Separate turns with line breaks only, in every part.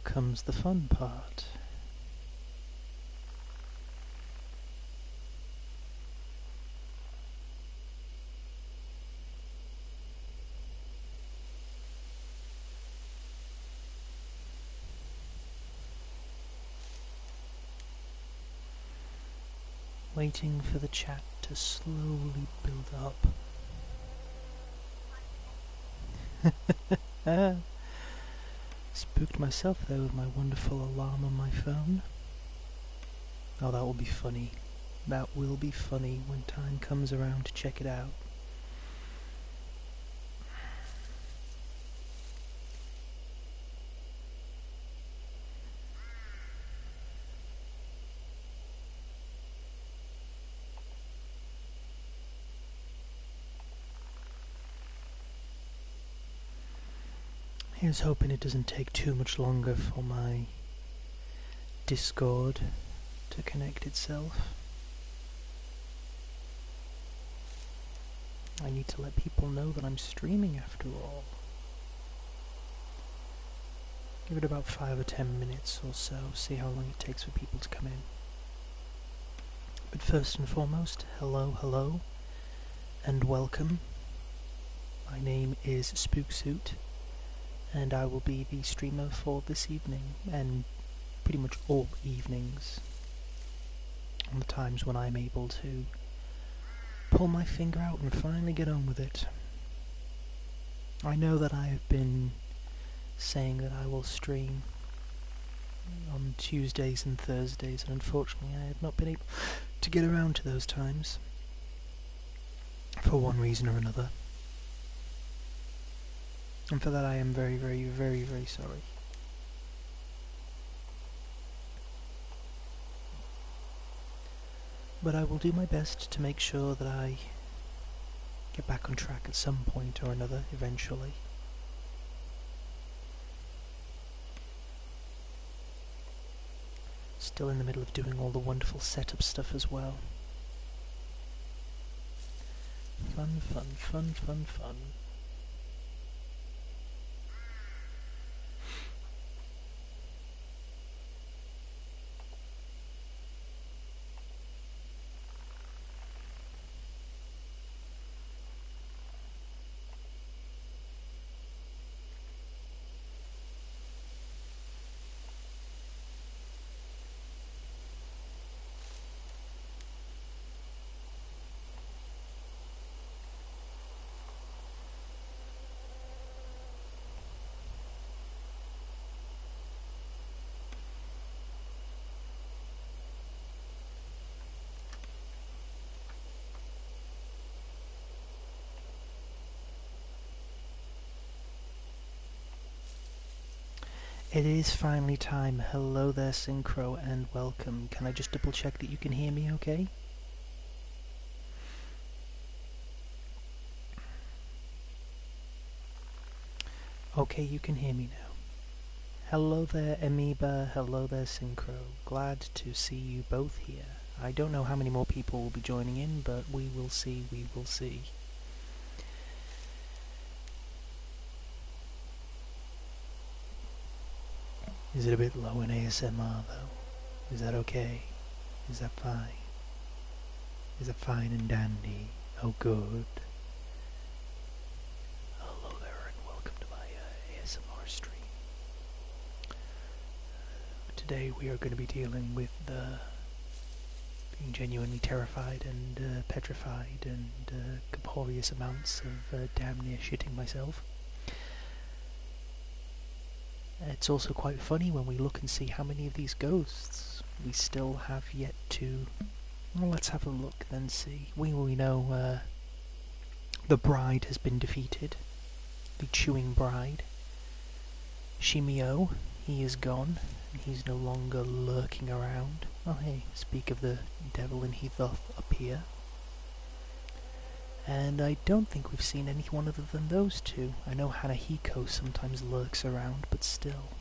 comes the fun part. Waiting for the chat to slowly build up. Spooked myself there with my wonderful alarm on my phone. Oh, that will be funny. That will be funny when time comes around to check it out. Here's hoping it doesn't take too much longer for my Discord to connect itself. I need to let people know that I'm streaming after all. Give it about 5 or 10 minutes or so, see how long it takes for people to come in. But first and foremost, hello, and welcome. My name is Spooksuit, and I will be the streamer for this evening, and pretty much all evenings, on the times when I'm able to pull my finger out and finally get on with it. I know that I have been saying that I will stream on Tuesdays and Thursdays, and unfortunately I have not been able to get around to those times, for one reason or another. And for that I am very, very, very, very sorry. But I will do my best to make sure that I get back on track at some point or another, eventually. Still in the middle of doing all the wonderful setup stuff as well. Fun, fun, fun, fun, fun. It is finally time. Hello there, Synchro, and welcome. Can I just double check that you can hear me okay? Okay, you can hear me now. Hello there, Amoeba. Hello there, Synchro. Glad to see you both here. I don't know how many more people will be joining in, but we will see, we will see. Is it a bit low in ASMR though? Is that okay? Is that fine? Is it fine and dandy? Oh good. Hello there and welcome to my ASMR stream. Today we are going to be dealing with being genuinely terrified and petrified and corporeous amounts of damn near shitting myself. It's also quite funny when we look and see how many of these ghosts we still have yet to... Well, let's have a look then see. We know the bride has been defeated. The chewing bride. Shimio, he is gone. And he's no longer lurking around. Oh hey, speak of the devil and he doth appear. And I don't think we've seen anyone other than those two. I know Hanahiko sometimes lurks around, but still.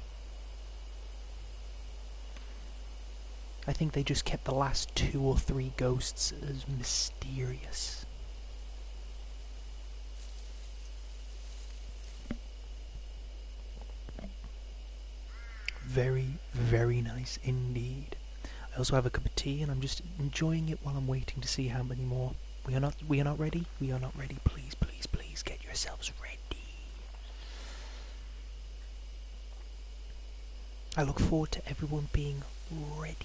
I think they just kept the last 2 or 3 ghosts as mysterious. very, very nice indeed. I also have a cup of tea, and I'm just enjoying it while I'm waiting to see how many more. We are not ready. We are not ready. Please, please, please get yourselves ready. I look forward to everyone being ready.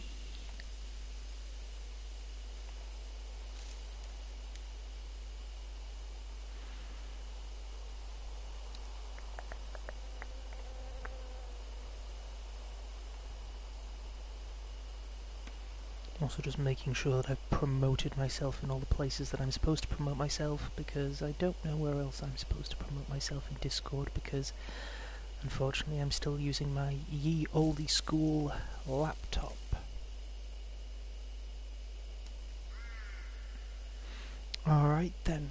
Also just making sure that I've promoted myself in all the places that I'm supposed to promote myself, because I don't know where else I'm supposed to promote myself in Discord, because unfortunately I'm still using my ye olde school laptop. Alright then,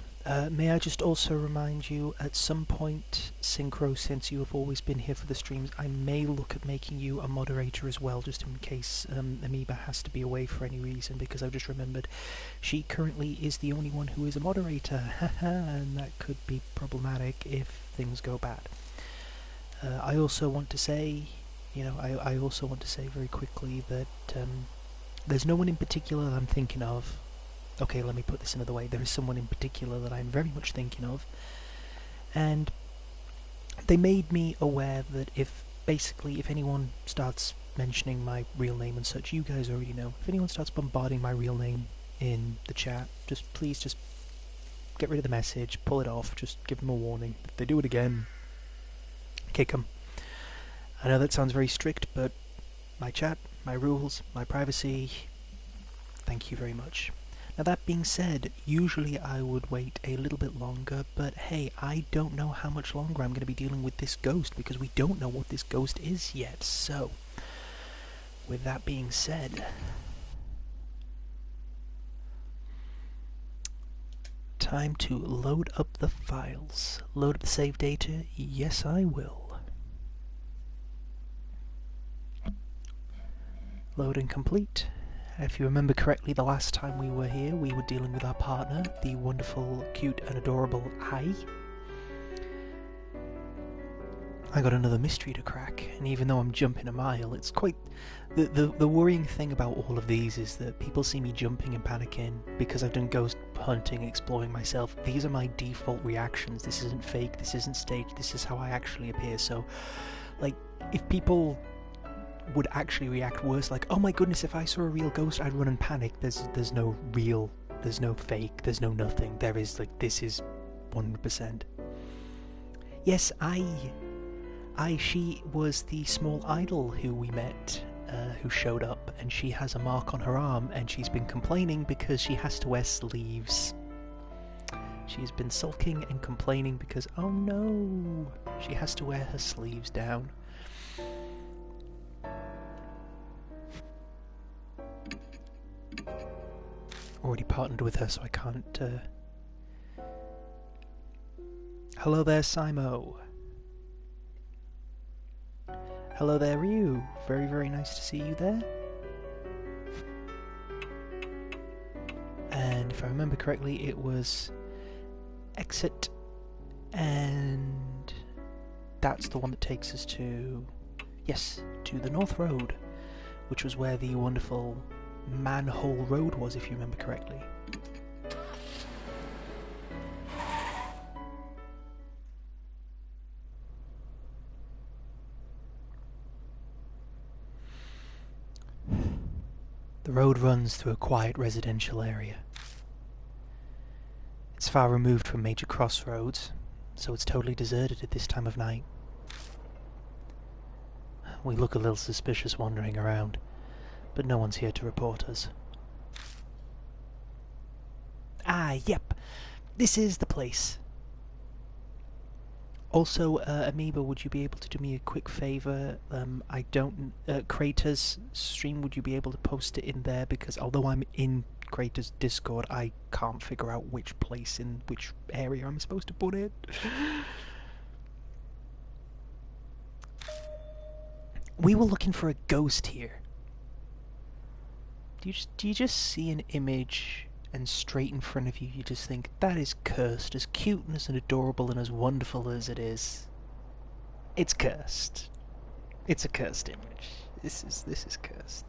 may I just also remind you, at some point, Synchro, since you have always been here for the streams, I may look at making you a moderator as well, just in case Amoeba has to be away for any reason, because I've just remembered she currently is the only one who is a moderator, and that could be problematic if things go bad. I also want to say, I also want to say very quickly that there's no one in particular that I'm thinking of. Okay, let me put this another way. There is someone in particular that I'm very much thinking of, and they made me aware that if anyone starts mentioning my real name and such, you guys already know, if anyone starts bombarding my real name in the chat, please just get rid of the message, pull it off, just give them a warning. If they do it again, kick them. I know that sounds very strict, but my chat, my rules, my privacy, thank you very much. Now that being said, usually I would wait a little bit longer, but hey, I don't know how much longer I'm going to be dealing with this ghost, because we don't know what this ghost is yet. So, with that being said, time to load up the files. Load up the save data? Yes, I will. Loading complete. If you remember correctly, the last time we were here, we were dealing with our partner, the wonderful, cute and adorable Ai. I got another mystery to crack, and even though I'm jumping a mile, it's quite... The worrying thing about all of these is that people see me jumping and panicking because I've done ghost hunting and exploring myself. These are my default reactions. This isn't fake, this isn't staged, this is how I actually appear. So, like, if people would actually react worse, like, oh my goodness, if I saw a real ghost I'd run and panic, there's no real, there's no fake, there's no nothing. There is, like, this is 100%. Yes, she was the small idol who we met, who showed up, and she has a mark on her arm, and she's been complaining because she has to wear sleeves. She's been sulking and complaining because, oh no, she has to wear her sleeves down. Already partnered with her, so I can't... Hello there, Simo. Hello there, Ryu. Very, very nice to see you there. And if I remember correctly, it was exit, and that's the one that takes us to... yes, to the North Road, which was where the wonderful Manhole Road was, if you remember correctly. The road runs through a quiet residential area. It's far removed from major crossroads, so it's totally deserted at this time of night. We look a little suspicious wandering around, but no one's here to report us. Ah, yep, this is the place. Also, Amoeba, would you be able to do me a quick favour? I don't... Kratos stream, would you be able to post it in there? Because although I'm in Kratos' Discord, I can't figure out which place in which area I'm supposed to put it. We were looking for a ghost here. Do you just see an image, and straight in front of you, you just think, that is cursed. As cute and as adorable and as wonderful as it is, it's cursed. It's a cursed image. This is cursed.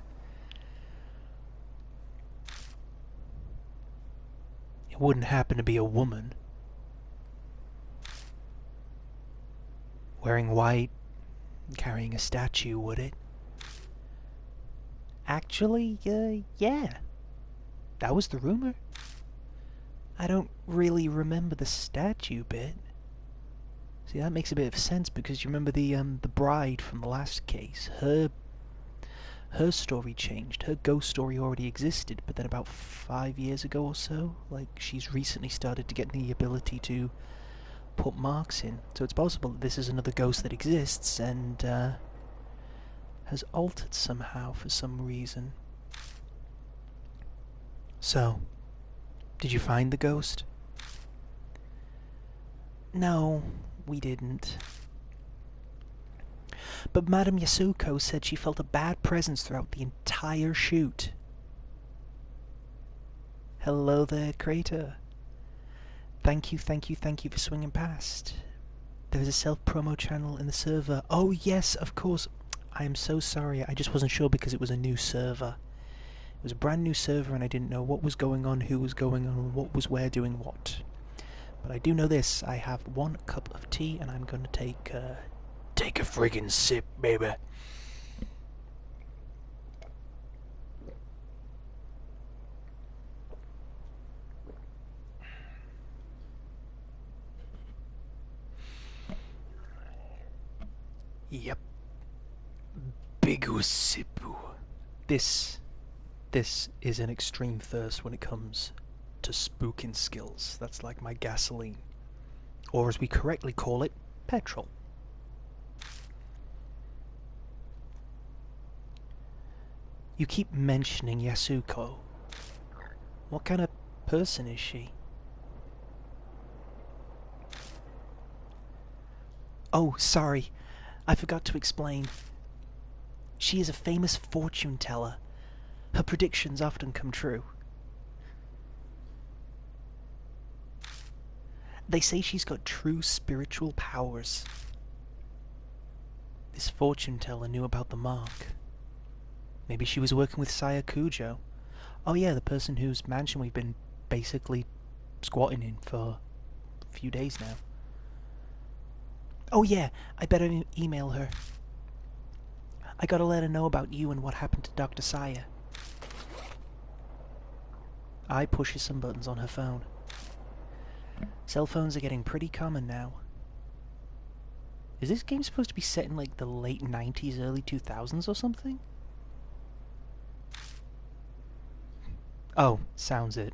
It wouldn't happen to be a woman wearing white, carrying a statue, would it? Actually, yeah. That was the rumor. I don't really remember the statue bit. See, that makes a bit of sense because you remember the bride from the last case. Her story changed. Her ghost story already existed, but then about 5 years ago or so, like, she's recently started to get the ability to put marks in. So it's possible that this is another ghost that exists and has altered somehow for some reason. So, did you find the ghost? No, we didn't. But Madame Yasuko said she felt a bad presence throughout the entire shoot. Hello there, Crater. Thank you for swinging past. There's a self-promo channel in the server. Oh yes, of course. I am so sorry, I just wasn't sure because it was a new server. It was a brand new server and I didn't know what was going on, who was going on, what was where doing what. But I do know this, I have 1 cup of tea and I'm going to take a friggin' sip, baby. Yep. Bigu sipu. This is an extreme thirst when it comes to spooking skills. That's like my gasoline. Or as we correctly call it, petrol. You keep mentioning Yasuko. What kind of person is she? Oh, sorry. I forgot to explain. She is a famous fortune teller. Her predictions often come true. They say she's got true spiritual powers. This fortune teller knew about the mark. Maybe she was working with Saya Kujo. Oh yeah, the person whose mansion we've been basically squatting in for a few days now. Oh yeah, I better email her. I gotta let her know about you and what happened to Dr. Saya. I pushes some buttons on her phone. Cell phones are getting pretty common now. Is this game supposed to be set in like the late 90s, early 2000s or something? Oh, sounds it.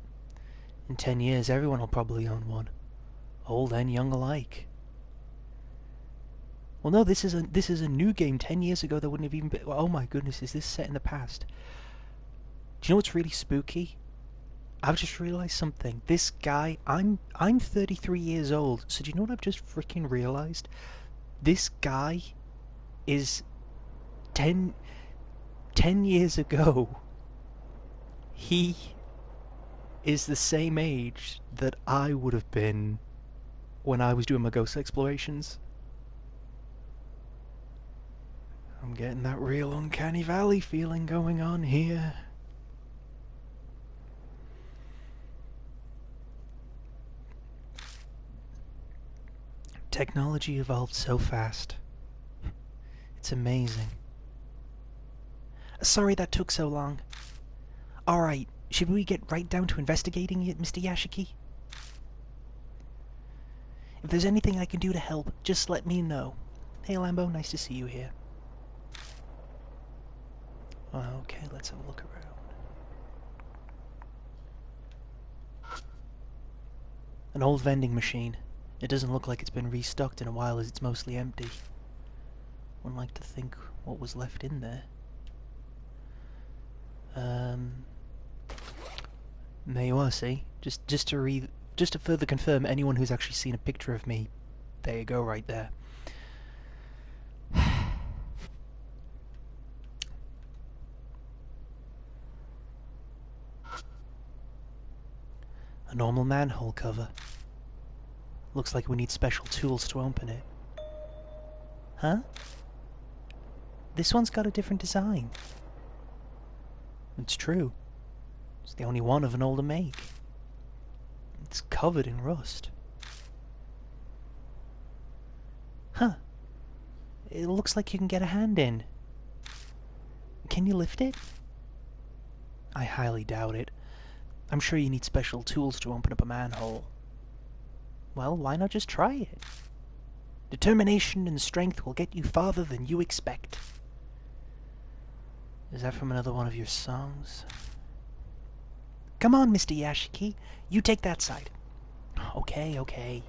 In 10 years everyone will probably own one. Old and young alike. Well no, this is a new game. 10 years ago there wouldn't have even been... Oh my goodness, is this set in the past? Do you know what's really spooky? I've just realised something. This guy, I'm 33 years old, so do you know what I've just freaking realised? This guy is 10 years ago. He is the same age that I would have been when I was doing my ghost explorations. I'm getting that real Uncanny Valley feeling going on here. Technology evolved so fast. It's amazing. Sorry that took so long. Alright, should we get right down to investigating it, Mr. Yashiki? If there's anything I can do to help, just let me know. Hey Lambo, nice to see you here. Okay, let's have a look around. An old vending machine. It doesn't look like it's been restocked in a while as it's mostly empty. Wouldn't like to think what was left in there. There you are, see? Just to further confirm, anyone who's actually seen a picture of me, there you go right there. A normal manhole cover. Looks like we need special tools to open it. Huh? this one's got a different design. It's true. It's the only one of an older make. It's covered in rust. Huh. It looks like you can get a hand in. Can you lift it? I highly doubt it. I'm sure you need special tools to open up a manhole. Well, why not just try it? Determination and strength will get you farther than you expect. Is that from another one of your songs? Come on, Mr. Yashiki. You take that side. Okay, okay.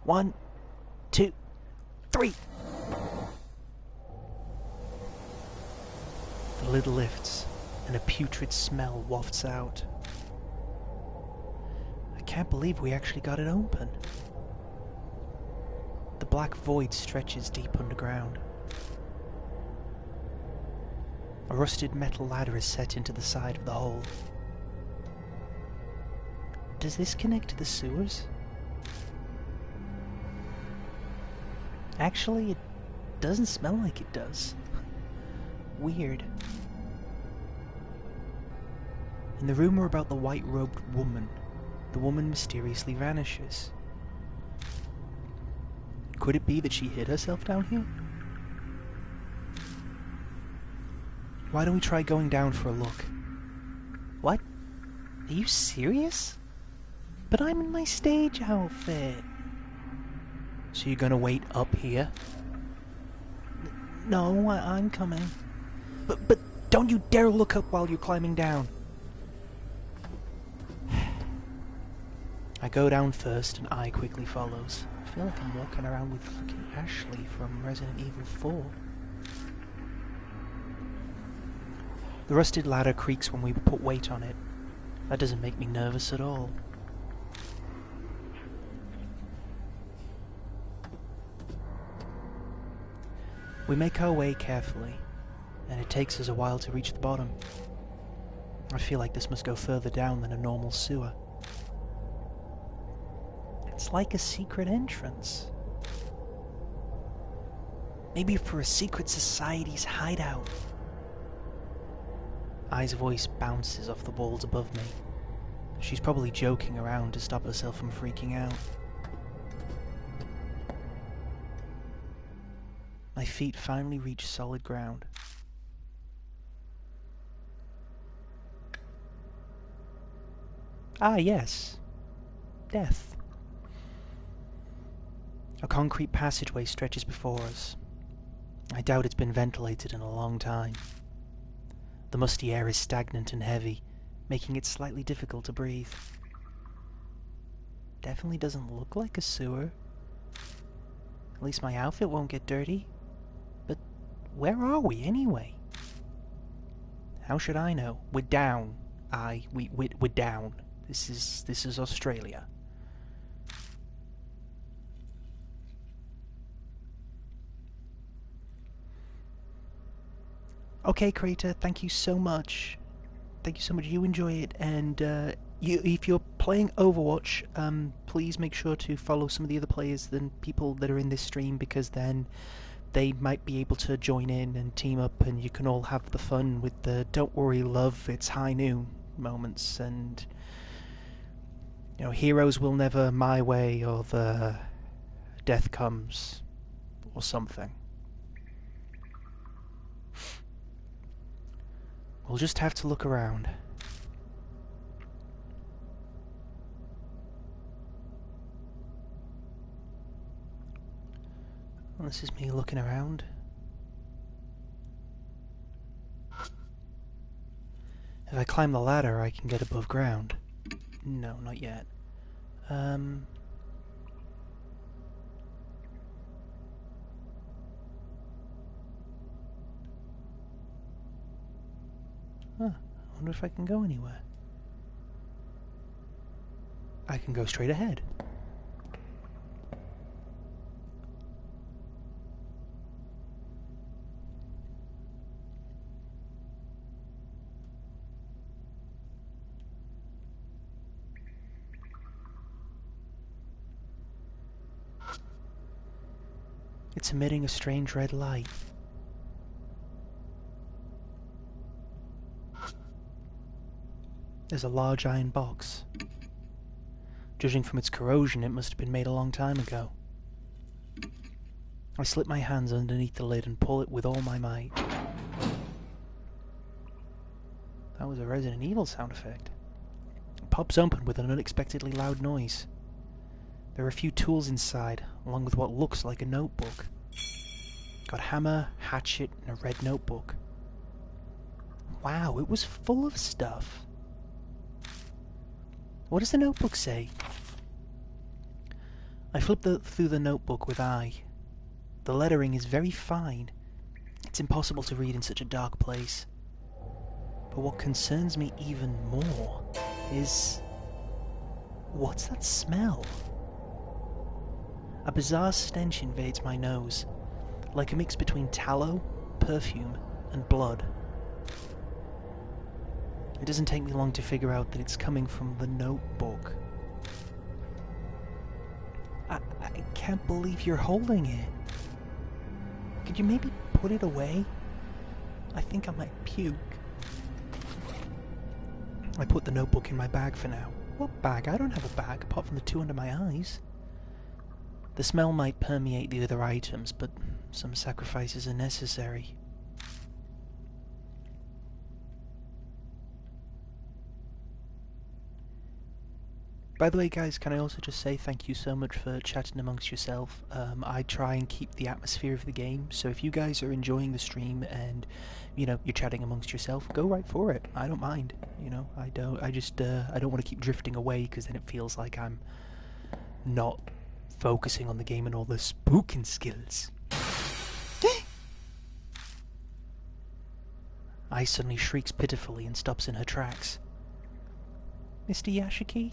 1, 2, 3. The lid lifts, and a putrid smell wafts out. I can't believe we actually got it open. The black void stretches deep underground. A rusted metal ladder is set into the side of the hole. Does this connect to the sewers? Actually, it doesn't smell like it does. Weird. In the rumor about the white-robed woman, the woman mysteriously vanishes. Could it be that she hid herself down here? Why don't we try going down for a look? What? Are you serious? But I'm in my stage outfit. So you're gonna wait up here? No, I'm coming. But don't you dare look up while you're climbing down. I go down first and I quickly follows. I feel like I'm walking around with fucking Ashley from Resident Evil 4. The rusted ladder creaks when we put weight on it. That doesn't make me nervous at all. We make our way carefully, and it takes us a while to reach the bottom. I feel like this must go further down than a normal sewer. It's like a secret entrance. Maybe for a secret society's hideout. Ai's voice bounces off the walls above me. She's probably joking around to stop herself from freaking out. My feet finally reach solid ground. Ah, yes. Death. A concrete passageway stretches before us. I doubt it's been ventilated in a long time. The musty air is stagnant and heavy, making it slightly difficult to breathe. Definitely doesn't look like a sewer. At least my outfit won't get dirty. But where are we anyway? How should I know? We're down. We're down. This is Australia. Okay, Crater, thank you so much. Thank you so much. You enjoy it, and if you're playing Overwatch, please make sure to follow some of the other players than people that are in this stream, because then they might be able to join in and team up, and you can all have the fun with the "Don't worry, love, it's high noon" moments, and you know, heroes will never my way, or the death comes, or something. We'll just have to look around. Well, this is me looking around. If I climb the ladder, I can get above ground. No, not yet. Huh, I wonder if I can go anywhere. I can go straight ahead. It's emitting a strange red light. There's a large iron box. Judging from its corrosion, it must have been made a long time ago. I slip my hands underneath the lid and pull it with all my might. That was a Resident Evil sound effect. It pops open with an unexpectedly loud noise. There are a few tools inside, along with what looks like a notebook. Got a hammer, hatchet, and a red notebook. Wow, it was full of stuff. What does the notebook say? I flip through the notebook with eye. The lettering is very fine. It's impossible to read in such a dark place. But what concerns me even more is... what's that smell? A bizarre stench invades my nose, like a mix between tallow, perfume, and blood. It doesn't take me long to figure out that it's coming from the notebook. I can't believe you're holding it. Could you maybe put it away? I think I might puke. I put the notebook in my bag for now. What bag? I don't have a bag apart from the two under my eyes. The smell might permeate the other items, but some sacrifices are necessary. By the way, guys, can I also just say thank you so much for chatting amongst yourself. I try and keep the atmosphere of the game, so if you guys are enjoying the stream and, you know, you're chatting amongst yourself, go right for it. I don't mind, you know, I don't want to keep drifting away, because then it feels like I'm not focusing on the game and all the spooking skills. Ai suddenly shrieks pitifully and stops in her tracks. Mr. Yashiki?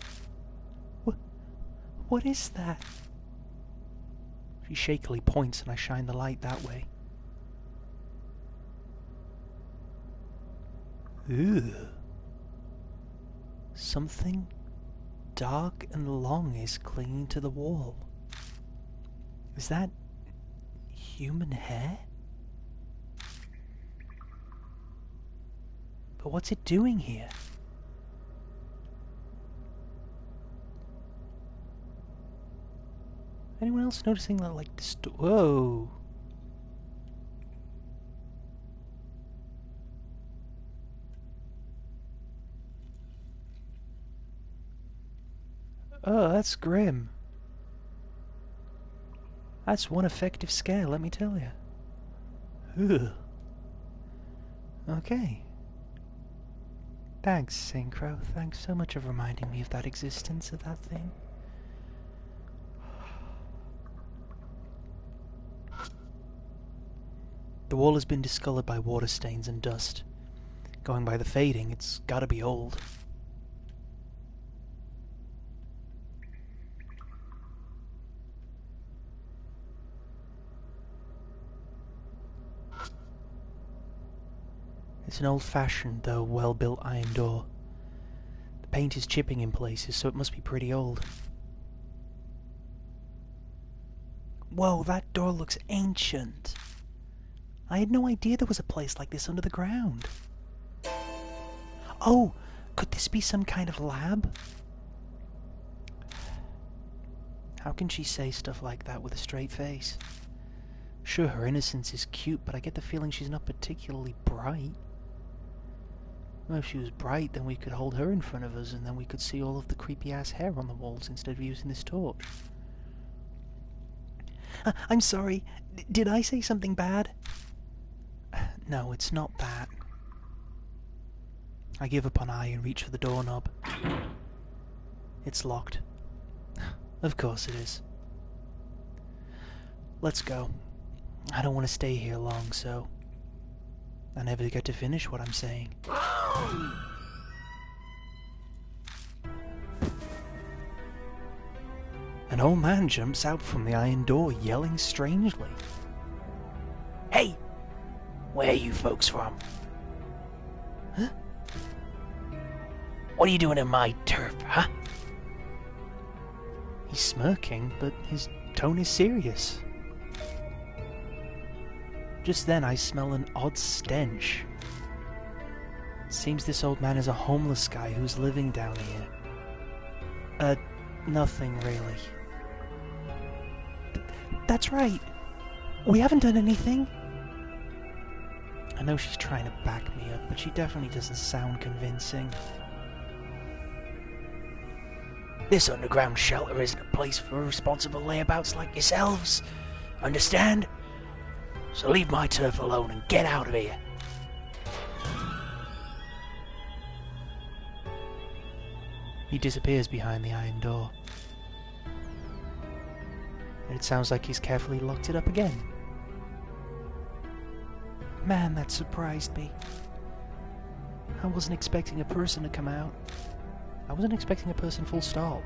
What is that? She shakily points and I shine the light that way. Ugh. Something dark and long is clinging to the wall. Is that human hair? But what's it doing here? Anyone else noticing that, like, whoa! Oh, that's grim. That's one effective scare, let me tell you. Ugh. Okay. Thanks, Synchro. Thanks so much for reminding me of that existence of that thing. The wall has been discoloured by water stains and dust. Going by the fading, it's gotta be old. It's an old-fashioned, though well-built iron door. The paint is chipping in places, so it must be pretty old. Whoa, that door looks ancient. I had no idea there was a place like this under the ground. Oh, could this be some kind of lab? How can she say stuff like that with a straight face? Sure, her innocence is cute, but I get the feeling she's not particularly bright. Well, if she was bright, then we could hold her in front of us, and then we could see all of the creepy-ass hair on the walls instead of using this torch. I'm sorry, did I say something bad? No, it's not that. I give up on Ai and reach for the doorknob. It's locked. Of course it is. Let's go. I don't want to stay here long, so I never get to finish what I'm saying. An old man jumps out from the iron door, yelling strangely. Hey! Where are you folks from? Huh? What are you doing in my turf, huh? He's smirking, but his tone is serious. Just then I smell an odd stench. It seems this old man is a homeless guy who's living down here. Nothing really. That's right. We haven't done anything. I know she's trying to back me up, but she definitely doesn't sound convincing. This underground shelter isn't a place for responsible layabouts like yourselves. Understand? So leave my turf alone and get out of here. He disappears behind the iron door. And it sounds like he's carefully locked it up again. Man, that surprised me. I wasn't expecting a person to come out. I wasn't expecting a person full stop.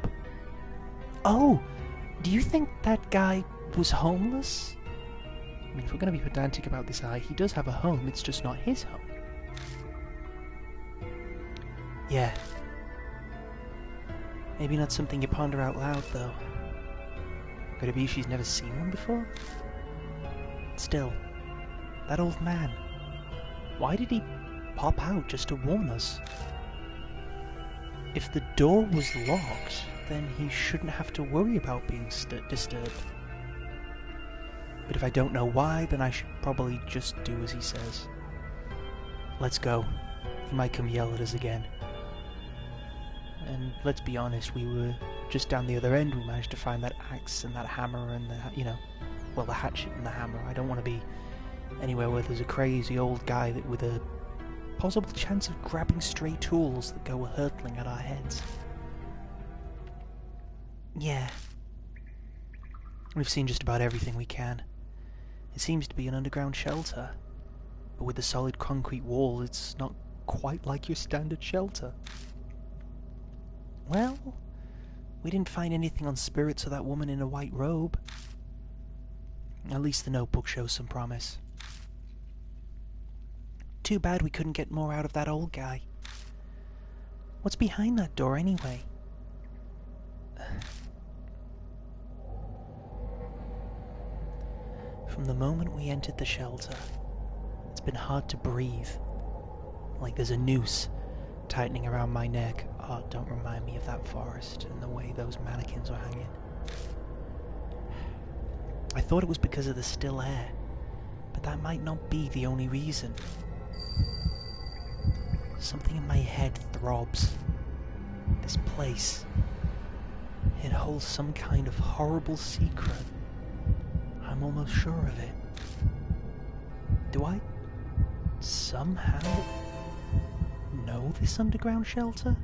Oh, do you think that guy was homeless? I mean, if we're going to be pedantic about this guy, he does have a home, it's just not his home. Yeah. Maybe not something you ponder out loud, though. Could it be she's never seen one before? Still, that old man. Why did he pop out just to warn us? If the door was locked, then he shouldn't have to worry about being disturbed. But if I don't know why, then I should probably just do as he says. Let's go. He might come yell at us again. And let's be honest, we were just down the other end. We managed to find that axe and that hammer and the hatchet and the hammer. I don't want to be anywhere where there's a crazy old guy with a possible chance of grabbing stray tools that go hurtling at our heads. Yeah. We've seen just about everything we can. It seems to be an underground shelter. But with the solid concrete wall, it's not quite like your standard shelter. Well, we didn't find anything on spirits or that woman in a white robe. At least the notebook shows some promise. Too bad we couldn't get more out of that old guy. What's behind that door anyway? From the moment we entered the shelter, it's been hard to breathe. Like there's a noose tightening around my neck. Oh, don't remind me of that forest and the way those mannequins were hanging. I thought it was because of the still air, but that might not be the only reason. Something in my head throbs. This place, it holds some kind of horrible secret. I'm almost sure of it. Do I somehow know this underground shelter?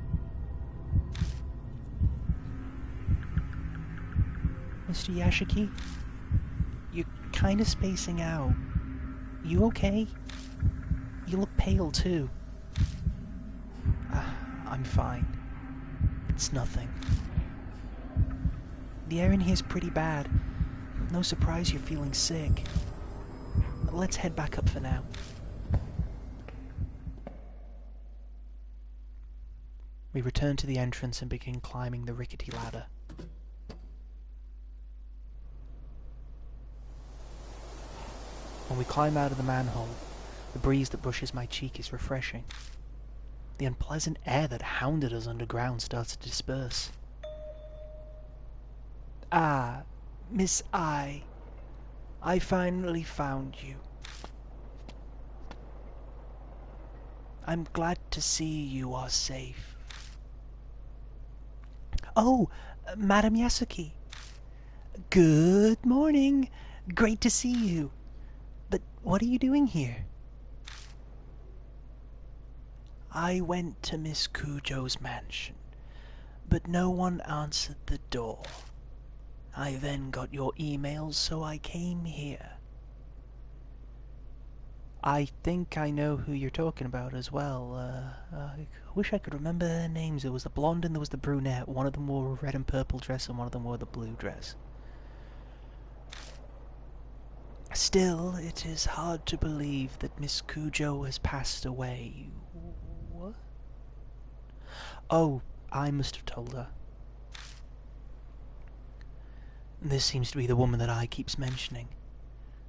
Mr. Yashiki, you're kinda spacing out. You okay? You look pale too. I'm fine. It's nothing. The air in here's pretty bad. No surprise you're feeling sick. Let's head back up for now. We return to the entrance and begin climbing the rickety ladder. When we climb out of the manhole, the breeze that brushes my cheek is refreshing. The unpleasant air that hounded us underground starts to disperse. Ah, Miss I finally found you. I'm glad to see you are safe. Oh, Madam Yasuki. Good morning. Great to see you. But what are you doing here? I went to Miss Kujo's mansion, but no one answered the door. I then got your emails, so I came here. I think I know who you're talking about as well. I wish I could remember their names. There was the blonde and there was the brunette. One of them wore a red and purple dress and one of them wore the blue dress. Still, it is hard to believe that Miss Kujo has passed away. What? Oh, I must have told her. This seems to be the woman that I keeps mentioning.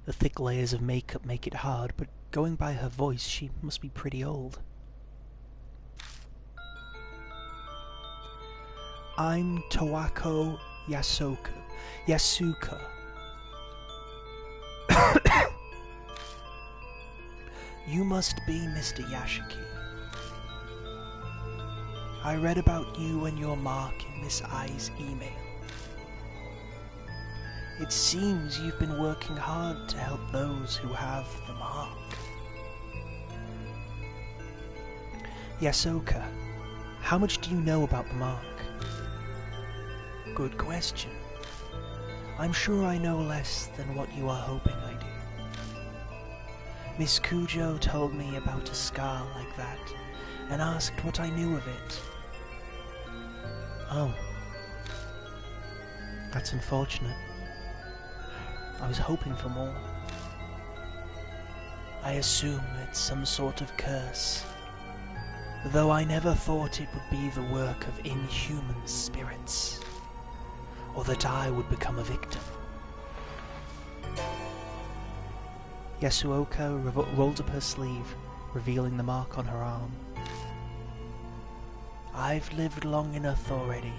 The thick layers of makeup make it hard, but going by her voice, she must be pretty old. I'm Tawako Yasuka. You must be Mr. Yashiki. I read about you and your mark in Miss I's email. It seems you've been working hard to help those who have the mark. Yasuka, how much do you know about the mark? Good question. I'm sure I know less than what you are hoping I do. Miss Kujo told me about a scar like that and asked what I knew of it. Oh. That's unfortunate. I was hoping for more. I assume it's some sort of curse, though I never thought it would be the work of inhuman spirits, or that I would become a victim. Yasuoka rolled up her sleeve, revealing the mark on her arm. I've lived long enough already.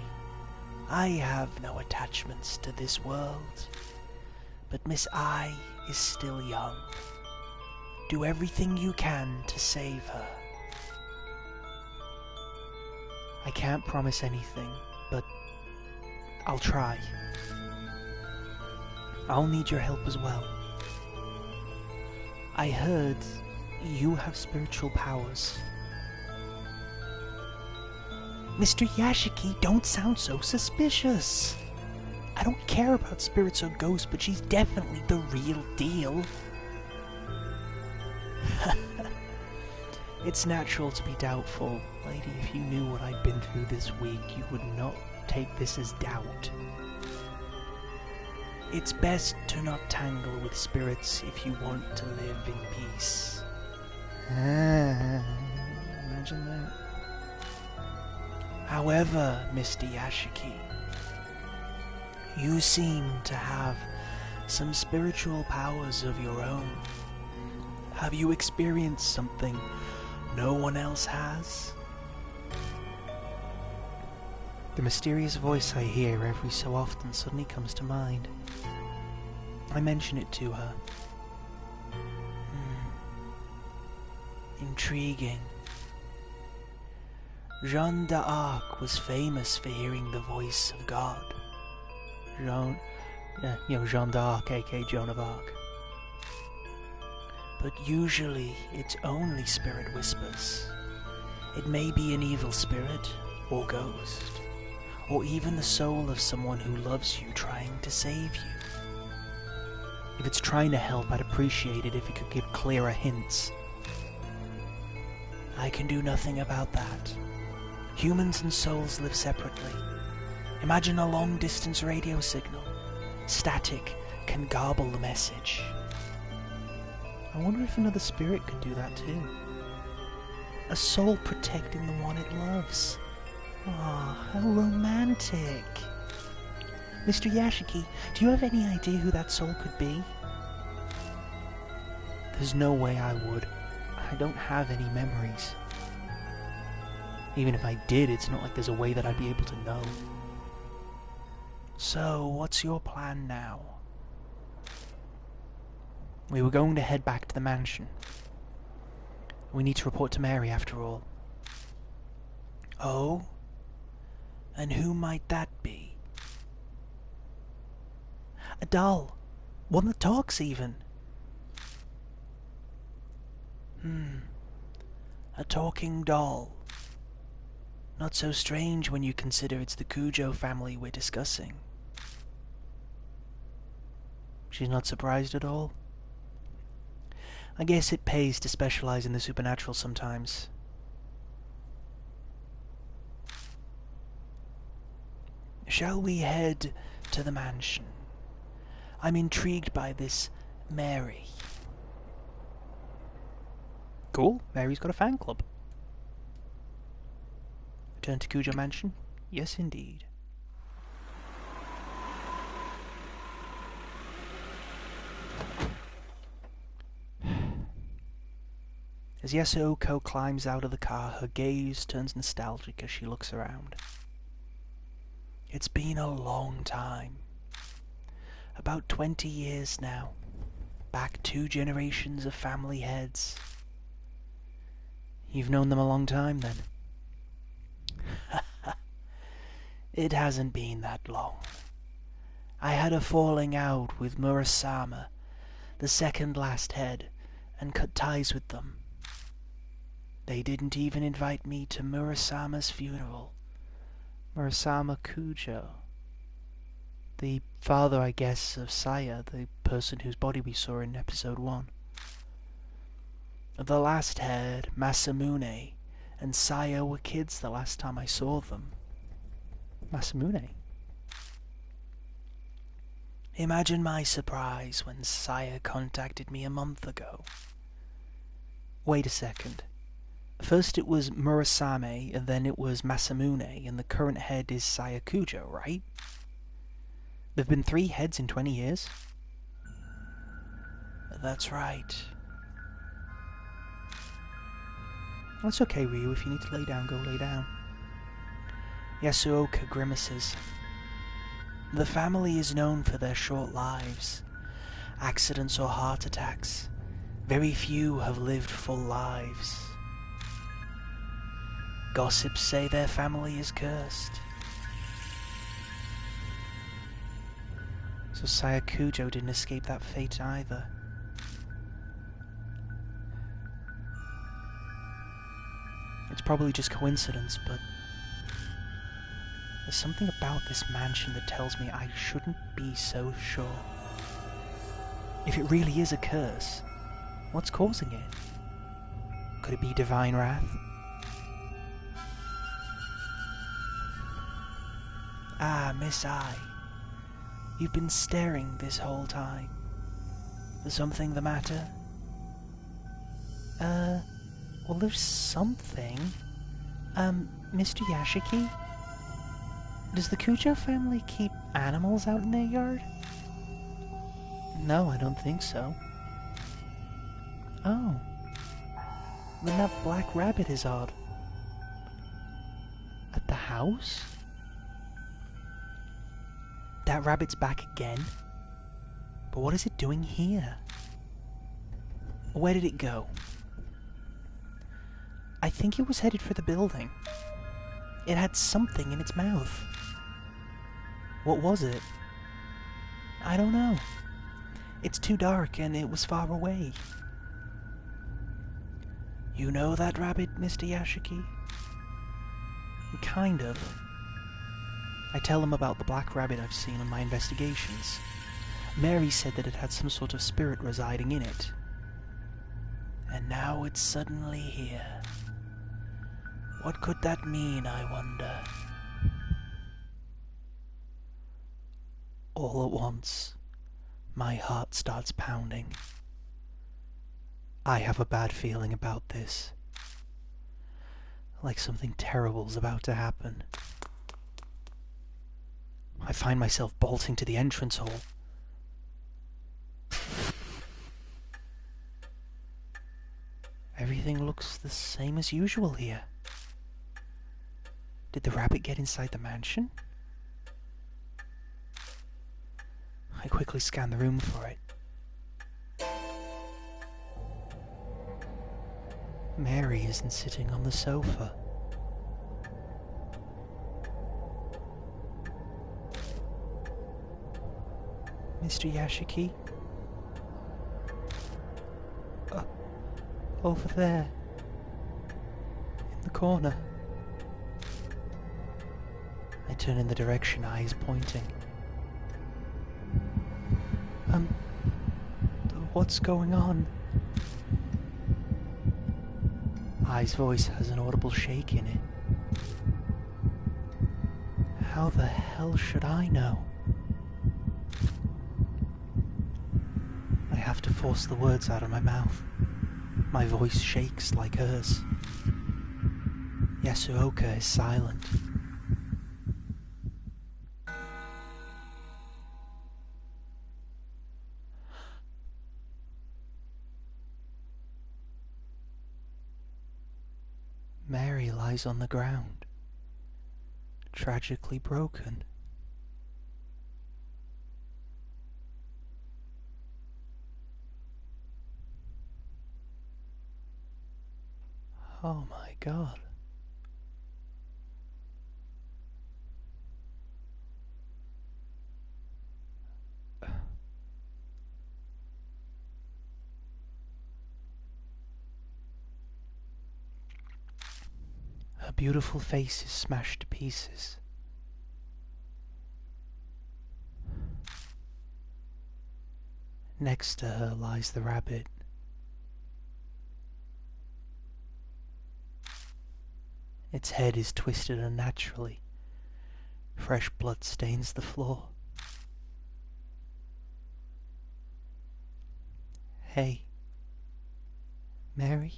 I have no attachments to this world. But Miss I is still young. Do everything you can to save her. I can't promise anything, but I'll try. I'll need your help as well. I heard you have spiritual powers. Mr. Yashiki, don't sound so suspicious. I don't care about spirits or ghosts, but she's definitely the real deal. It's natural to be doubtful. Lady, if you knew what I'd been through this week, you would not take this as doubt. It's best to not tangle with spirits if you want to live in peace. Imagine that. However, Mr. Yashiki, you seem to have some spiritual powers of your own. Have you experienced something no one else has? The mysterious voice I hear every so often suddenly comes to mind. I mention it to her. Intriguing. Jeanne d'Arc was famous for hearing the voice of God. Jeanne d'Arc, aka Joan of Arc. But usually it's only spirit whispers. It may be an evil spirit, or ghost, or even the soul of someone who loves you trying to save you. If it's trying to help, I'd appreciate it if it could give clearer hints. I can do nothing about that. Humans and souls live separately. Imagine a long-distance radio signal. Static can garble the message. I wonder if another spirit could do that too. A soul protecting the one it loves. Ah, how romantic. Mr. Yashiki, do you have any idea who that soul could be? There's no way I would. I don't have any memories. Even if I did, it's not like there's a way that I'd be able to know. So, what's your plan now? We were going to head back to the mansion. We need to report to Mary after all. Oh? And who might that be? A doll. One that talks even. A talking doll. Not so strange when you consider it's the Kujo family we're discussing. She's not surprised at all? I guess it pays to specialize in the supernatural sometimes. Shall we head to the mansion? I'm intrigued by this Mary. Cool, Mary's got a fan club. Return to Kujo Mansion? Yes, indeed. As Yasuoko climbs out of the car, her gaze turns nostalgic as she looks around. It's been a long time. About 20 years now. Back 2 generations of family heads. You've known them a long time, then? It hasn't been that long. I had a falling out with Murasama, the second last head, and cut ties with them. They didn't even invite me to Murasama's funeral. Murasama Kujo. The father, I guess, of Saya, the person whose body we saw in episode 1. The last head, Masamune, and Saya were kids the last time I saw them. Masamune? Imagine my surprise when Saya contacted me a month ago. Wait a second. First it was Murasame, and then it was Masamune, and the current head is Saya Kujo, right? There've been 3 heads in 20 years? That's right. That's okay, Ryu. If you need to lay down, go lay down. Yasuoka grimaces. The family is known for their short lives. Accidents or heart attacks. Very few have lived full lives. Gossips say their family is cursed. So Saya Kujo didn't escape that fate either. It's probably just coincidence, but there's something about this mansion that tells me I shouldn't be so sure. If it really is a curse, what's causing it? Could it be divine wrath? Ah, Miss I. You've been staring this whole time. Is something the matter? Well, there's something. Mr. Yashiki? Does the Kujo family keep animals out in their yard? No, I don't think so. Oh. Then that black rabbit is odd. At the house? That rabbit's back again? But what is it doing here? Where did it go? I think it was headed for the building. It had something in its mouth. What was it? I don't know. It's too dark and it was far away. You know that rabbit, Mr. Yashiki? Kind of. I tell him about the black rabbit I've seen in my investigations. Mary said that it had some sort of spirit residing in it. And now it's suddenly here. What could that mean, I wonder? All at once, my heart starts pounding. I have a bad feeling about this. Like something terrible's about to happen. I find myself bolting to the entrance hall. Everything looks the same as usual here. Did the rabbit get inside the mansion? I quickly scan the room for it. Mary isn't sitting on the sofa. Mr. Yashiki? Over there. In the corner. I turn in the direction eyes pointing. What's going on? Ai's voice has an audible shake in it. How the hell should I know? I have to force the words out of my mouth. My voice shakes like hers. Yasuoka is silent. Mary lies on the ground, tragically broken. Oh my God. Her beautiful face is smashed to pieces. Next to her lies the rabbit. Its head is twisted unnaturally. Fresh blood stains the floor. Hey, Mary?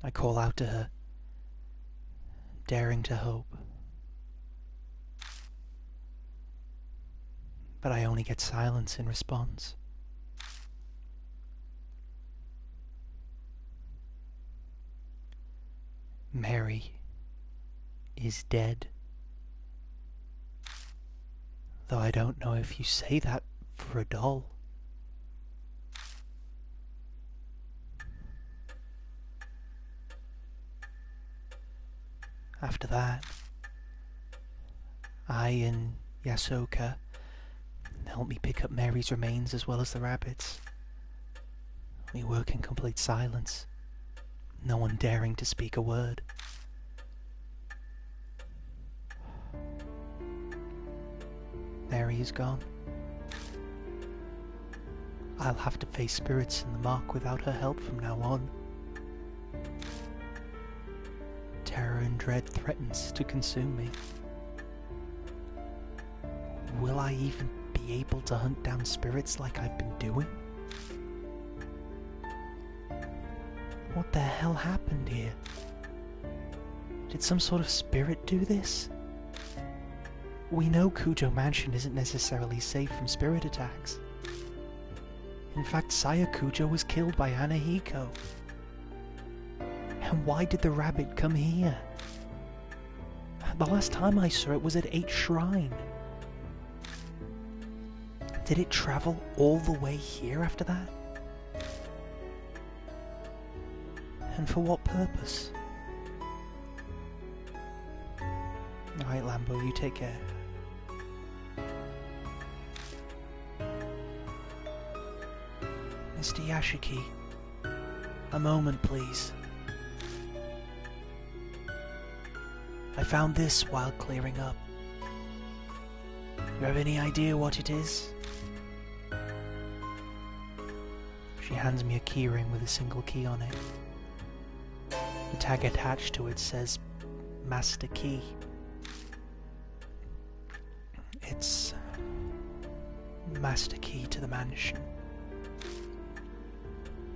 I call out to her, daring to hope. But I only get silence in response. Mary is dead. Though I don't know if you say that for a doll. After that, I and Yasoka help me pick up Mary's remains as well as the rabbits. We work in complete silence, no one daring to speak a word. Mary is gone. I'll have to face spirits in the mark without her help from now on. Terror and dread threatens to consume me. Will I even be able to hunt down spirits like I've been doing? What the hell happened here? Did some sort of spirit do this? We know Kujo Mansion isn't necessarily safe from spirit attacks. In fact, Saya Kujo was killed by Anahiko. And why did the rabbit come here? The last time I saw it was at 8 Shrine. Did it travel all the way here after that? And for what purpose? Alright, Lambo, you take care. Mr. Yashiki, a moment, please. I found this while clearing up. You have any idea what it is? She hands me a keyring with a single key on it. The tag attached to it says Master Key. It's Master Key to the mansion.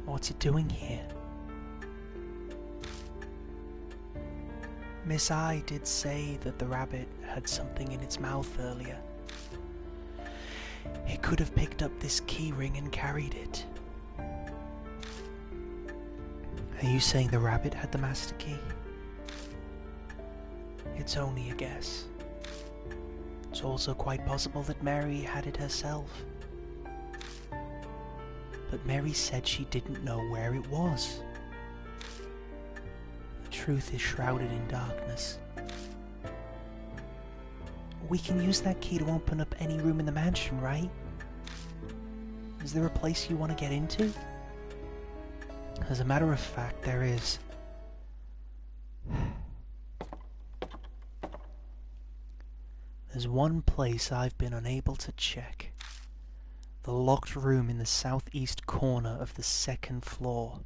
What's it doing here? Miss I did say that the rabbit had something in its mouth earlier. It could have picked up this keyring and carried it. Are you saying the rabbit had the master key? It's only a guess. It's also quite possible that Mary had it herself. But Mary said she didn't know where it was. The truth is shrouded in darkness. We can use that key to open up any room in the mansion, right? Is there a place you want to get into? As a matter of fact, there is. There's one place I've been unable to check. The locked room in the southeast corner of the second floor.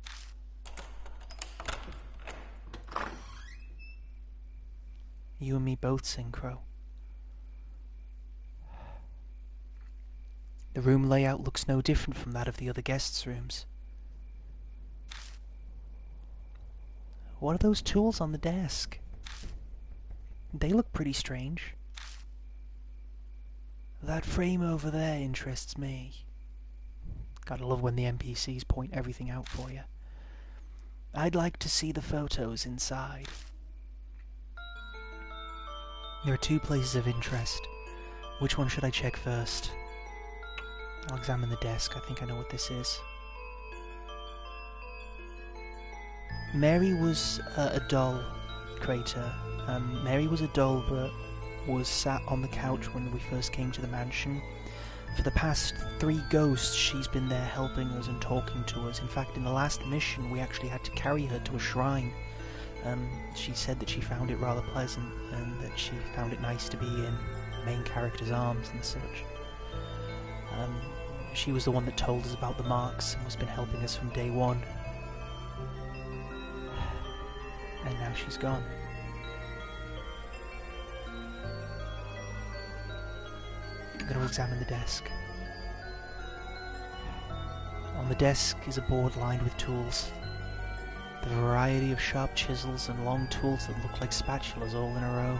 You and me both, Synchro. The room layout looks no different from that of the other guests' rooms. What are those tools on the desk? They look pretty strange. That frame over there interests me. Gotta love when the NPCs point everything out for you. I'd like to see the photos inside. There are 2 places of interest. Which one should I check first? I'll examine the desk. I think I know what this is. Mary was a doll, Crater. Mary was a doll that was sat on the couch when we first came to the mansion. For the past 3 ghosts, she's been there helping us and talking to us. In fact, in the last mission, we actually had to carry her to a shrine. She said that she found it rather pleasant, and that she found it nice to be in main character's arms and such. She was the one that told us about the marks and has been helping us from day 1. And now she's gone. I'm going to examine the desk. On the desk is a board lined with tools. The variety of sharp chisels and long tools that look like spatulas all in a row.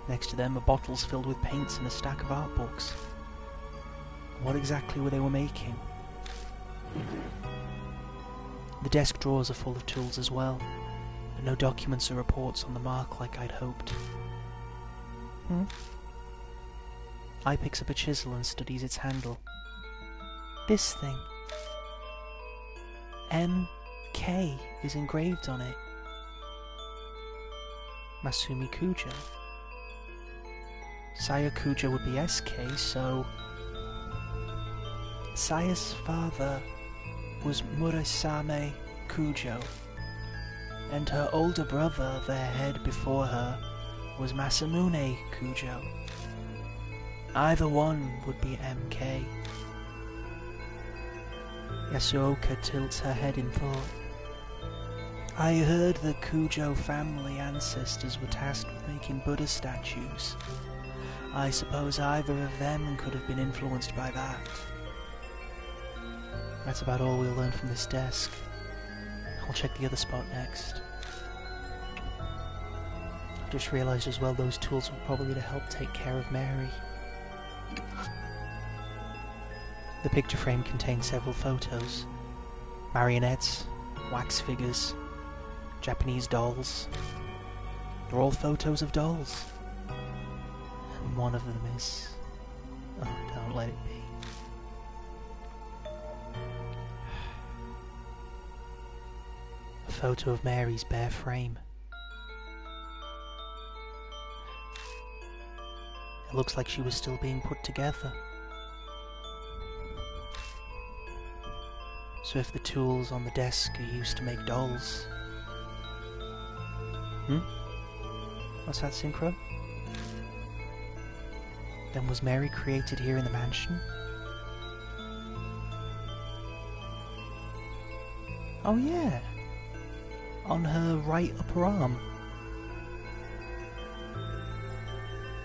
Next to them are bottles filled with paints and a stack of art books. What exactly were they making? The desk drawers are full of tools as well, but no documents or reports on the mark like I'd hoped. I picks up a chisel and studies its handle. This thing. M.K. is engraved on it. Masumi Kujo. Saya Kujo would be S.K., so... Saya's father was Murasame Kujo, and her older brother, their head before her, was Masamune Kujo. Either one would be M.K. Yasuoka tilts her head in thought. I heard the Kujo family ancestors were tasked with making Buddha statues. I suppose either of them could have been influenced by that. That's about all we'll learn from this desk. I'll check the other spot next. I've just realised as well those tools were probably to help take care of Mary. The picture frame contains several photos. Marionettes, wax figures, Japanese dolls. They're all photos of dolls. And one of them is... Oh, don't let it be. A photo of Mary's bare frame. It looks like she was still being put together. So if the tools on the desk are used to make dolls... What's that, Synchro? Then was Mary created here in the mansion? Oh yeah! On her right upper arm.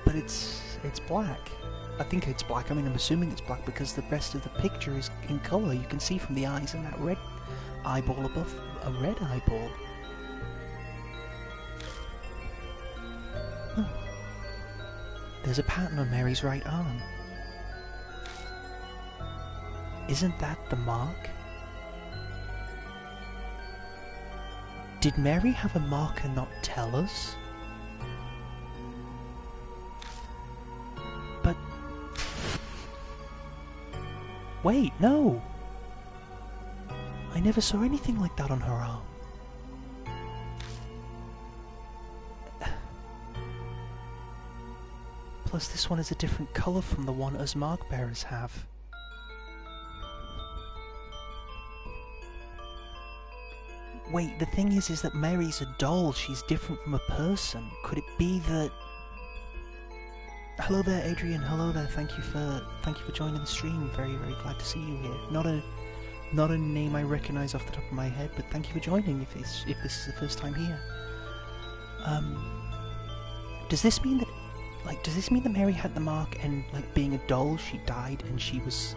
But it's black. I think it's black. I mean, I'm assuming it's black because the rest of the picture is in colour. You can see from the eyes and that red eyeball above a red eyeball. Oh. There's a pattern on Mary's right arm. Isn't that the mark? Did Mary have a mark and not tell us? But... Wait, no! I never saw anything like that on her arm. Plus this one is a different colour from the one us mark bearers have. Wait, the thing is that Mary's a doll, she's different from a person. Could it be that... Hello there, Adrian, hello there, thank you for joining the stream, very, very glad to see you here. Not a name I recognise off the top of my head, but thank you for joining if this is the first time here. Does this mean that Mary had the mark and, like, being a doll, she died and she was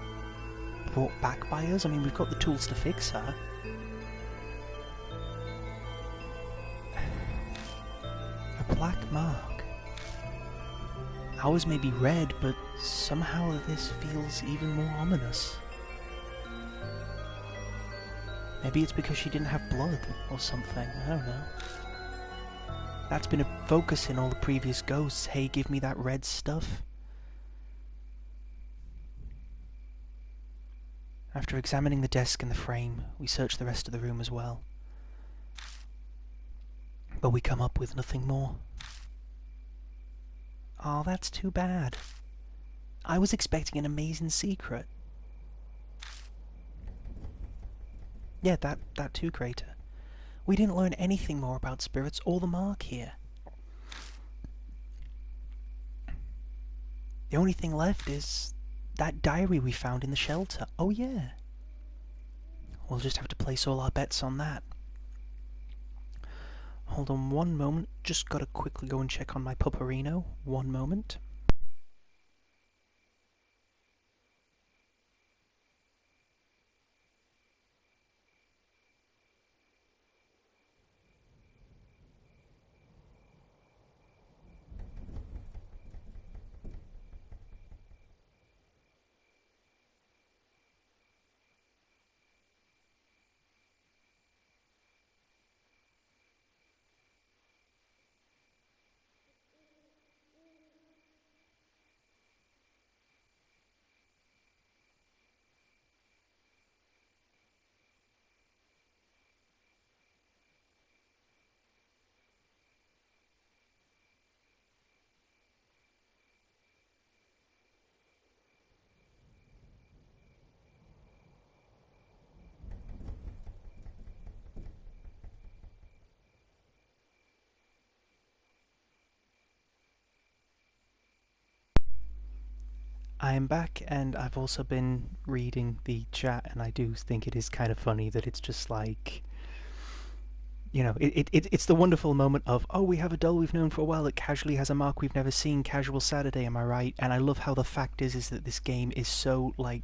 brought back by us? I mean, we've got the tools to fix her. A black mark. Ours may be red, but somehow this feels even more ominous. Maybe it's because she didn't have blood or something, I don't know. That's been a focus in all the previous ghosts. Hey, give me that red stuff. After examining the desk and the frame, we search the rest of the room as well. But we come up with nothing more. Oh, that's too bad. I was expecting an amazing secret. Yeah, that too, Crater. We didn't learn anything more about spirits or the mark here. The only thing left is that diary we found in the shelter. Oh yeah. We'll just have to place all our bets on that. Hold on one moment. Just gotta quickly go and check on my Pupperino. One moment. I am back, and I've also been reading the chat, and I do think it is kind of funny that it's just like, you know, it's the wonderful moment of, oh, we have a doll we've known for a while that casually has a mark we've never seen, casual Saturday, am I right? And I love how the fact is that this game is so, like,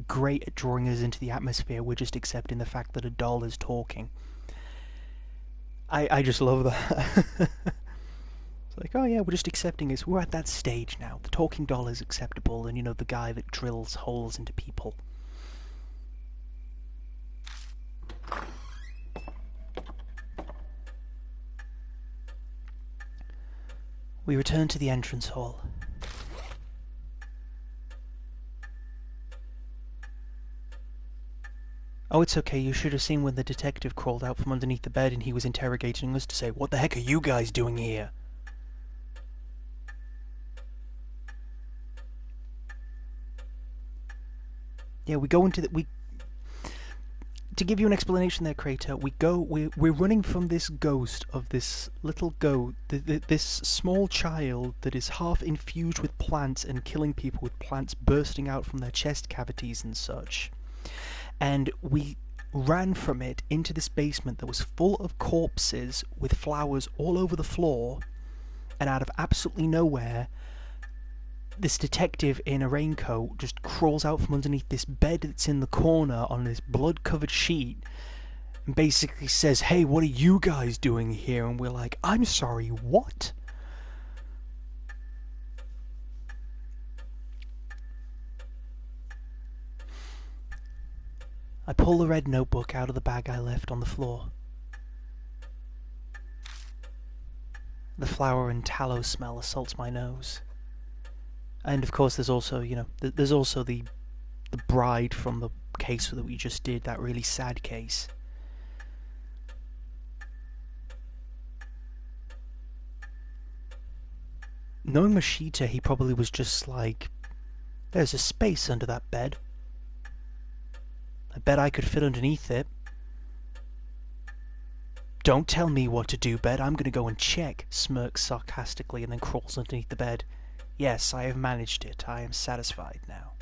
great at drawing us into the atmosphere. We're just accepting the fact that a doll is talking. I just love that. It's like, oh yeah, we're just accepting this. We're at that stage now. The talking doll is acceptable, and, you know, the guy that drills holes into people. We return to the entrance hall. Oh, it's okay, you should have seen when the detective crawled out from underneath the bed and he was interrogating us to say, what the heck are you guys doing here? Yeah, we go into the... To give you an explanation there, Crater, we're running from this ghost of this little this small child that is half infused with plants and killing people with plants bursting out from their chest cavities and such. And we ran from it into this basement that was full of corpses with flowers all over the floor, and out of absolutely nowhere, this detective in a raincoat just crawls out from underneath this bed that's in the corner on this blood-covered sheet and basically says, hey, what are you guys doing here? And we're like, I'm sorry, what? I pull the red notebook out of the bag I left on the floor. The flower and tallow smell assaults my nose. And of course there's also, you know, there's also the bride from the case that we just did, that really sad case. Knowing Mashita, he probably was just like, there's a space under that bed. I bet I could fit underneath it. Don't tell me what to do, bed. I'm going to go and check, smirks sarcastically and then crawls underneath the bed. Yes, I have managed it. I am satisfied now.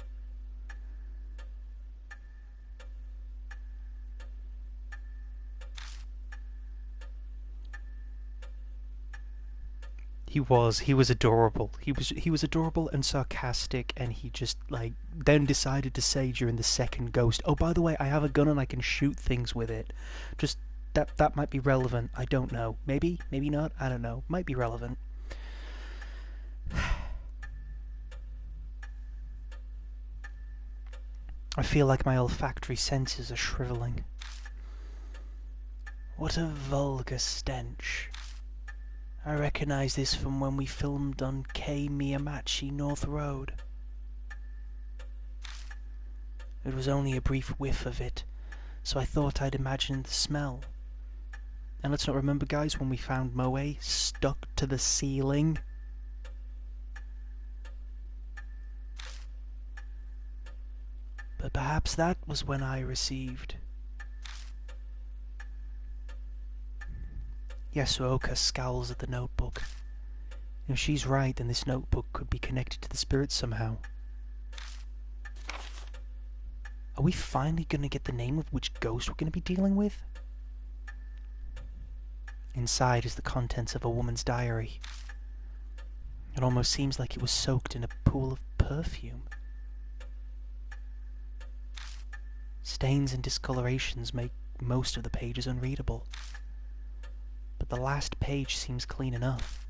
He was adorable. He was adorable and sarcastic, and he just, like, then decided to say during the second ghost, oh, by the way, I have a gun and I can shoot things with it. Just, that might be relevant. I don't know. Maybe not. I don't know. Might be relevant. I feel like my olfactory senses are shriveling. What a vulgar stench. I recognise this from when we filmed on K Miyamachi North Road. It was only a brief whiff of it, so I thought I'd imagined the smell. And let's not remember, guys, when we found Moe stuck to the ceiling. But perhaps that was when I received... Yasuoka scowls at the notebook. If she's right, then this notebook could be connected to the spirits somehow. Are we finally going to get the name of which ghost we're going to be dealing with? Inside is the contents of a woman's diary. It almost seems like it was soaked in a pool of perfume. Stains and discolorations make most of the pages unreadable. But the last page seems clean enough.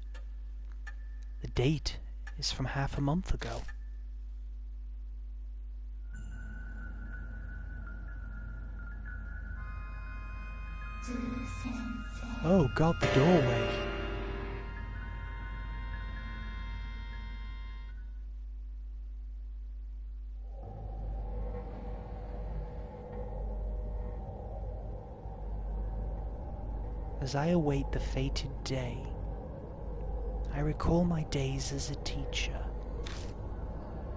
The date is from half a month ago. Oh god, the doorway. As I await the fated day, I recall my days as a teacher.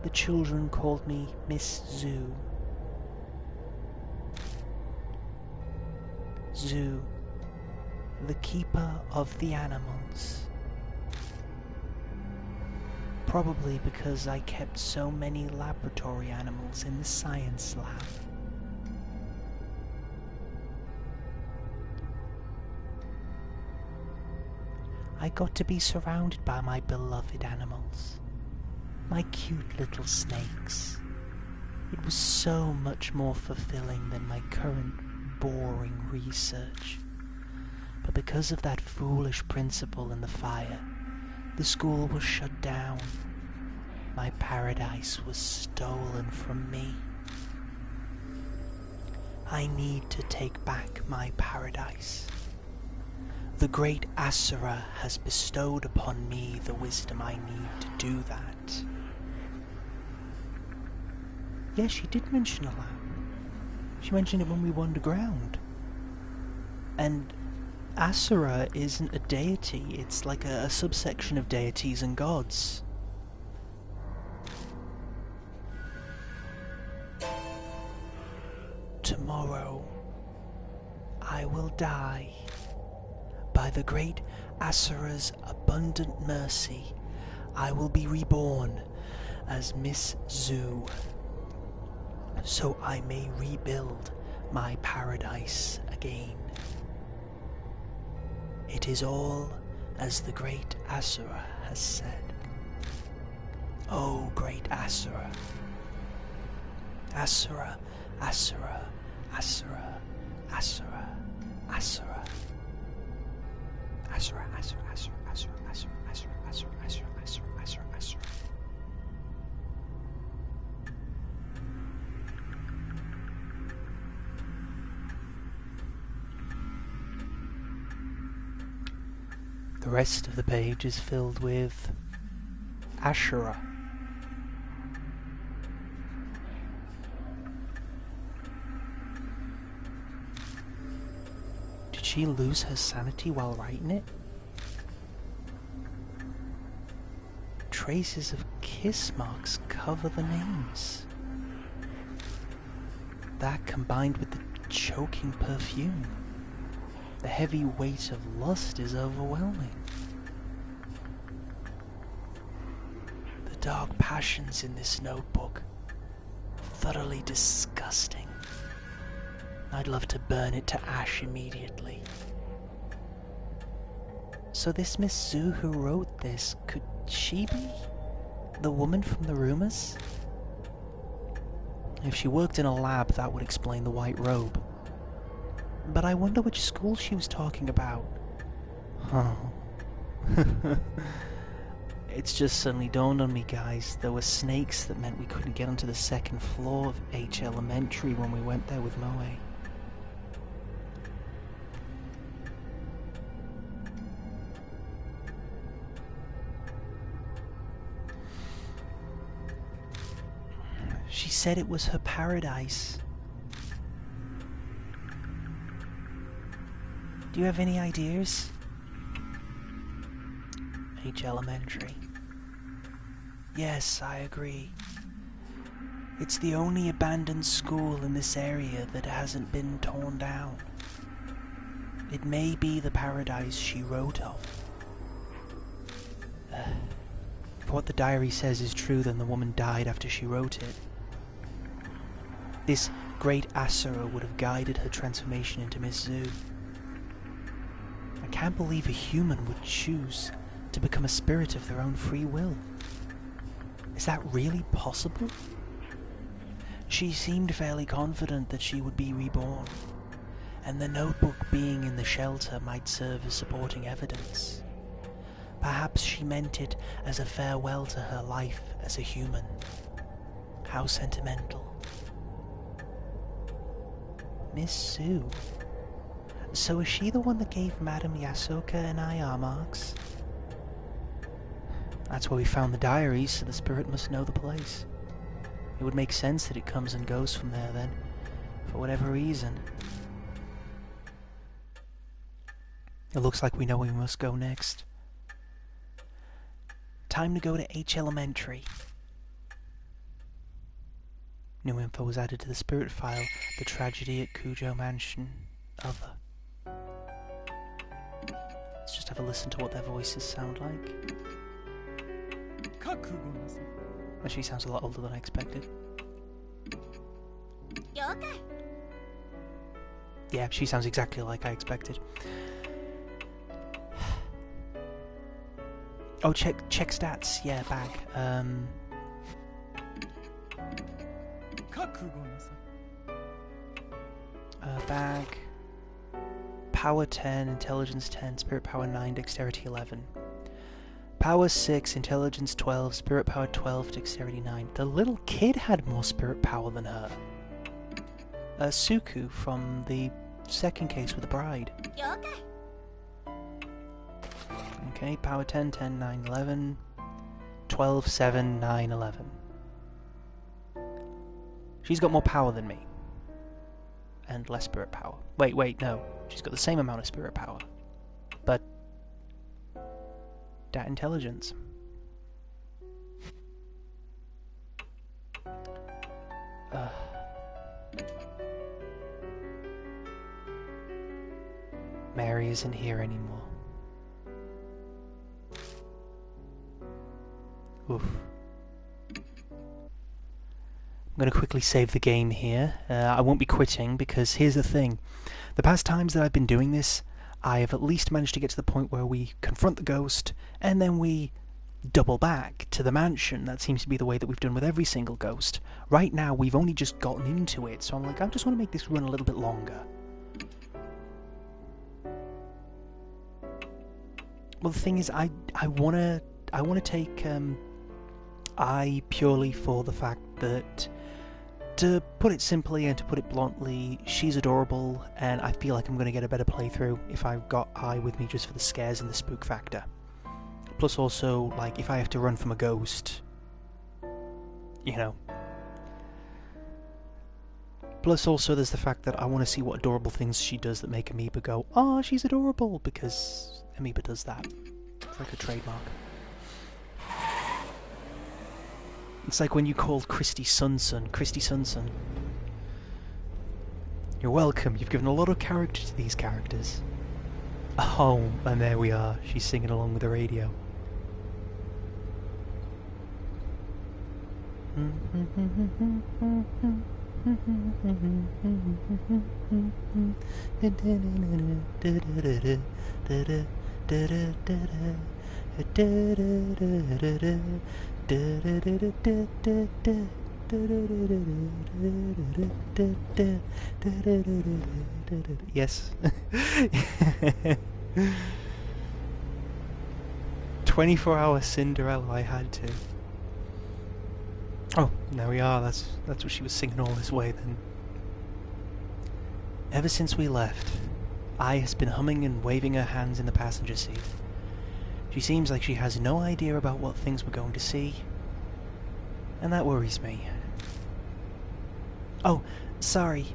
The children called me Miss Zoo. Zoo, the keeper of the animals. Probably because I kept so many laboratory animals in the science lab. I got to be surrounded by my beloved animals, my cute little snakes. It was so much more fulfilling than my current boring research. But because of that foolish principal in the fire, the school was shut down. My paradise was stolen from me. I need to take back my paradise. The great Asura has bestowed upon me the wisdom I need to do that. Yes, she did mention a lab. She mentioned it when we were underground. And Asura isn't a deity, it's like a subsection of deities and gods. Tomorrow, I will die. By the great Asura's abundant mercy, I will be reborn as Miss Zoo, so I may rebuild my paradise again. It is all as the great Asura has said. O great Asura, Asura, Asura, Asura, Asura, Asura. Asura, Asura, Asura, Asura, Asura, Asura, Asura, Asura, Asura, Asura, Asura. The rest of the page is filled with Ashura. Did she lose her sanity while writing it? Traces of kiss marks cover the names. That combined with the choking perfume, the heavy weight of lust is overwhelming. The dark passions in this notebook, thoroughly disgusting. I'd love to burn it to ash immediately. So this Miss Zoo who wrote this, could she be the woman from the rumors? If she worked in a lab, that would explain the white robe. But I wonder which school she was talking about. Oh. It's just suddenly dawned on me, guys. There were snakes that meant we couldn't get onto the second floor of H Elementary when we went there with Moe. said it was her paradise. Do you have any ideas? H Elementary. Yes, I agree. It's the only abandoned school in this area that hasn't been torn down. It may be the paradise she wrote of. If what the diary says is true, then the woman died after she wrote it. This great Asura would have guided her transformation into Miss Zoo. I can't believe a human would choose to become a spirit of their own free will. Is that really possible? She seemed fairly confident that she would be reborn, and the notebook being in the shelter might serve as supporting evidence. Perhaps she meant it as a farewell to her life as a human. How sentimental. Miss Sue. So is she the one that gave Madame Yasuoka and I our marks? That's where we found the diaries, so the spirit must know the place. It would make sense that it comes and goes from there then, for whatever reason. It looks like we know where we must go next. Time to go to H Elementary. New info was added to the spirit file. The tragedy at Kujo Mansion. Other. Let's just have a listen to what their voices sound like. Well, she sounds a lot older than I expected. Yeah, she sounds exactly like I expected. Oh, check stats. Yeah, bag. Bag. Power 10, Intelligence 10, Spirit Power 9, Dexterity 11. Power 6, Intelligence 12, Spirit Power 12, Dexterity 9. The little kid had more Spirit Power than her. Suku from the second case with the bride. Okay, Power 10, 10, 9, 11. 12, 7, 9, 11. She's got more power than me. And less Spirit Power. Wait, no. She's got the same amount of Spirit Power. But that intelligence. Mary isn't here anymore. Oof. I'm going to quickly save the game here. I won't be quitting because here's the thing. The past times that I've been doing this, I have at least managed to get to the point where we confront the ghost and then we double back to the mansion. That seems to be the way that we've done with every single ghost. Right now we've only just gotten into it, so I'm like, I just want to make this run a little bit longer. Well, the thing is, I want to take I purely for the fact that, to put it simply and to put it bluntly, she's adorable, and I feel like I'm going to get a better playthrough if I've got I with me just for the scares and the spook factor. Plus also, like, if I have to run from a ghost, you know. Plus also there's the fact that I want to see what adorable things she does that make Amoeba go, oh, she's adorable, because Amoeba does that. It's like a trademark. It's like when you called Christy Sunsun. You're welcome, you've given a lot of character to these characters. Oh, and there we are, she's singing along with the radio. Yes. 24-hour Cinderella, I had to. Oh, there we are, that's what she was singing all this way then. Ever since we left, I has been humming and waving her hands in the passenger seat. She seems like she has no idea about what things we're going to see, and that worries me. Oh, sorry.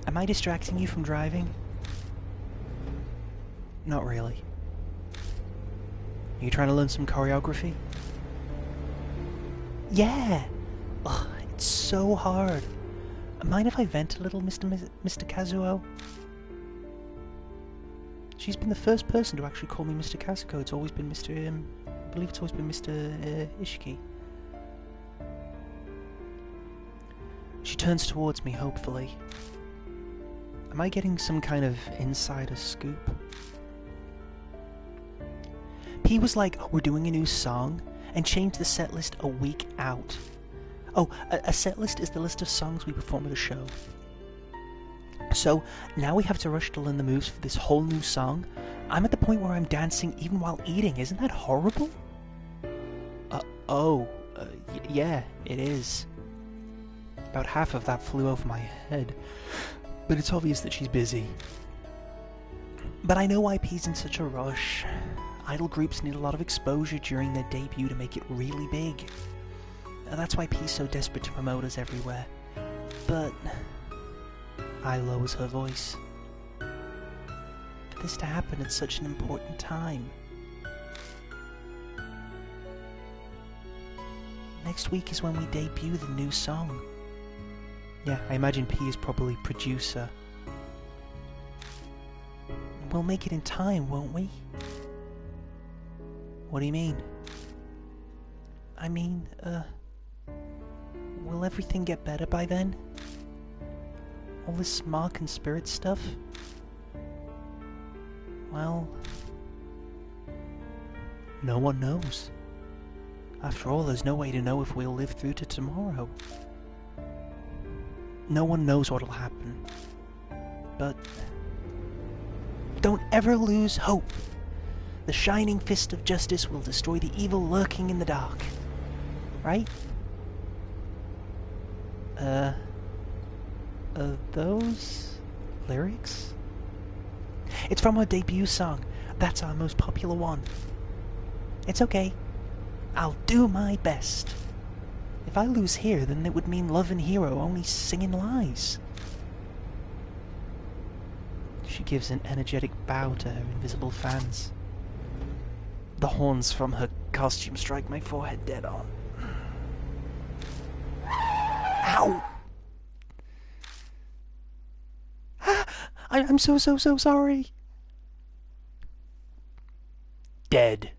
Am I distracting you from driving? Not really. Are you trying to learn some choreography? Yeah! Ugh, it's so hard. Mind if I vent a little, Mr. Kazuo? She's been the first person to actually call me Mr. Kazuko. It's always been Mr. I believe it's always been Mr. Ishiki. She turns towards me, hopefully. Am I getting some kind of insider scoop? P was like, we're doing a new song, and changed the set list a week out. Oh, a set list is the list of songs we perform at a show. So, now we have to rush to learn the moves for this whole new song. I'm at the point where I'm dancing even while eating. Isn't that horrible? Yeah, it is. About half of that flew over my head. But it's obvious that she's busy. But I know why P's in such a rush. Idol groups need a lot of exposure during their debut to make it really big. That's why P's so desperate to promote us everywhere. But I lowers her voice. For this to happen at such an important time. Next week is when we debut the new song. Yeah, I imagine P is probably producer. We'll make it in time, won't we? What do you mean? I mean, will everything get better by then? All this Mark and Spirit stuff? Well, no one knows. After all, there's no way to know if we'll live through to tomorrow. No one knows what'll happen. But don't ever lose hope. The shining fist of justice will destroy the evil lurking in the dark. Right? Those lyrics? It's from our debut song. That's our most popular one. It's okay. I'll do my best. If I lose here, then it would mean Love and Hero only singing lies. She gives an energetic bow to her invisible fans. The horns from her costume strike my forehead dead on. Ow! I'm so sorry. Dead.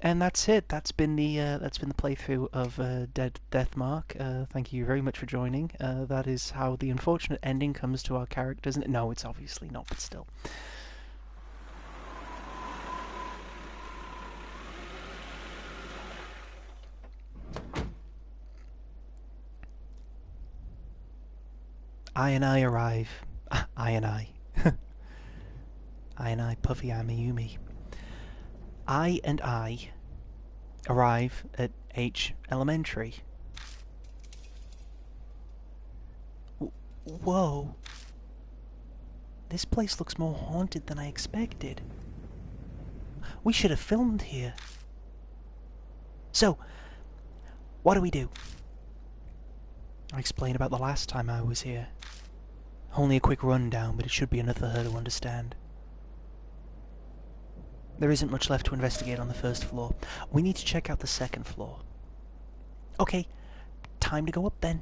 And that's it. That's been the playthrough of Dead Deathmark. Thank you very much for joining. That is how the unfortunate ending comes to our characters. No, it's obviously not, but still. I and I arrive. I and I. I and I, Puffy Amiyumi. I and I arrive at H Elementary. Whoa. This place looks more haunted than I expected. We should have filmed here. So, what do we do? I explain about the last time I was here. Only a quick rundown, but it should be enough for her to understand. There isn't much left to investigate on the first floor. We need to check out the second floor. Okay, time to go up then.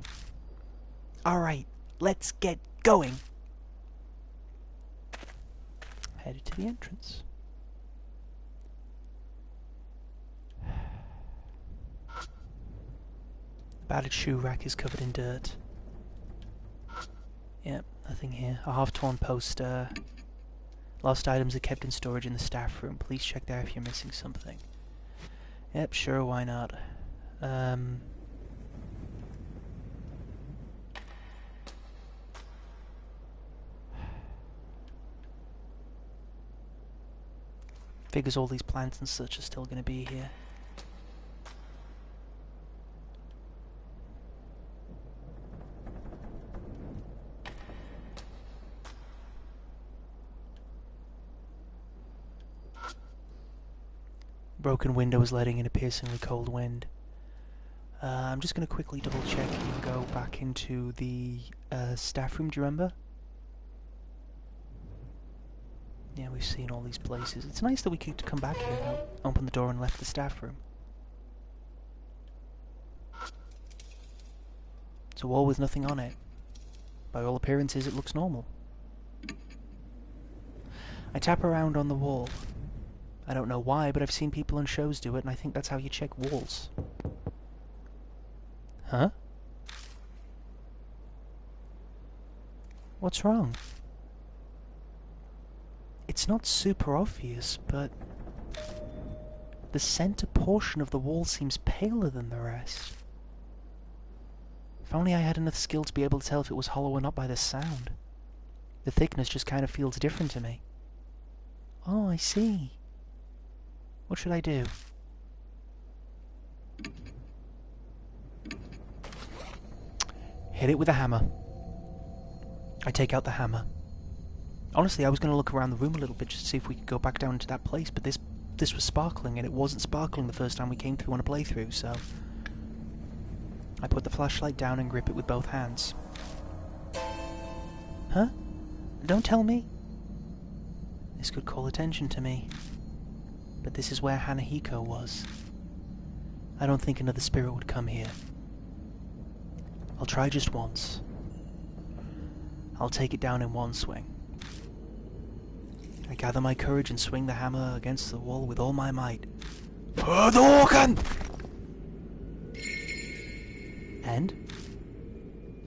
Alright, let's get going. Headed to the entrance. The battered shoe rack is covered in dirt. Yep, nothing here. A half-torn poster. Lost items are kept in storage in the staff room. Please check there if you're missing something. Yep, sure, why not? Figures all these plants and such are still gonna be here. Broken window is letting in a piercingly cold wind. I'm just going to quickly double check and go back into the staff room, do you remember? Yeah, we've seen all these places. It's nice that we could come back here now, open the door and left the staff room. It's a wall with nothing on it. By all appearances, it looks normal. I tap around on the wall. I don't know why, but I've seen people on shows do it, and I think that's how you check walls. Huh? What's wrong? It's not super obvious, but the center portion of the wall seems paler than the rest. If only I had enough skill to be able to tell if it was hollow or not by the sound. The thickness just kind of feels different to me. Oh, I see. What should I do? Hit it with a hammer. I take out the hammer. Honestly, I was going to look around the room a little bit just to see if we could go back down into that place, but this was sparkling, and it wasn't sparkling the first time we came through on a playthrough, so... I put the flashlight down and grip it with both hands. Huh? Don't tell me. This could call attention to me. But this is where Hanahiko was. I don't think another spirit would come here. I'll try just once. I'll take it down in one swing. I gather my courage and swing the hammer against the wall with all my might. Hadouken! And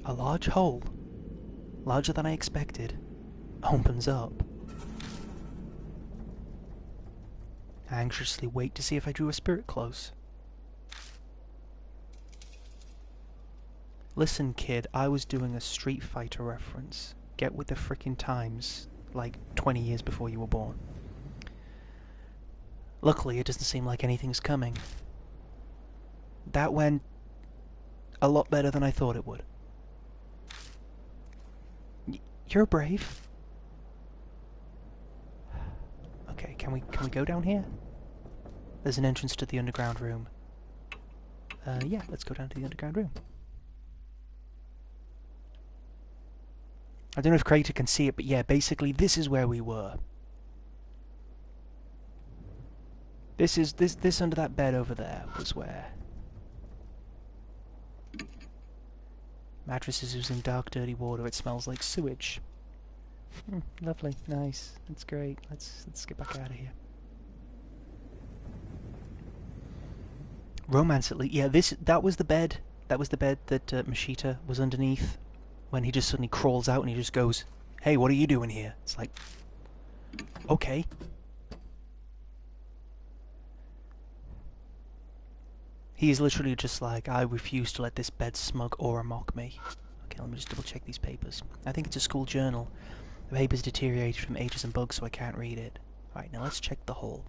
a large hole, larger than I expected, opens up. I anxiously wait to see if I drew a spirit close. Listen, kid, I was doing a Street Fighter reference. Get with the frickin' times, like 20 years before you were born. Luckily, it doesn't seem like anything's coming. That went a lot better than I thought it would. You're brave. Okay, can we go down here? There's an entrance to the underground room. Yeah, let's go down to the underground room. I don't know if Crater can see it, but yeah, basically this is where we were. This under that bed over there was where. Mattress is oozing dark, dirty water. It smells like sewage. Lovely, nice. That's great. Let's get back out of here. Romance at least. Yeah, that was the bed. That was the bed that Mashita was underneath. When he just suddenly crawls out and he just goes, "Hey, what are you doing here?" It's like, okay. He is literally just like, I refuse to let this bed smug aura mock me. Okay, let me just double check these papers. I think it's a school journal. The paper's deteriorated from ages and bugs, so I can't read it. Alright, now let's check the hole.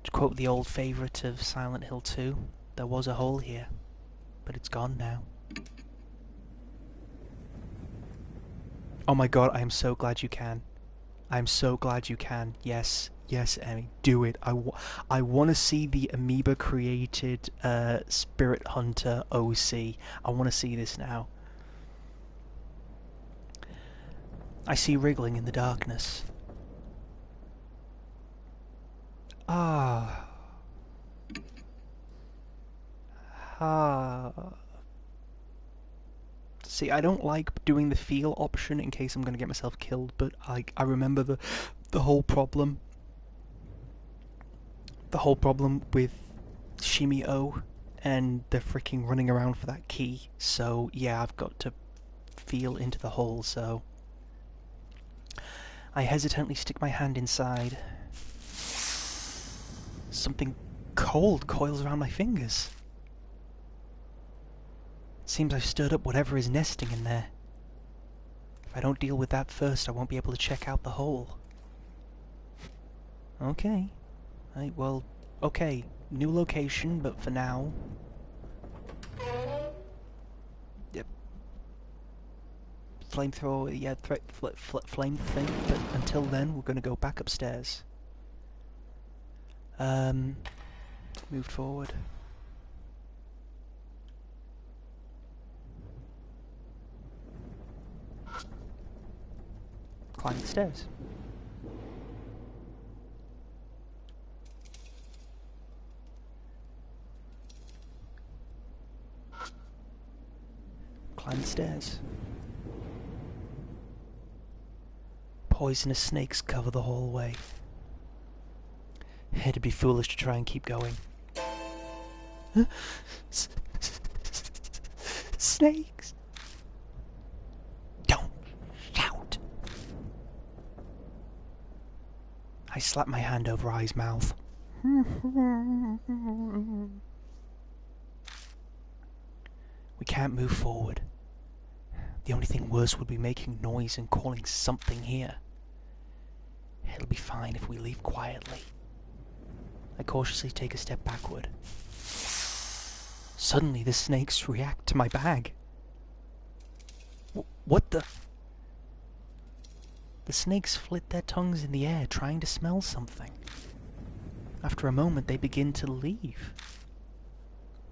To quote the old favourite of Silent Hill 2, there was a hole here, but it's gone now. Oh my god, I am so glad you can. I'm so glad you can. Yes, yes, Emmy, do it. I want to see the Amoeba created Spirit Hunter OC. I want to see this now. I see wriggling in the darkness. Ah. See, I don't like doing the feel option in case I'm going to get myself killed, but I remember the whole problem. The whole problem with Shimio and the freaking running around for that key. So, yeah, I've got to feel into the hole, so... I hesitantly stick my hand inside. Something cold coils around my fingers. Seems I've stirred up whatever is nesting in there. If I don't deal with that first, I won't be able to check out the hole. Okay. Well, okay. New location, but for now... Yep. Flamethrower, yeah, flame thing, but until then, we're gonna go back upstairs. Moved forward. climb the stairs. Climb the stairs. Poisonous snakes cover the hallway. It'd be foolish to try and keep going. Snakes! Don't shout! I slap my hand over I's mouth. We can't move forward. The only thing worse would be making noise and calling something here. It'll be fine if we leave quietly. I cautiously take a step backward. Suddenly the snakes react to my bag. What the? The snakes flit their tongues in the air, trying to smell something. After a moment, they begin to leave.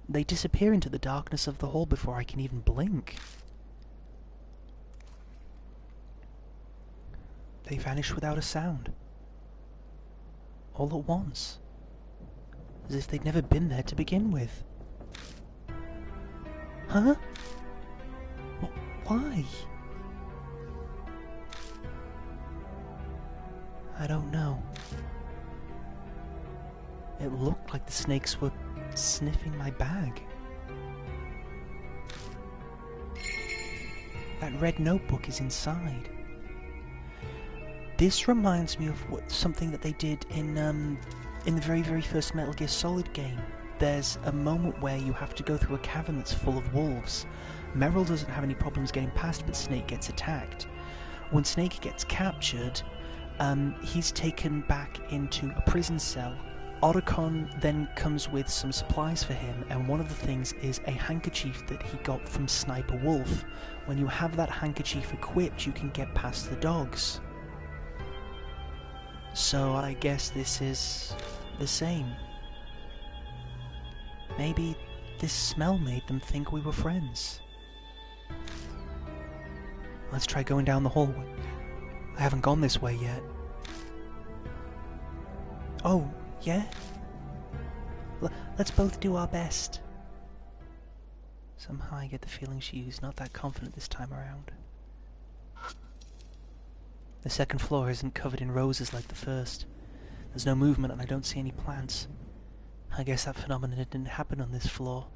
They disappear into the darkness of the hall before I can even blink. They vanish without a sound. All at once. As if they'd never been there to begin with. Huh? Why? I don't know. It looked like the snakes were sniffing my bag. That red notebook is inside. This reminds me of something that they did in the very, very first Metal Gear Solid game. There's a moment where you have to go through a cavern that's full of wolves. Meryl doesn't have any problems getting past, but Snake gets attacked. When Snake gets captured, he's taken back into a prison cell. Otacon then comes with some supplies for him, and one of the things is a handkerchief that he got from Sniper Wolf. When you have that handkerchief equipped, you can get past the dogs. So I guess this is the same. Maybe this smell made them think we were friends. Let's try going down the hallway. I haven't gone this way yet. Oh, yeah? Let's both do our best. Somehow I get the feeling she's not that confident this time around. The second floor isn't covered in roses like the first. There's no movement and I don't see any plants. I guess that phenomenon didn't happen on this floor.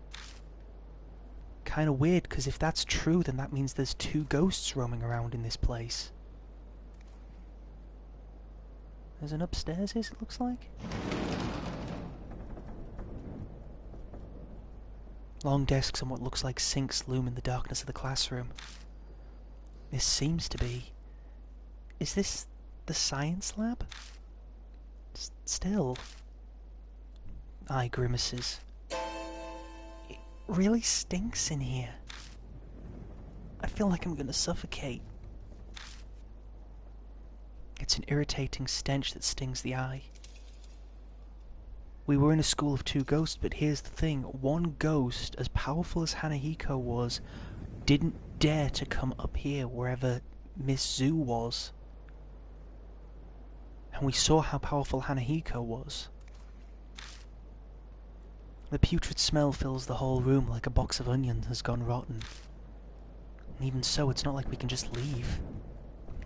Kinda weird, because if that's true, then that means there's two ghosts roaming around in this place. There's an upstairs, it looks like. Long desks and what looks like sinks loom in the darkness of the classroom. This seems to be... Is this the science lab? Still... Eye grimaces. It really stinks in here. I feel like I'm gonna suffocate. It's an irritating stench that stings the eye. We were in a school of two ghosts, but here's the thing. One ghost, as powerful as Hanahiko was, didn't dare to come up here wherever Miss Zoo was. And we saw how powerful Hanahiko was. The putrid smell fills the whole room like a box of onions has gone rotten. And even so, it's not like we can just leave.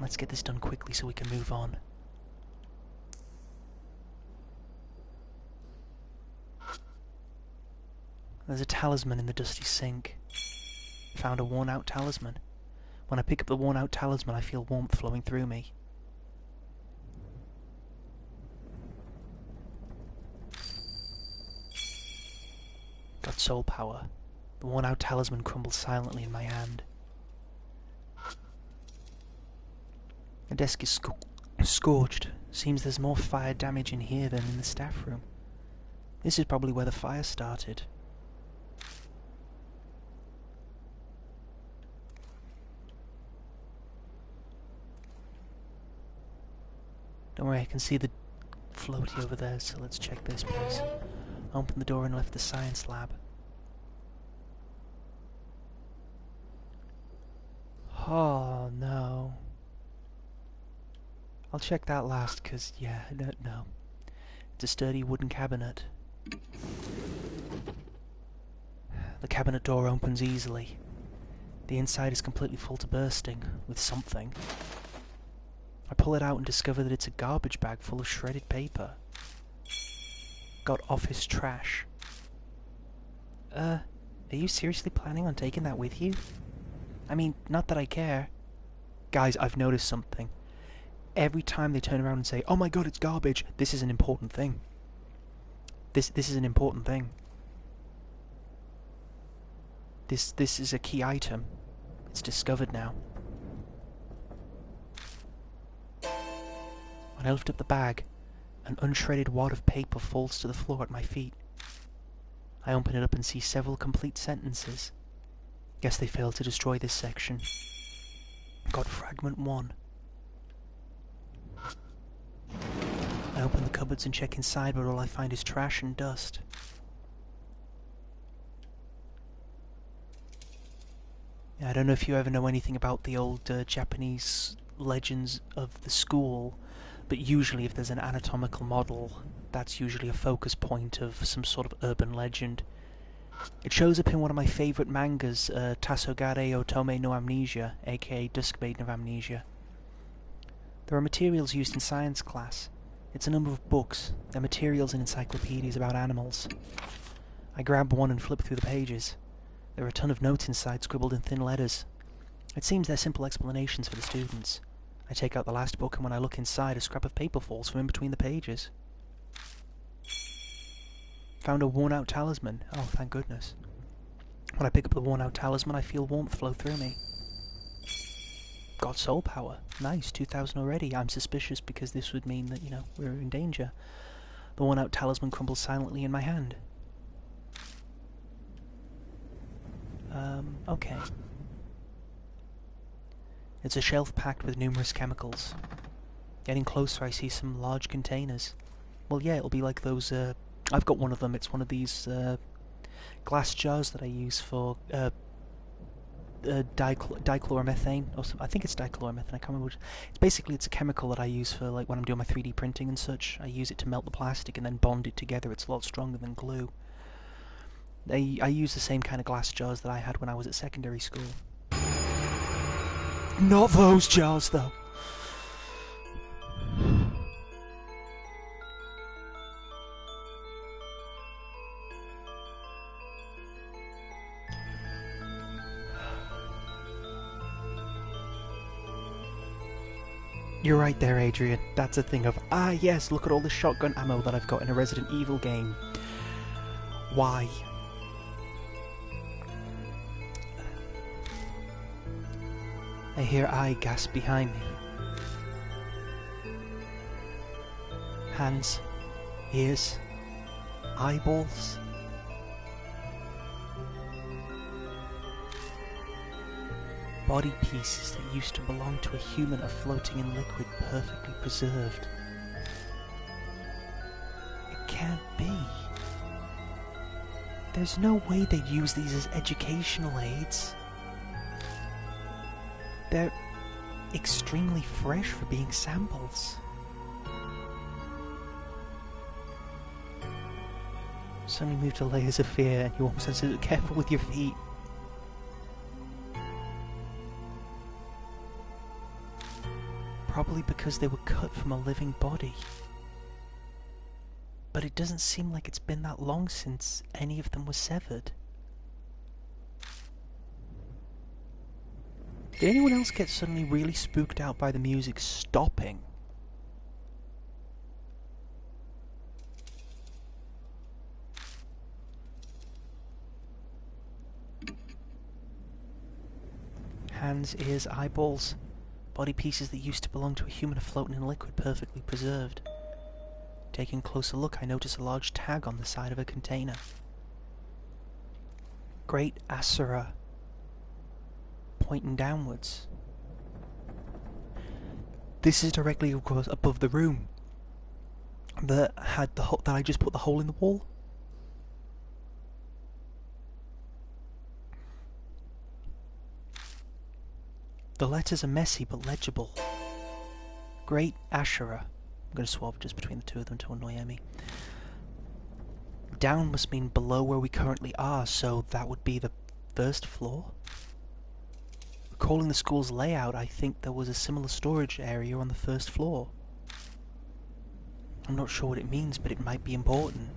Let's get this done quickly so we can move on. There's a talisman in the dusty sink. Found a worn-out talisman. When I pick up the worn-out talisman, I feel warmth flowing through me. Got soul power. The worn-out talisman crumbles silently in my hand. The desk is scorched. Seems there's more fire damage in here than in the staff room. This is probably where the fire started. Don't worry, I can see the floaty over there, so let's check this place. Opened the door and left the science lab. Oh no. I'll check that last, because, yeah, no. It's a sturdy wooden cabinet. The cabinet door opens easily. The inside is completely full to bursting with something. I pull it out and discover that it's a garbage bag full of shredded paper. Got office trash. Are you seriously planning on taking that with you? I mean, not that I care. Guys, I've noticed something. Every time they turn around and say, "Oh my god, it's garbage," this is an important thing. This is an important thing. This is a key item. It's discovered now. When I lift up the bag, an unshredded wad of paper falls to the floor at my feet. I open it up and see several complete sentences. Guess they failed to destroy this section. Got fragment 1. I open the cupboards and check inside, but all I find is trash and dust. I don't know if you ever know anything about the old Japanese legends of the school, but usually if there's an anatomical model, that's usually a focus point of some sort of urban legend. It shows up in one of my favourite mangas, Tasogare Otome no Amnesia, aka Dusk Maiden of Amnesia. There are materials used in science class. It's a number of books. They're materials and encyclopedias about animals. I grab one and flip through the pages. There are a ton of notes inside, scribbled in thin letters. It seems they're simple explanations for the students. I take out the last book, and when I look inside, a scrap of paper falls from in between the pages. Found a worn-out talisman. Oh, thank goodness. When I pick up the worn-out talisman, I feel warmth flow through me. Got soul power. Nice, 2,000 already. I'm suspicious because this would mean that, we're in danger. The worn-out talisman crumbles silently in my hand. Okay. It's a shelf packed with numerous chemicals. Getting closer, I see some large containers. Well, yeah, it'll be like those, I've got one of them. It's one of these, glass jars that I use for, dichloromethane, or I think it's dichloromethane, I can't remember which. It's a chemical that I use for, like, when I'm doing my 3D printing and such. I use it to melt the plastic and then bond it together. It's a lot stronger than glue. I use the same kind of glass jars that I had when I was at secondary school. Not those jars, though. You're right there, Adrian. That's a thing of, yes, look at all the shotgun ammo that I've got in a Resident Evil game. Why? I hear I gasp behind me. Hands, ears, eyeballs. Body pieces that used to belong to a human are floating in liquid, perfectly preserved. It can't be. There's no way they'd use these as educational aids. They're extremely fresh for being samples. Suddenly move to layers of fear, and you almost have to be careful with your feet. Probably because they were cut from a living body. But it doesn't seem like it's been that long since any of them were severed. Did anyone else get suddenly really spooked out by the music stopping? Hands, ears, eyeballs. Body pieces that used to belong to a human are floating in liquid, perfectly preserved. Taking a closer look, I notice a large tag on the side of a container. Great Asura. Pointing downwards. This is directly above the room that had that I just put the hole in the wall. The letters are messy but legible. Great Asherah. I'm going to swap just between the two of them to annoy Emmy. Down must mean below where we currently are, so that would be the first floor? Recalling the school's layout, I think there was a similar storage area on the first floor. I'm not sure what it means, but it might be important.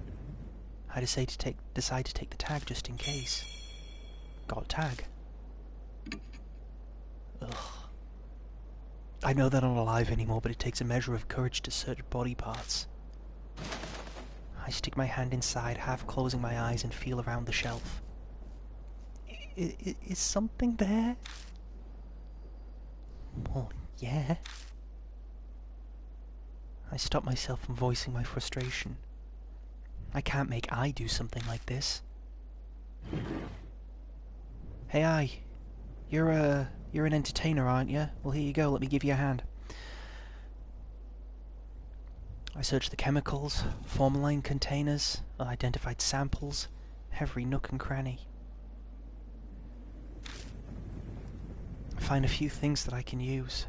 I decide to take the tag just in case. Got a tag. Ugh. I know they're not alive anymore, but it takes a measure of courage to search body parts. I stick my hand inside, half closing my eyes, and feel around the shelf. Is something there? Well, yeah. I stop myself from voicing my frustration. I can't make I do something like this. Hey, I. You're an entertainer, aren't you? Well, here you go, let me give you a hand. I searched the chemicals, formalin containers, identified samples, every nook and cranny. I find a few things that I can use.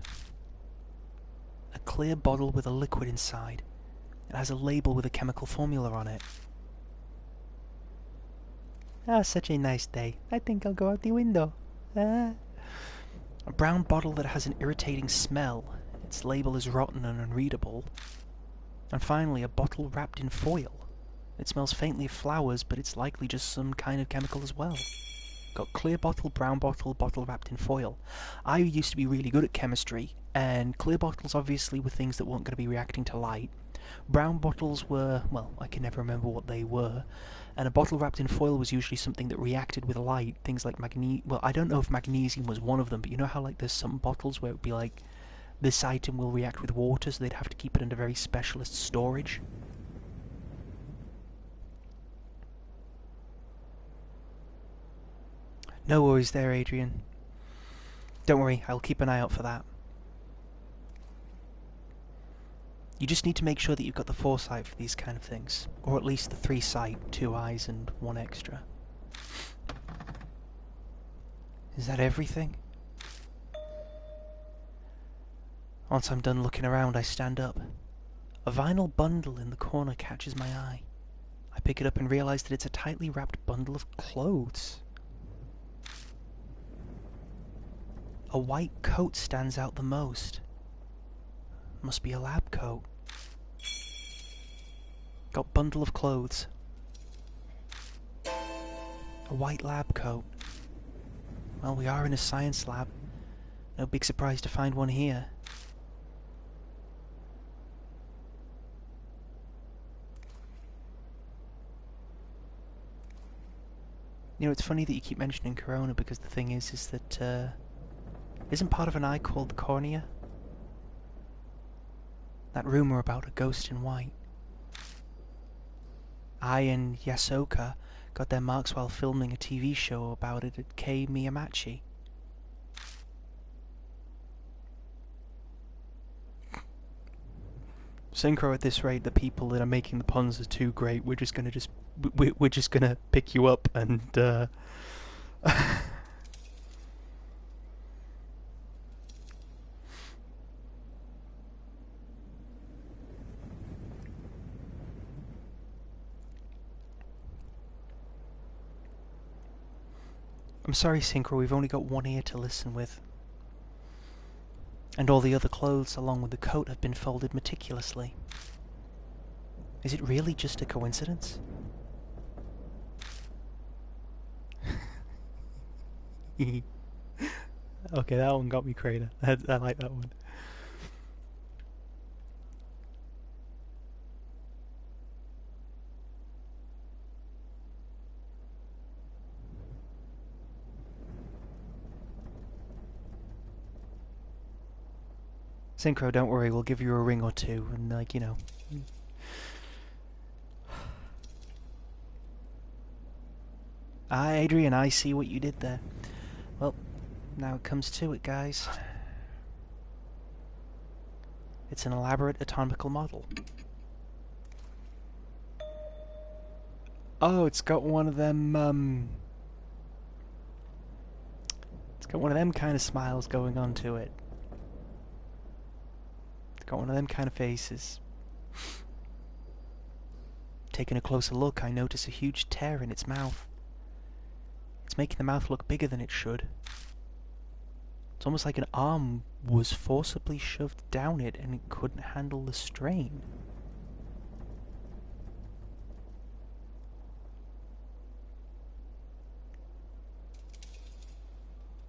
A clear bottle with a liquid inside. It has a label with a chemical formula on it. Ah, such a nice day. I think I'll go out the window. A brown bottle that has an irritating smell. Its label is rotten and unreadable. And finally, a bottle wrapped in foil. It smells faintly of flowers, but it's likely just some kind of chemical as well. Got clear bottle, brown bottle, bottle wrapped in foil. I used to be really good at chemistry, and clear bottles obviously were things that weren't going to be reacting to light. Brown bottles were, well, I can never remember what they were. And a bottle wrapped in foil was usually something that reacted with light. Things like well, I don't know if magnesium was one of them, but you know how like there's some bottles where it would be like, this item will react with water, so they'd have to keep it under very specialist storage? No worries there, Adrian. Don't worry, I'll keep an eye out for that. You just need to make sure that you've got the foresight for these kind of things. Or at least the 3 sight, 2 eyes and 1 extra. Is that everything? Once I'm done looking around, I stand up. A vinyl bundle in the corner catches my eye. I pick it up and realize that it's a tightly wrapped bundle of clothes. A white coat stands out the most. Must be a lab coat. Got bundle of clothes. A white lab coat. Well, we are in a science lab. No big surprise to find one here. You know, it's funny that you keep mentioning corona, because the thing is that, isn't part of an eye called the cornea? That rumour about a ghost in white. I and Yasoka got their marks while filming a TV show about it at K Miyamachi. Synchro, at this rate, the people that are making the puns are too great. We're just gonna pick you up and I'm sorry, Synchro, we've only got one ear to listen with. And all the other clothes, along with the coat, have been folded meticulously. Is it really just a coincidence? Okay, that one got me, Crater. I like that one. Synchro, don't worry, we'll give you a ring or two, and like, you know. Adrian, I see what you did there. Well, now it comes to it, guys. It's an elaborate anatomical model. Oh, it's got one of them, it's got one of them kind of smiles going on to it. Got one of them kind of faces. Taking a closer look, I notice a huge tear in its mouth. It's making the mouth look bigger than it should. It's almost like an arm was forcibly shoved down it and it couldn't handle the strain.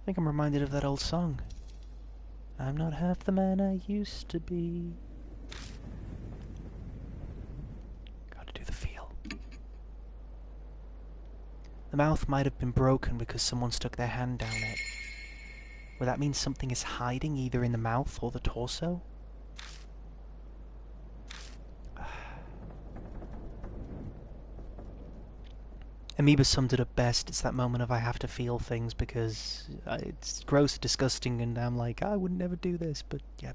I think I'm reminded of that old song. I'm not half the man I used to be. Gotta do the feel. The mouth might have been broken because someone stuck their hand down it. Would that mean something is hiding either in the mouth or the torso? Amoeba summed it up best. It's that moment of I have to feel things because it's gross, disgusting, and I'm like, I would never do this, but yeah.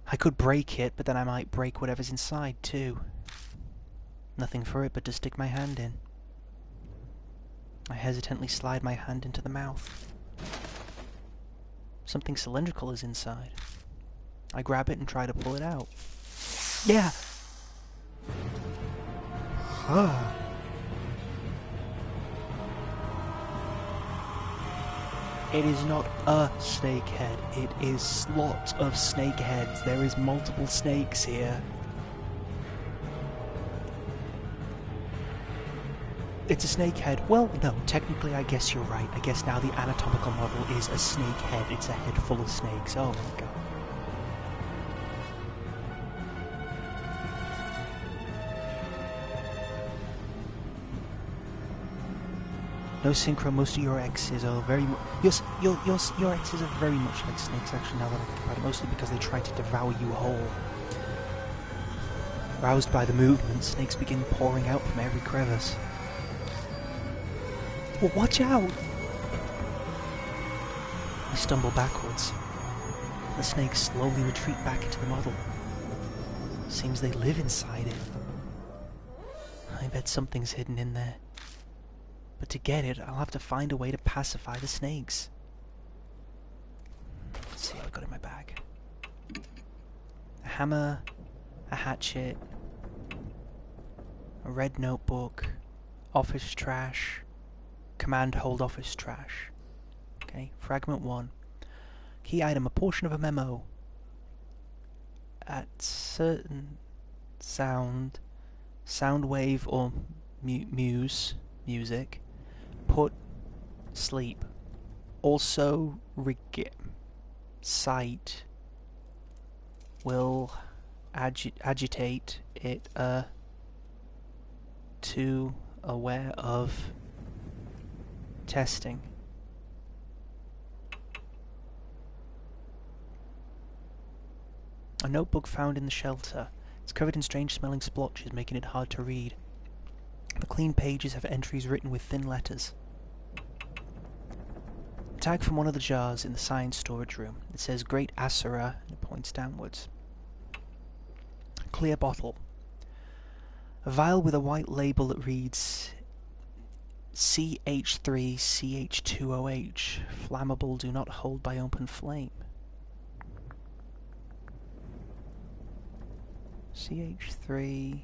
I could break it, but then I might break whatever's inside too. Nothing for it but to stick my hand in. I hesitantly slide my hand into the mouth. Something cylindrical is inside. I grab it and try to pull it out. Yeah! It is not a snake head, it is lots of snake heads. There is multiple snakes here. It's a snake head. Well, no, technically I guess you're right. I guess now the anatomical model is a snake head. It's a head full of snakes. Oh my god. No synchro, most of your exes are very your exes are very much like snakes actually now that I think about it, mostly because they try to devour you whole. Roused by the movement, snakes begin pouring out from every crevice. Well, watch out! I stumble backwards. The snakes slowly retreat back into the model. Seems they live inside it. I bet something's hidden in there. But to get it, I'll have to find a way to pacify the snakes. Let's see what I've got in my bag. A hammer, a hatchet, a red notebook, office trash, command hold office trash. Okay, fragment 1. Key item, a portion of a memo. At certain sound wave or music, put sleep. Also sight will agitate it to aware of testing. A notebook found in the shelter. It's covered in strange smelling splotches, making it hard to read. The clean pages have entries written with thin letters. A tag from one of the jars in the science storage room. It says Great Asura and it points downwards. A clear bottle. A vial with a white label that reads CH3CH2OH. Flammable, do not hold by open flame. CH3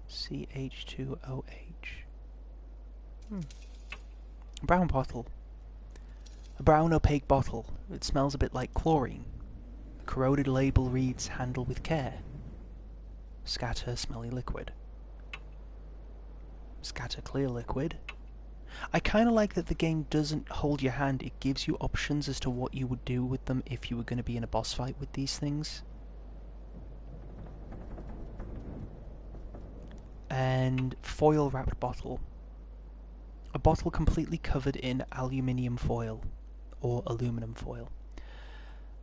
CH2OH. A brown bottle. A brown opaque bottle. It smells a bit like chlorine. The corroded label reads, handle with care. Scatter smelly liquid. Scatter clear liquid. I kind of like that the game doesn't hold your hand. It gives you options as to what you would do with them if you were going to be in a boss fight with these things. And foil wrapped bottle. A bottle completely covered in aluminium foil or aluminum foil.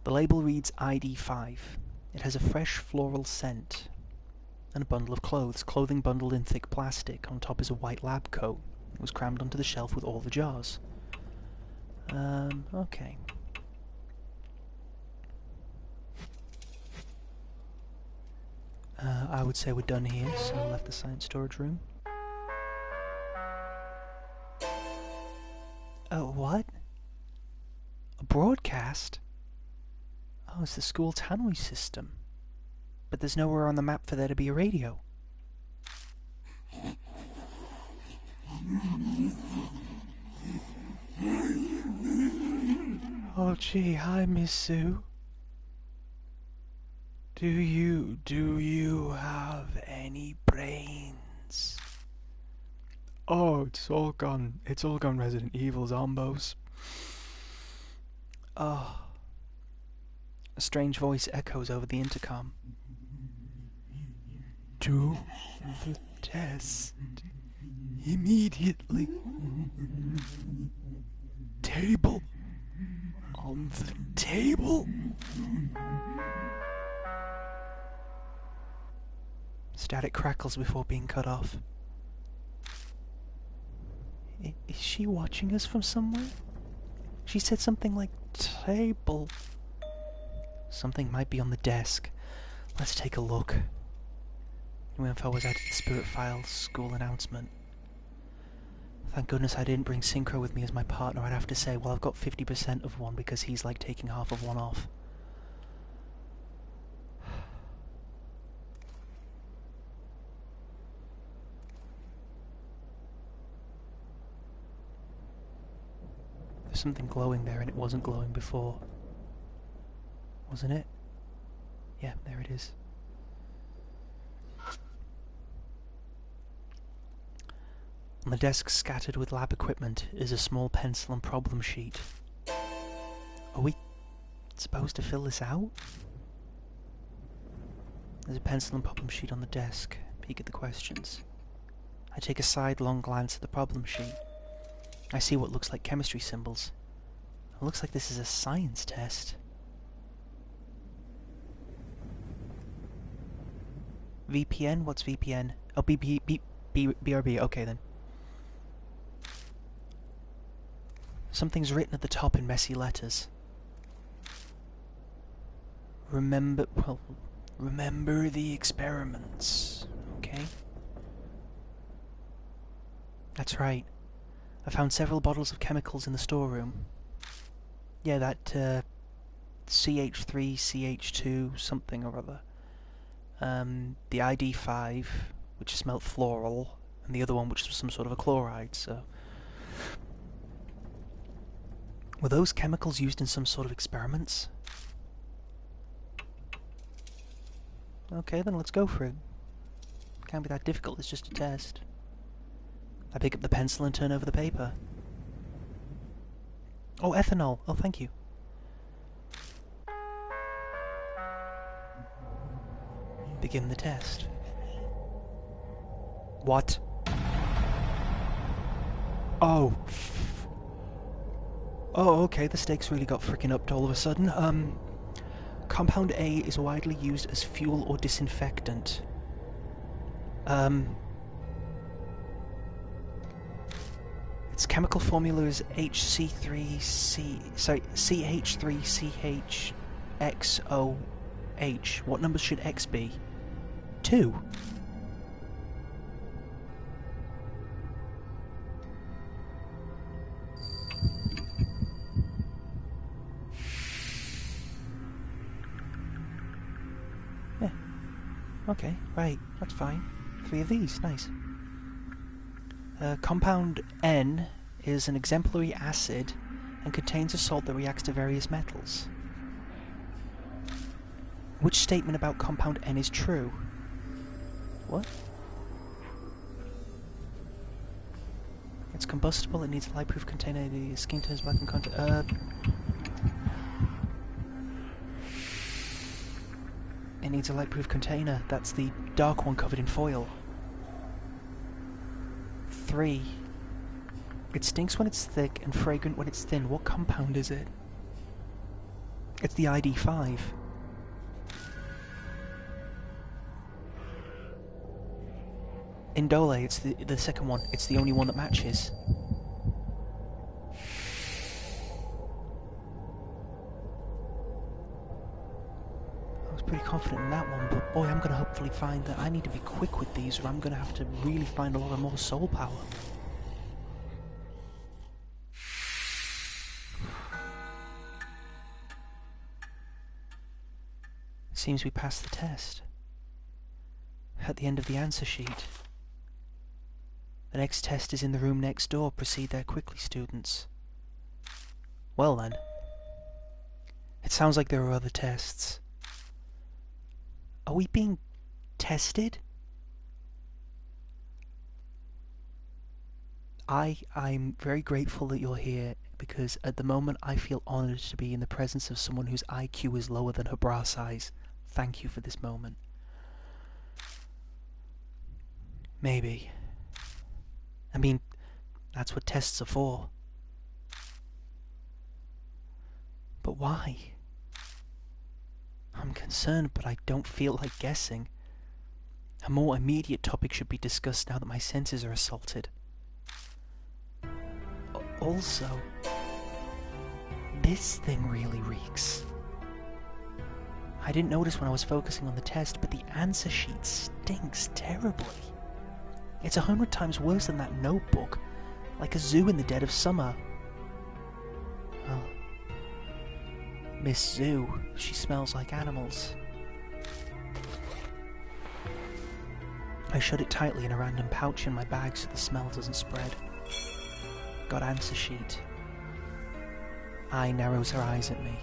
The label reads ID5. It has a fresh floral scent. And a bundle of clothing bundled in thick plastic. On top is a white lab coat. It was crammed onto the shelf with all the jars. Okay. I would say we're done here, so I left the science storage room. Oh, what? A broadcast? Oh, it's the school tannoy system. But there's nowhere on the map for there to be a radio. Oh gee, hi Miss Sue. Do you have any brains? Oh, it's all gone, Resident Evil Zombos. Oh. A strange voice echoes over the intercom. Do the test immediately. Table. On the table. Static crackles before being cut off. Is she watching us from somewhere? She said something like table. Something might be on the desk. Let's take a look. New info was added to the Spirit Files school announcement. Thank goodness I didn't bring Synchro with me as my partner. I'd have to say, well, I've got 50% of one because he's like taking half of one off. There's something glowing there and it wasn't glowing before. Wasn't it? Yeah, there it is. On the desk scattered with lab equipment is a small pencil and problem sheet. Are we supposed to fill this out? There's a pencil and problem sheet on the desk. Peek at the questions. I take a sidelong glance at the problem sheet. I see what looks like chemistry symbols. It looks like this is a science test. VPN? What's VPN? Oh, BRB. Okay then. Something's written at the top in messy letters. Remember the experiments. Okay. That's right. I found several bottles of chemicals in the storeroom. Yeah, that CH3, CH2, something or other. The ID5, which smelled floral, and the other one which was some sort of a chloride, so... Were those chemicals used in some sort of experiments? Okay, then let's go for it. Can't be that difficult, it's just a test. I pick up the pencil and turn over the paper. Oh, ethanol! Oh, thank you. Begin the test. What? Oh. Oh, okay, the stakes really got freaking upped all of a sudden. Compound A is widely used as fuel or disinfectant. Its chemical formula is CH3CHXOH. What number should X be? 2. Yeah. Okay, right, that's fine. 3 of these, nice. Compound N is an exemplary acid and contains a salt that reacts to various metals. Which statement about compound N is true? What? It's combustible, it needs a light-proof container, the skin turns black in contact... It needs a light-proof container, that's the dark one covered in foil. 3. It stinks when it's thick and fragrant when it's thin. What compound is it? It's the ID5. Indole, it's the second one. It's the only one that matches. I was pretty confident in that one, but boy, I'm going to hopefully find that I need to be quick with these, or I'm going to have to really find a lot of more soul power. Seems we passed the test. At the end of the answer sheet. The next test is in the room next door. Proceed there quickly, students. Well then. It sounds like there are other tests. Are we being tested? I'm very grateful that you're here, because at the moment I feel honoured to be in the presence of someone whose IQ is lower than her bra size. Thank you for this moment. Maybe. I mean, that's what tests are for. But why? I'm concerned, but I don't feel like guessing. A more immediate topic should be discussed now that my senses are assaulted. Also, this thing really reeks. I didn't notice when I was focusing on the test, but the answer sheet stinks terribly. It's 100 times worse than that notebook, like a zoo in the dead of summer. Well, Miss Zoo, she smells like animals. I shut it tightly in a random pouch in my bag so the smell doesn't spread. Got answer sheet. Ai narrows her eyes at me.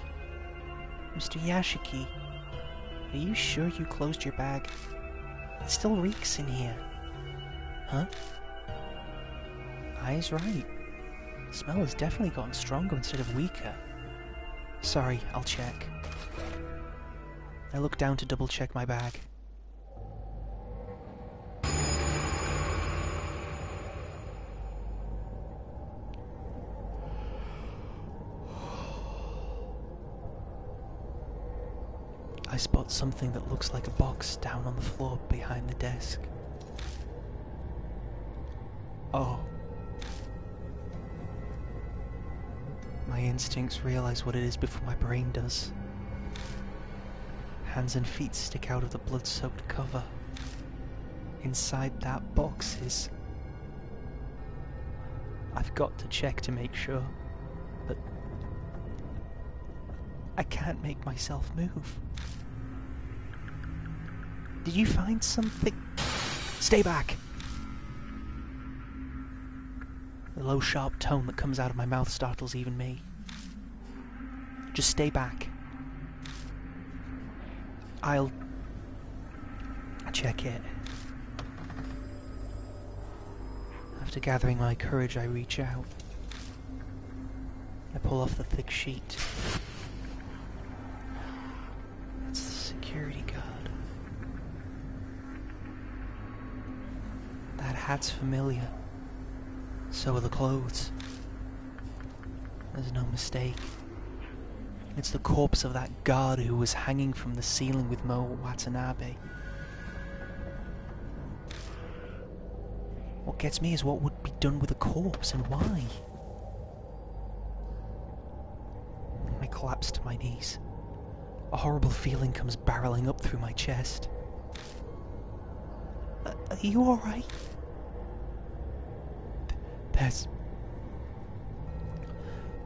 Mr. Yashiki, are you sure you closed your bag? It still reeks in here. Huh? Ai is right. The smell has definitely gotten stronger instead of weaker. Sorry, I'll check. I look down to double check my bag. I spot something that looks like a box down on the floor behind the desk. Oh. My instincts realize what it is before my brain does. Hands and feet stick out of the blood-soaked cover. Inside that box is... I've got to check to make sure, but I can't make myself move. Did you find something? Stay back! The low, sharp tone that comes out of my mouth startles even me. Just stay back. I'll check it. After gathering my courage, I reach out. I pull off the thick sheet. It's the security guard. That hat's familiar. So are the clothes. There's no mistake. It's the corpse of that guard who was hanging from the ceiling with Mo Watanabe. What gets me is what would be done with a corpse and why. I collapse to my knees. A horrible feeling comes barreling up through my chest. Are you alright?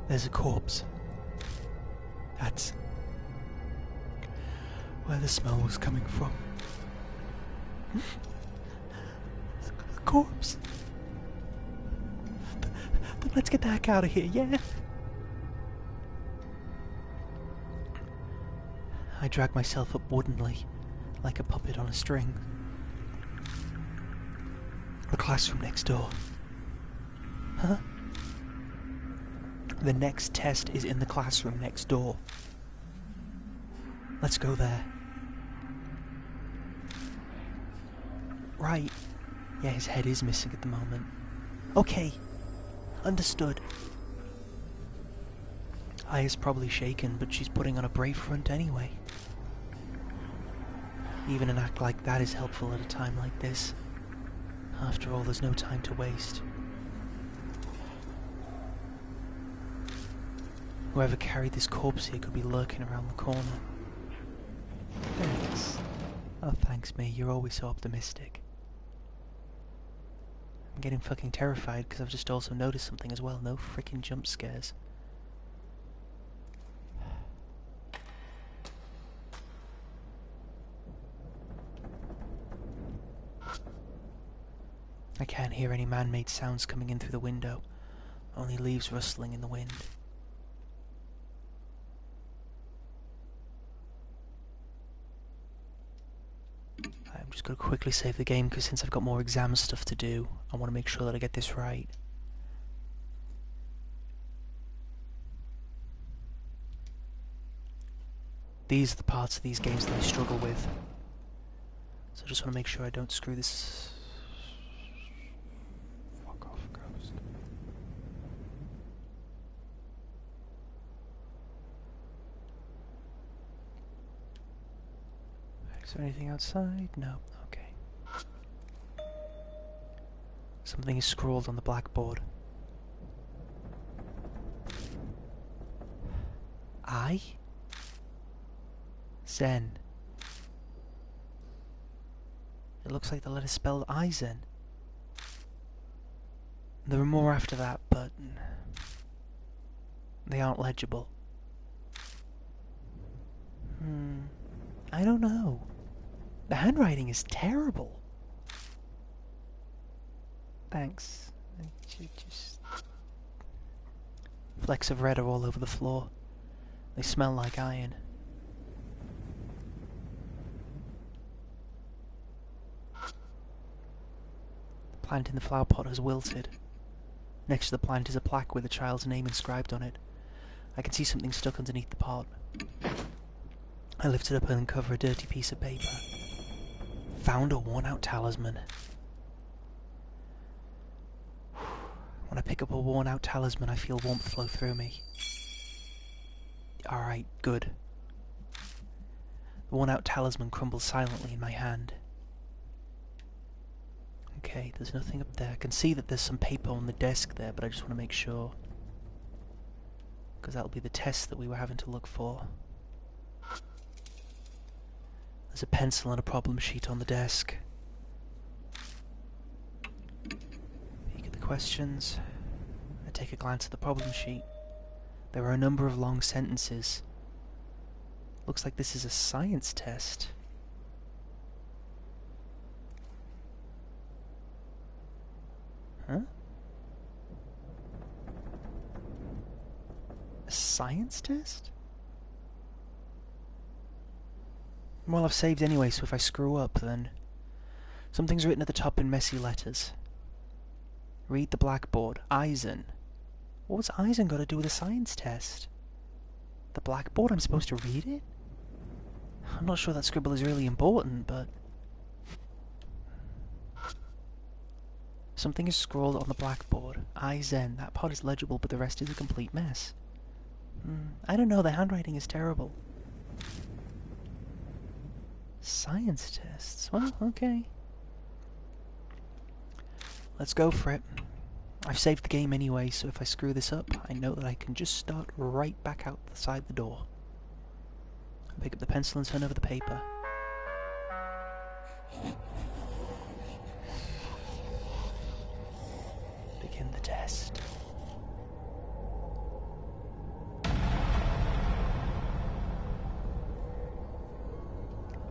There's a corpse. That's where the smell was coming from. A corpse. Then let's get the heck out of here, yeah? I drag myself up woodenly, like a puppet on a string. The classroom next door. Huh? The next test is in the classroom next door. Let's go there. Right. Yeah, his head is missing at the moment. Okay. Understood. Aya's probably shaken, but she's putting on a brave front anyway. Even an act like that is helpful at a time like this. After all, there's no time to waste. Whoever carried this corpse here could be lurking around the corner. Thanks. Oh, thanks, me. You're always so optimistic. I'm getting fucking terrified because I've just also noticed something as well. No freaking jump scares. I can't hear any man-made sounds coming in through the window, only leaves rustling in the wind. I'm just going to quickly save the game because since I've got more exam stuff to do, I want to make sure that I get this right. These are the parts of these games that I struggle with. So I just want to make sure I don't screw this. Fuck off, ghost. Is there anything outside? No. Okay. Something is scrawled on the blackboard. I? Zen. It looks like the letter spelled Aizen. There are more after that, but they aren't legible. I don't know. The handwriting is terrible. Thanks. Just... Flecks of red are all over the floor. They smell like iron. The plant in the flower pot has wilted. Next to the plant is a plaque with a child's name inscribed on it. I can see something stuck underneath the pot. I lift it up and uncover a dirty piece of paper. Found a worn-out talisman. When I pick up a worn-out talisman, I feel warmth flow through me. Alright, good. The worn-out talisman crumbles silently in my hand. Okay, there's nothing up there. I can see that there's some paper on the desk there, but I just want to make sure. Because that'll be the test that we were having to look for. There's a pencil and a problem sheet on the desk. Peek at the questions. I take a glance at the problem sheet. There are a number of long sentences. Looks like this is a science test. Huh? A science test? Well, I've saved anyway, so if I screw up, then... Something's written at the top in messy letters. Read the blackboard. Aizen. What's Aizen got to do with a science test? The blackboard? I'm supposed to read it? I'm not sure that scribble is really important, but... Something is scrawled on the blackboard. Aizen. That part is legible, but the rest is a complete mess. I don't know, the handwriting is terrible. Science tests. Well, okay. Let's go for it. I've saved the game anyway, so if I screw this up, I know that I can just start right back out the side of the door. I pick up the pencil and turn over the paper. Begin the test.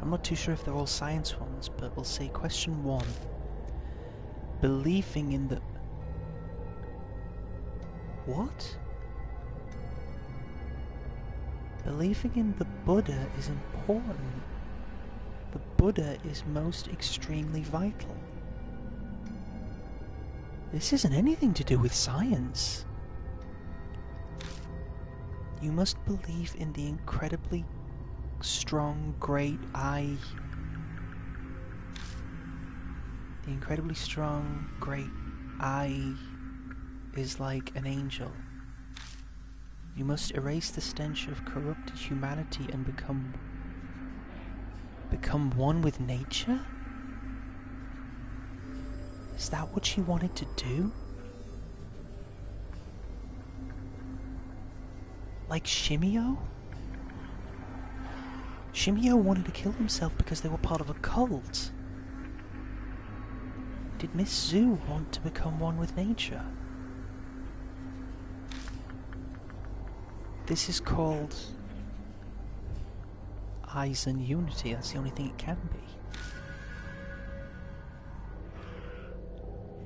I'm not too sure if they're all science ones, but we'll say question 1. Believing in the... What? Believing in the Buddha is important. The Buddha is most extremely vital. This isn't anything to do with science. You must believe in the incredibly strong, great I. The incredibly strong, great I is like an angel. You must erase the stench of corrupted humanity and become one with nature? Is that what she wanted to do? Like Shimio? Shimio wanted to kill himself because they were part of a cult. Did Miss Zhu want to become one with nature? This is called Aizen Unity. That's the only thing it can be.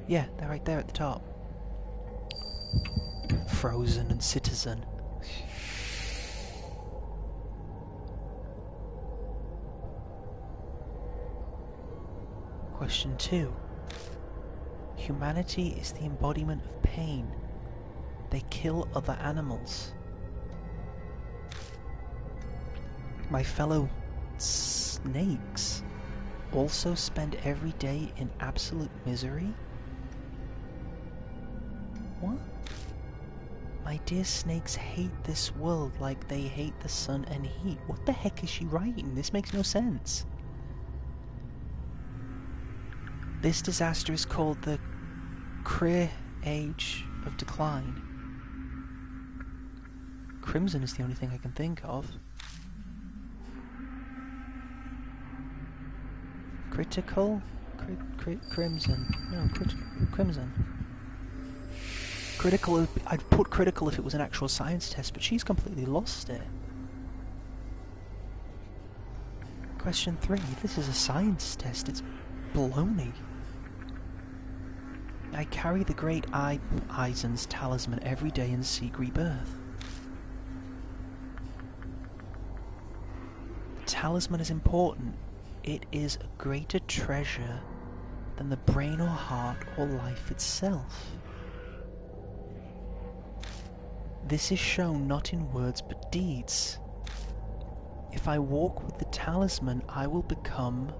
Yeah, they're right there at the top. Frozen and Citizen. Question 2. Humanity is the embodiment of pain. They kill other animals. My fellow snakes also spend every day in absolute misery? What? My dear snakes hate this world like they hate the sun and heat. What the heck is she writing? This makes no sense. This disaster is called the Kree Age of Decline. Crimson is the only thing I can think of. Critical? Crimson. No, Crimson. Critical, I'd put critical if it was an actual science test, but she's completely lost it. Question 3. This is a science test. It's baloney. I carry the great Eisen's talisman every day and seek rebirth. The talisman is important. It is a greater treasure than the brain or heart or life itself. This is shown not in words but deeds. If I walk with the talisman, I will become...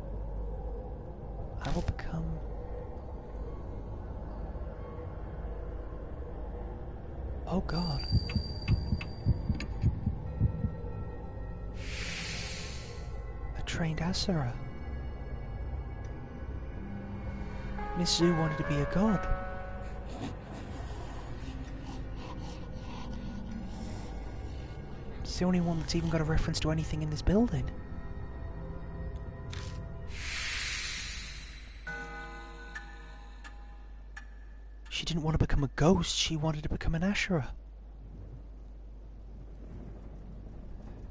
Oh God. A trained Asura. Miss Zhu wanted to be a god. It's the only one that's even got a reference to anything in this building. She didn't want to become a ghost, she wanted to become an Ashura.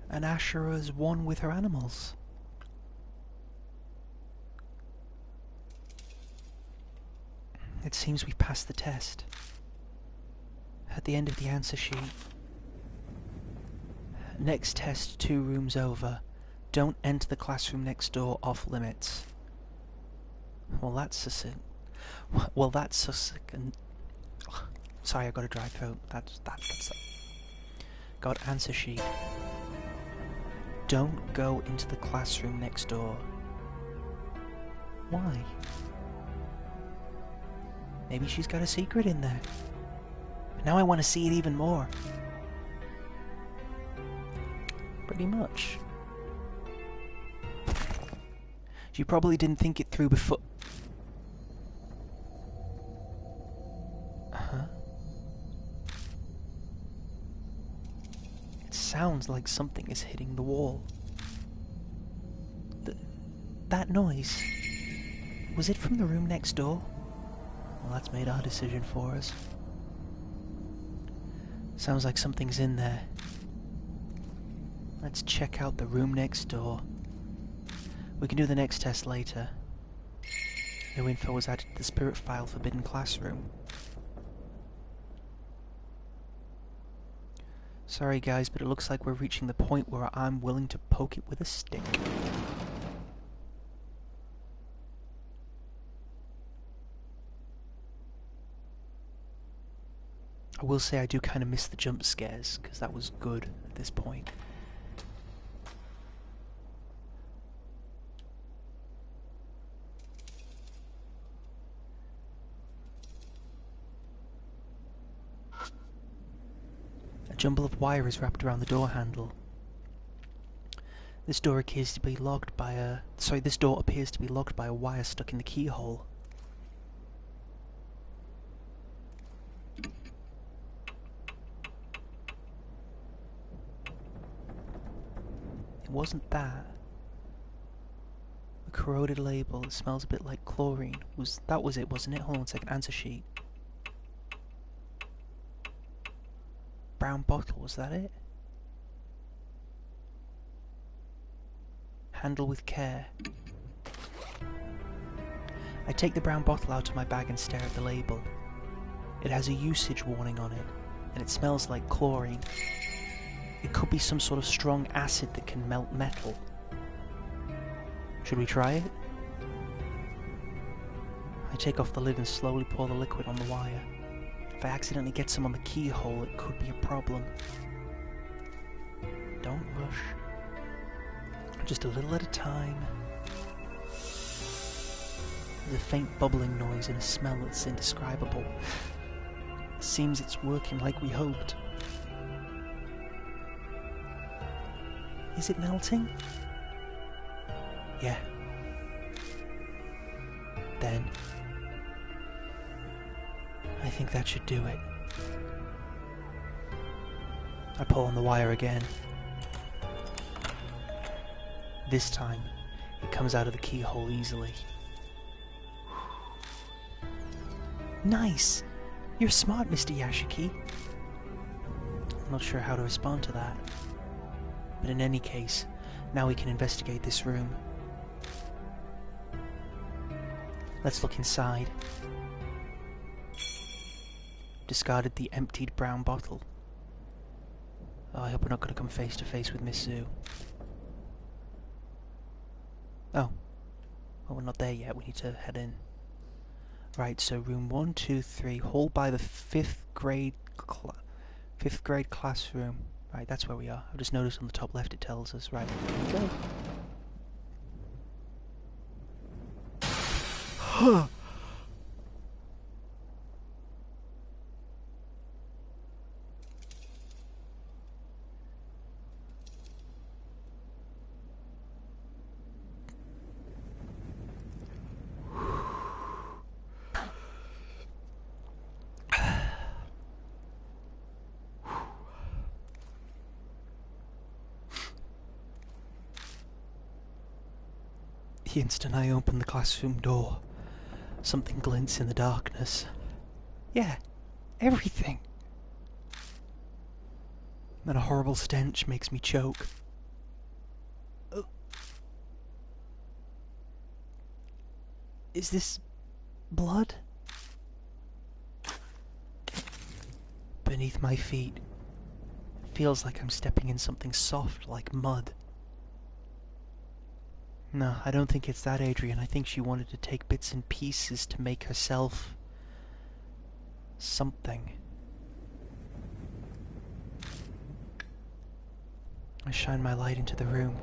An Ashura is one with her animals. It seems we've passed the test. At the end of the answer sheet. Next test 2 rooms over. Don't enter the classroom next door, off limits. Well, that's succinct. Well, that's succinct. Sorry, I got a dry throat. That's got answer sheet. Don't go into the classroom next door. Why? Maybe she's got a secret in there. But now I want to see it even more. Pretty much. You probably didn't think it through before... Huh? It sounds like something is hitting the wall. That noise... Was it from the room next door? Well, that's made our decision for us. Sounds like something's in there. Let's check out the room next door. We can do the next test later. New info was added to the spirit file Forbidden Classroom. Sorry guys, but it looks like we're reaching the point where I'm willing to poke it with a stick. I will say I do kind of miss the jump scares, because that was good at this point. A jumble of wire is wrapped around the door handle. This door appears to be locked by a... this door appears to be locked by a wire stuck in the keyhole. It wasn't that. The corroded label, it smells a bit like chlorine. That was it, wasn't it? Hold on a second, answer sheet. Brown bottle, was that it? Handle with care. I take the brown bottle out of my bag and stare at the label. It has a usage warning on it, and it smells like chlorine. It could be some sort of strong acid that can melt metal. Should we try it? I take off the lid and slowly pour the liquid on the wire. If I accidentally get some on the keyhole, it could be a problem. Don't rush. Just a little at a time. There's a faint bubbling noise and a smell that's indescribable. It seems it's working like we hoped. Is it melting? Yeah. Then I think that should do it. I pull on the wire again. This time, it comes out of the keyhole easily. Nice! You're smart, Mr. Yashiki. I'm not sure how to respond to that. But in any case, now we can investigate this room. Let's look inside. Discarded the emptied brown bottle. Oh, I hope we're not going to come face to face with Miss Zoo. Oh. Well, we're not there yet. We need to head in. Right, so room 1, 2, 3. Hall by the 5th grade classroom. Right, that's where we are. I've just noticed on the top left it tells us. Right, here we go. Huh. The instant I open the classroom door, something glints in the darkness. Yeah, everything. Then a horrible stench makes me choke. Is this blood? Beneath my feet, it feels like I'm stepping in something soft like mud. No, I don't think it's that, Adrian. I think she wanted to take bits and pieces to make herself something. I shine my light into the room.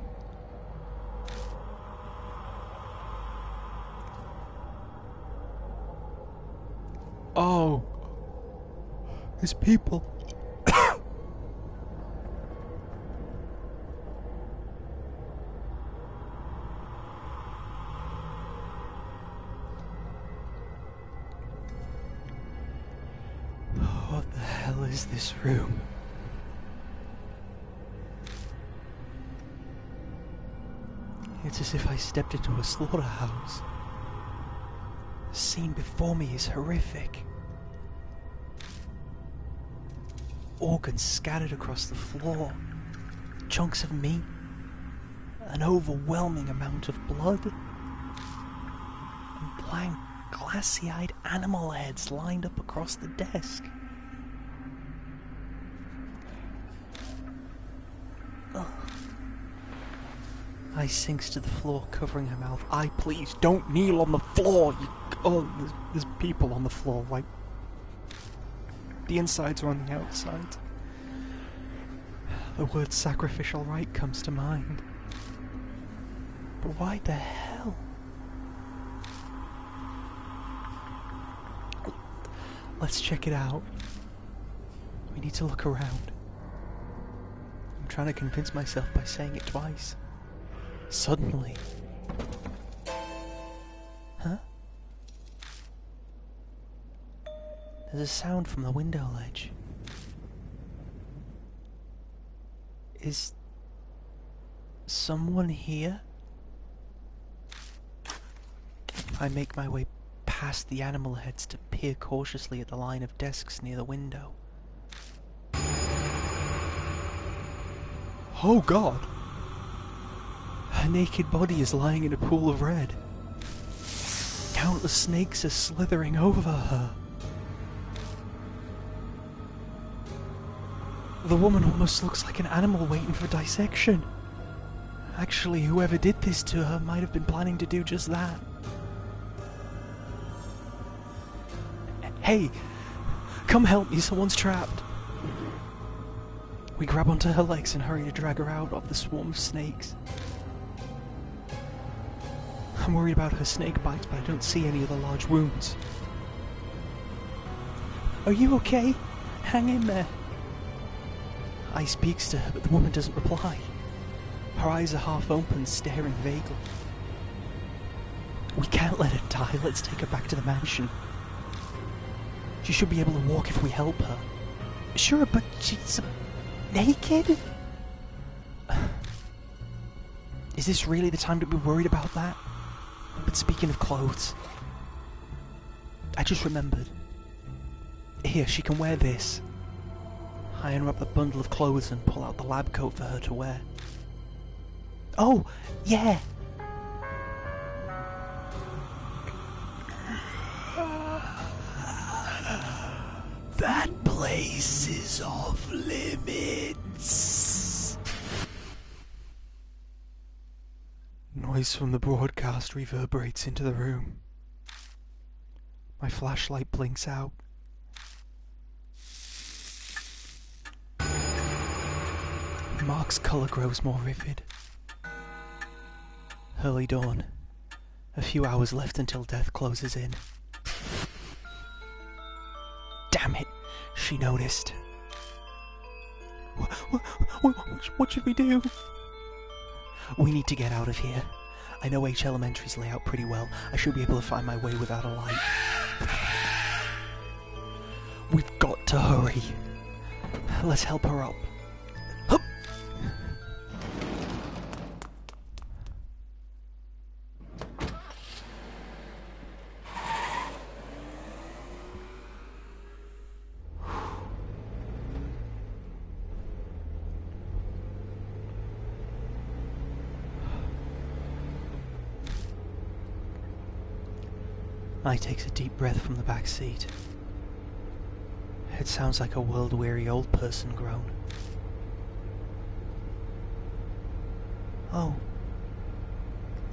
Oh! There's people. What the hell is this room? It's as if I stepped into a slaughterhouse. The scene before me is horrific. Organs scattered across the floor, chunks of meat, an overwhelming amount of blood, and blank, glassy-eyed animal heads lined up across the desk. Ugh. I sinks to the floor, covering her mouth. Please, don't kneel on the floor! There's people on the floor, like... The insides are on the outside. The word sacrificial rite comes to mind. But why the hell? Let's check it out. We need to look around. I'm trying to convince myself by saying it twice. Suddenly. Huh? There's a sound from the window ledge. Is someone here? I make my way past the animal heads to peer cautiously at the line of desks near the window. Oh God! Her naked body is lying in a pool of red. Countless snakes are slithering over her. The woman almost looks like an animal waiting for dissection. Actually, whoever did this to her might have been planning to do just that. Hey! Come help me, someone's trapped! We grab onto her legs and hurry to drag her out of the swarm of snakes. I'm worried about her snake bites, but I don't see any other large wounds. Are you okay? Hang in there. I speaks to her, but the woman doesn't reply. Her eyes are half open, staring vaguely. We can't let her die. Let's take her back to the mansion. She should be able to walk if we help her. Sure, but she's naked? Is this really the time to be worried about that? But speaking of clothes, I just remembered. Here, she can wear this. I unwrap the bundle of clothes and pull out the lab coat for her to wear. Oh, yeah! That place is off limits. Noise from the broadcast reverberates into the room. My flashlight blinks out. Mark's colour grows more vivid. Early dawn. A few hours left until death closes in. Damn it! She noticed. What should we do? We need to get out of here. I know H Elementary's layout pretty well. I should be able to find my way without a light. We've got to hurry. Let's help her up. Hup! I takes a deep breath from the back seat. It sounds like a world-weary old person groan. Oh.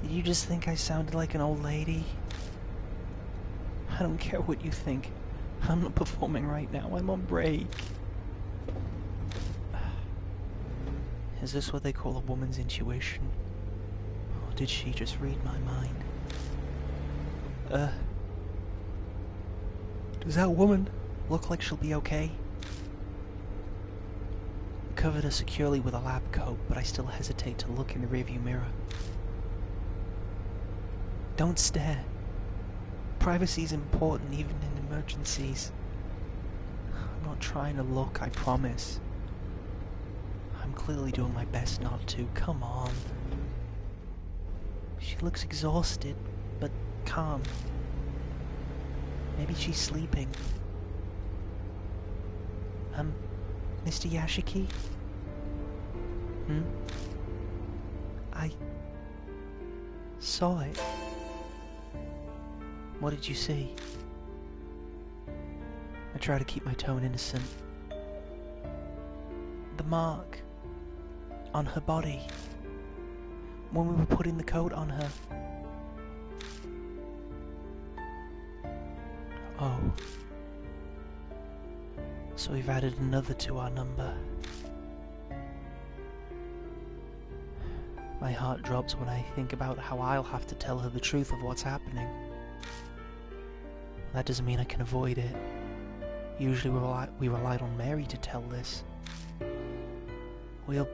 Did you just think I sounded like an old lady? I don't care what you think. I'm not performing right now. I'm on break. Is this what they call a woman's intuition? Or did she just read my mind? Does that woman look like she'll be okay? I covered her securely with a lab coat, but I still hesitate to look in the rearview mirror. Don't stare. Privacy's important even in emergencies. I'm not trying to look, I promise. I'm clearly doing my best not to. Come on. She looks exhausted, but calm. Maybe she's sleeping. Mr. Yashiki? I saw it. What did you see? I try to keep my tone innocent. The mark on her body when we were putting the coat on her. Oh. So we've added another to our number. My heart drops when I think about how I'll have to tell her the truth of what's happening. That doesn't mean I can avoid it. Usually we relied on Mary to tell this. We'll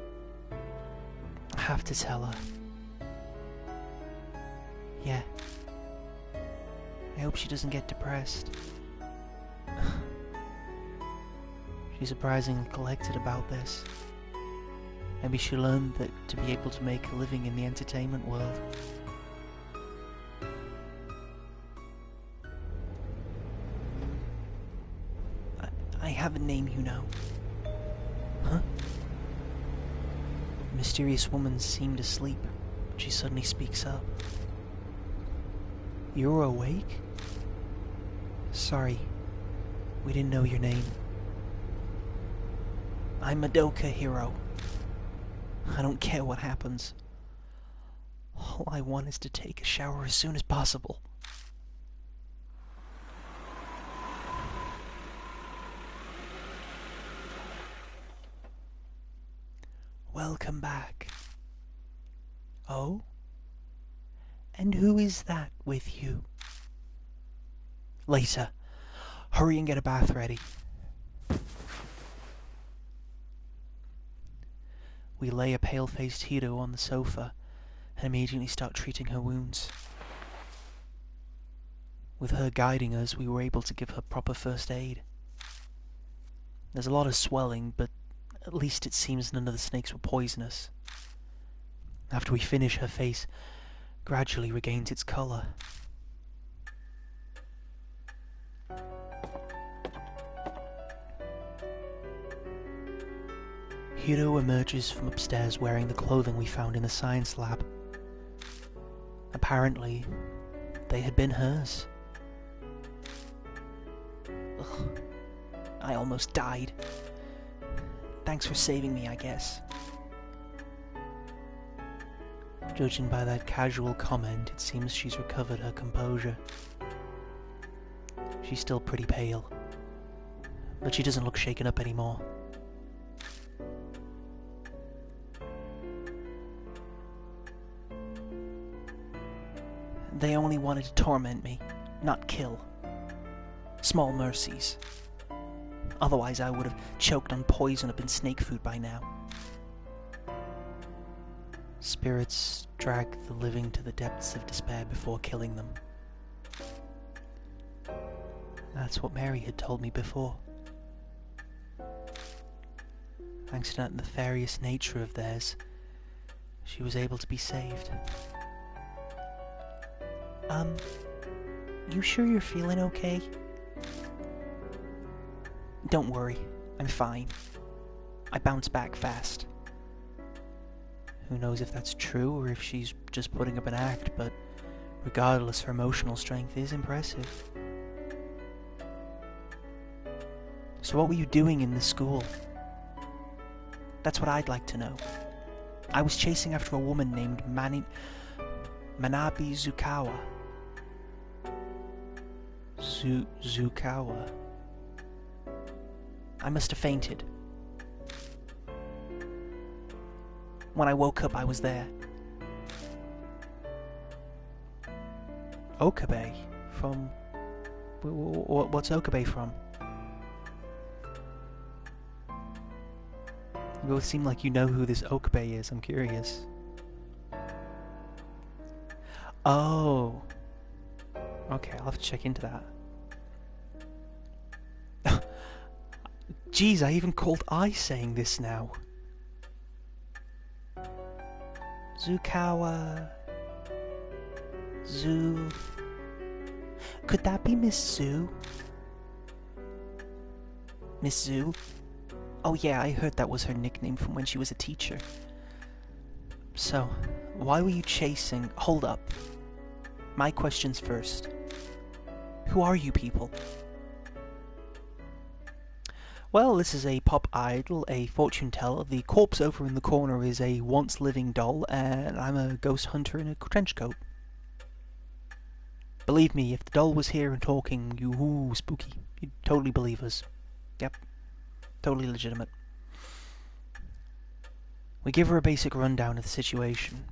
have to tell her. Yeah. I hope she doesn't get depressed. She's surprisingly collected about this. Maybe she learned that to be able to make a living in the entertainment world. I have a name, you know. Huh? The mysterious woman seemed asleep, but she suddenly speaks up. You're awake? Sorry, we didn't know your name. I'm Madoka, Hiro. I don't care what happens. All I want is to take a shower as soon as possible. Welcome back. Oh? And who is that with you? Later. Hurry and get a bath ready. We lay a pale-faced Hiro on the sofa and immediately start treating her wounds. With her guiding us, we were able to give her proper first aid. There's a lot of swelling, but at least it seems none of the snakes were poisonous. After we finish, her face gradually regains its colour. Hiro emerges from upstairs wearing the clothing we found in the science lab. Apparently, they had been hers. Ugh, I almost died. Thanks for saving me, I guess. Judging by that casual comment, it seems she's recovered her composure. She's still pretty pale, but she doesn't look shaken up anymore. They only wanted to torment me, not kill. Small mercies. Otherwise I would have choked on poison or been snake food by now. Spirits drag the living to the depths of despair before killing them. That's what Mary had told me before. Thanks to that nefarious nature of theirs, she was able to be saved. You sure you're feeling okay? Don't worry, I'm fine. I bounce back fast. Who knows if that's true or if she's just putting up an act, but regardless, her emotional strength is impressive. So what were you doing in the school? That's what I'd like to know. I was chasing after a woman named Manabe Zukawa. Zukawa. I must have fainted. When I woke up, I was there. Okabe? From... What's Okabe from? You both seem like you know who this Okabe is, I'm curious. Oh. Okay, I'll have to check into that. Jeez, I even called I saying this now. Zukawa... Zu... Could that be Miss Zu? Miss Zu? Oh yeah, I heard that was her nickname from when she was a teacher. So, why were you chasing... Hold up. My questions first. Who are you people? Well, this is a pop idol, a fortune teller. The corpse over in the corner is a once living doll, and I'm a ghost hunter in a trench coat. Believe me, if the doll was here and talking, ooh, spooky, you'd totally believe us. Yep, totally legitimate. We give her a basic rundown of the situation.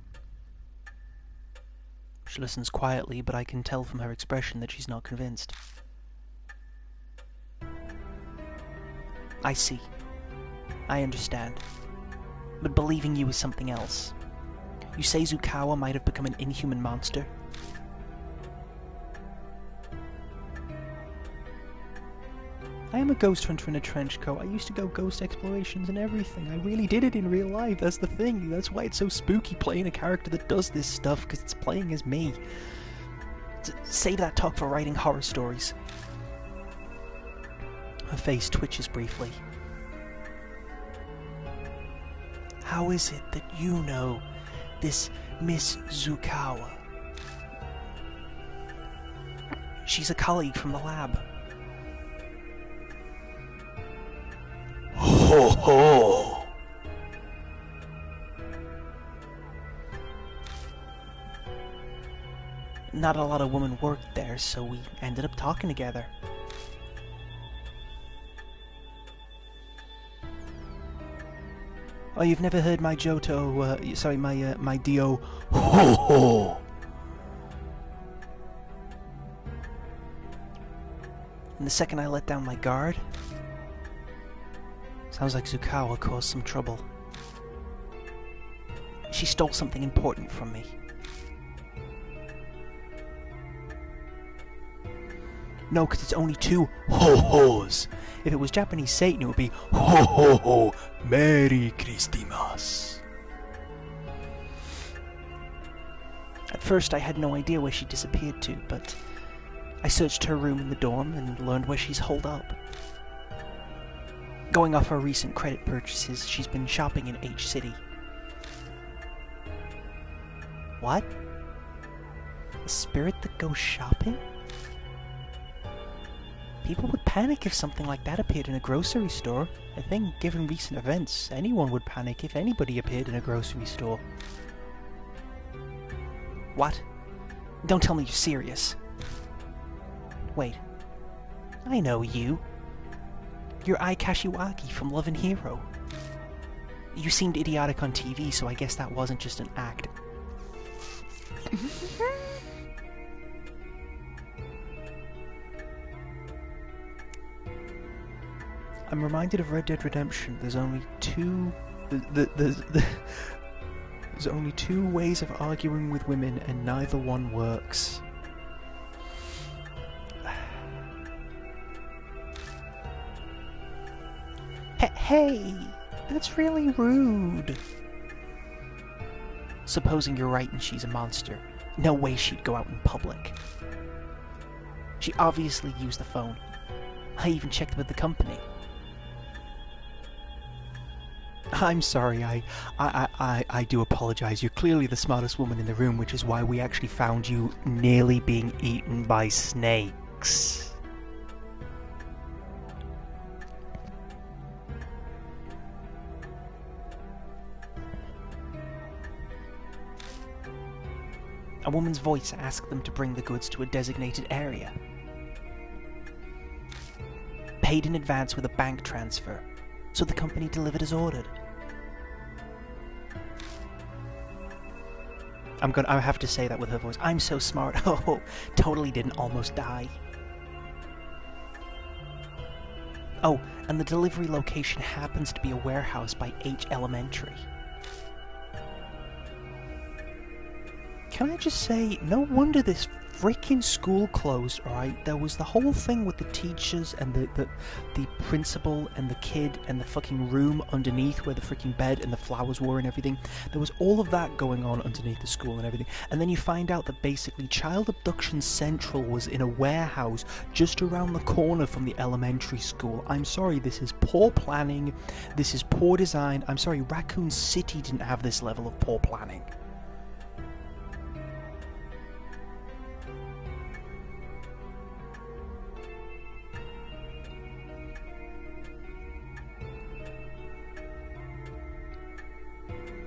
She listens quietly, but I can tell from her expression that she's not convinced. I see. I understand. But believing you is something else. You say Zukawa might have become an inhuman monster? I am a ghost hunter in a trench coat. I used to go ghost explorations and everything. I really did it in real life, that's the thing. That's why it's so spooky playing a character that does this stuff, because it's playing as me. Save that talk for writing horror stories. Her face twitches briefly. How is it that you know this Miss Zukawa? She's a colleague from the lab.
Ho ho!
Not a lot of women worked there, so we ended up talking together. Oh, you've never heard my Johto, sorry, my Dio,
Ho ho!
And the second I let down my guard, sounds like Zukawa caused some trouble. She stole something important from me. No, because it's only 2
Ho-hos!
If it was Japanese Satan, it would be
Ho-ho-ho! Merry Christmas!
At first I had no idea where she disappeared to, but I searched her room in the dorm and learned where she's holed up. Going off her recent credit purchases, she's been shopping in H-City. What? A spirit that goes shopping? People would panic if something like that appeared in a grocery store. I think, given recent events, anyone would panic if anybody appeared in a grocery store. What? Don't tell me you're serious. Wait. I know you. You're Ai Kashiwagi from Love and Hero. You seemed idiotic on TV, so I guess that wasn't just an act. I'm reminded of Red Dead Redemption. There's only two... There's only 2 ways of arguing with women, and neither one works. Hey! That's really rude! Supposing you're right and she's a monster, no way she'd go out in public. She obviously used the phone. I even checked with the company. I'm sorry, I do apologize. You're clearly the smartest woman in the room, which is why we actually found you nearly being eaten by snakes. A woman's voice asked them to bring the goods to a designated area. Paid in advance with a bank transfer, so the company delivered as ordered. I have to say that with her voice. I'm so smart. Oh, totally didn't almost die. Oh, and the delivery location happens to be a warehouse by H Elementary. Can I just say, no wonder this freaking school closed, alright? There was the whole thing with the teachers and the principal and the kid and the fucking room underneath where the freaking bed and the flowers were and everything. There was all of that going on underneath the school and everything. And then you find out that basically Child Abduction Central was in a warehouse just around the corner from the elementary school. I'm sorry, this is poor planning. This is poor design. I'm sorry, Raccoon City didn't have this level of poor planning.